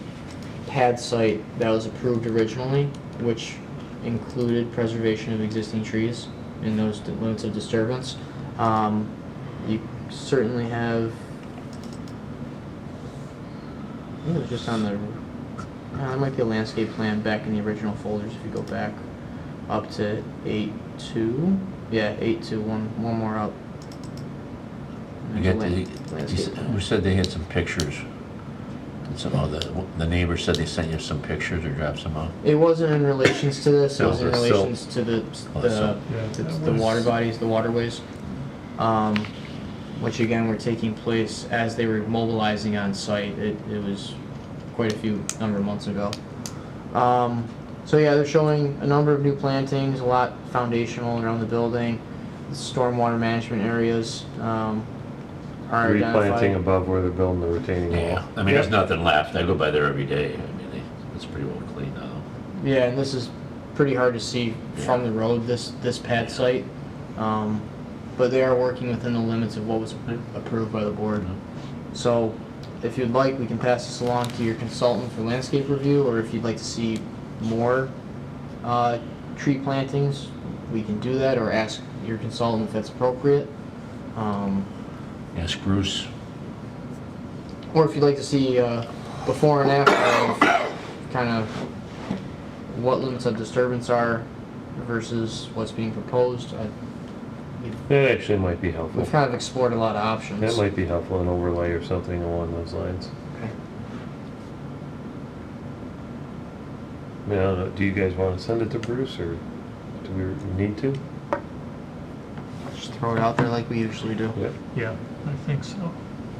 pad site that was approved originally, which included preservation of existing trees in those limits of disturbance. You certainly have, I think it was just on the, there might be a landscape plan back in the original folders if you go back up to 8.2. Yeah, 8.2, one more up. You get who said they had some pictures? And some of the neighbors said they sent you some pictures or dropped some off? It wasn't in relations to this, it No, was in it's relations silt. to the water bodies, the waterways. Which again were taking place as they were mobilizing on site. It was quite a number of months ago. So yeah, they're showing a number of new plantings, a lot foundational around the building. Stormwater management areas are Replanting identified. above where they're building the retaining wall. Yeah, I mean, there's nothing left. I go by there every day. I mean, it's pretty well cleaned now. Yeah, and this is pretty hard to see from the road, this pad site. But they are working within the limits of what was approved by the board. So if you'd like, we can pass this along to your consultant for landscape review, or if you'd like to see more tree plantings, we can do that, or ask your consultant if that's appropriate. Ask Bruce. Or if you'd like to see before and after of kind of what limits of disturbance are versus what's being proposed. That actually might be helpful. We've kind of explored a lot of options. That might be helpful, an overlay or something along those lines. Okay. I mean, I don't know, do you guys want to send it to Bruce, or do we need to? Just throw it out there like we usually do. Yep. Yeah, I think so.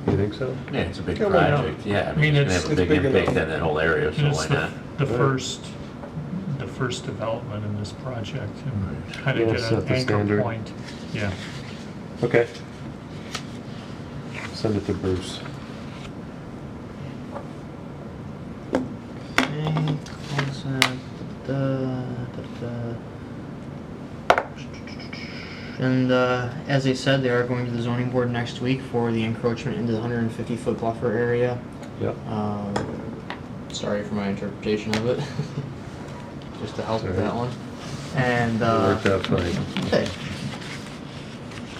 You think so? Yeah, it's a big Yeah, why not? project. Yeah, I mean, it's it's- gonna have a big impact on that whole area, so It's why not? the first development in this project, and kind of Yeah, get set an the anchor standard. point. Yeah. Okay. Send it to Bruce. Okay, concept, And as they said, they are going to the zoning board next week for the encroachment into the 150-foot buffer area. Yep. Sorry for my interpretation of it, just to help with Sorry. that one. And It worked out fine. okay.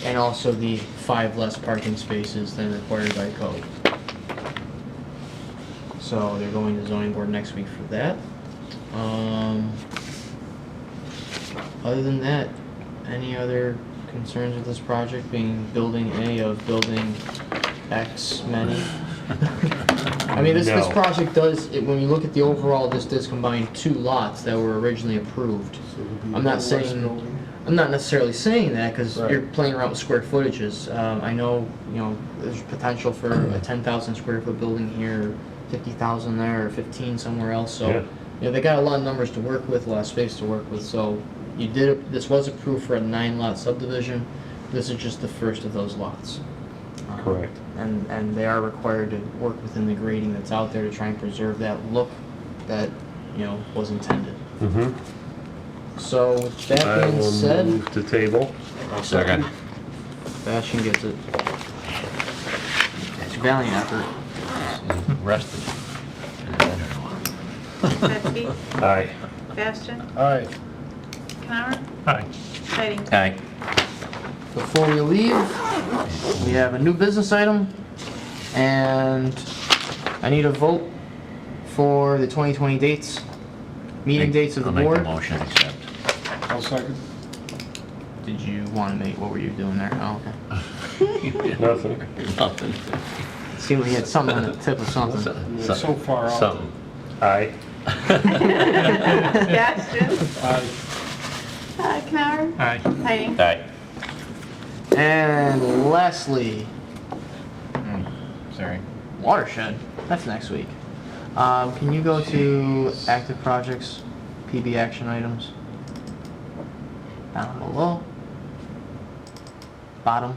and also the 5 less parking spaces than required by code. So they're going to zoning board next week for that. Other than that, any other concerns with this project being building A of building X many? I mean, this No. project does, when you look at the overall, this does combine 2 lots that were originally approved. I'm not necessarily saying that, because you're playing around with square footages. I know, there's potential for a 10,000 square foot building here, 50,000 there, or 15 somewhere else, so, they got a lot of numbers to work with, a lot of space to work with, so this was approved for a 9-lot subdivision. This is just the first of those lots. Correct. And they are required to work within the grading that's out there to try and preserve that look that, was intended. Mm-hmm. So with that I being will said, move to table. Second. Sebastian gets it. It's a valiant effort. Rested. Hetzke. Aye. Bastian. Aye. Canower. Aye. Tidings. Aye. Before we leave, we have a new business item, and I need a vote for the 2020 dates, meeting dates of the I'll make board. a motion, accept. I'll second. Did you want to make, what were you doing there? Oh, okay. Nothing. Nothing. Seemed like you had something on the tip of something. You're so far out. Something. Aye. Bastian. Aye. Canower. Aye. Tidings. Aye. And lastly, watershed, that's next week. Can you go to active projects, PB action items? Down below. Bottom.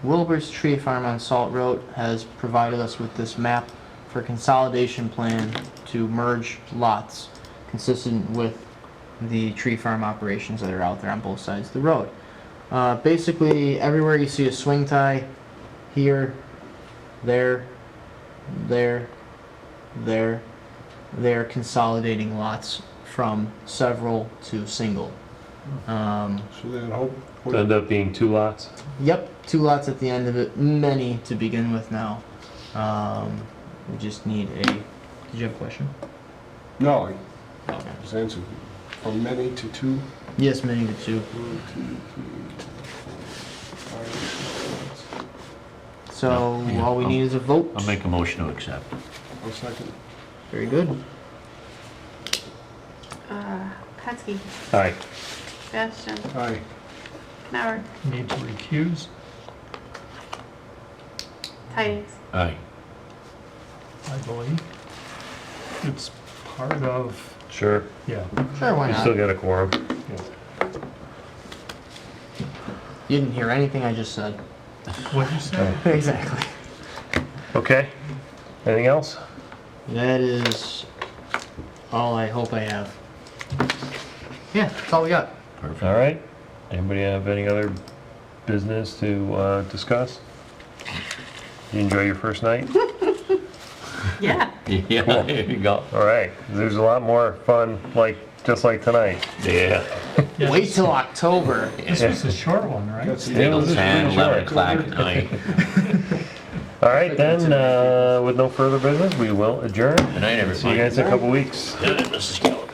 Wilbur's Tree Farm on Salt Road has provided us with this map for consolidation plan to merge lots consistent with the tree farm operations that are out there on both sides of the road. Basically, everywhere you see a swing tie, here, there, they're consolidating lots from several to single. So then hope. End up being 2 lots. Yep, 2 lots at the end of it, many to begin with now. We just need a, did you have a question? No, I Okay. just answered. From many to 2. Yes, many to 2. 1, 2, 3. So all we need is a vote. I'll make a motion to accept. I'll second. Very good. Hetzke. Aye. Bastian. Aye. Canower. Need to recuse? Tidings. Aye. I believe. It's part of, Sure. yeah. Sure, why You not? still got a quorum. You didn't hear anything I just said. What'd you say? Exactly. Okay. Anything else? That is all I hope I have. Yeah, that's all we got. Perfect. All right. Anybody have any other business to discuss? You enjoy your first night? Yeah. Yeah, there you go. All right. There's a lot more fun, just like tonight. Yeah. Wait till October. This was a short one, right? That's It was 10, pretty 11 short. o'clock at night. All right, then, with no further business, we will adjourn. Good night, everybody. See you guys in a couple weeks. Mrs. Keller.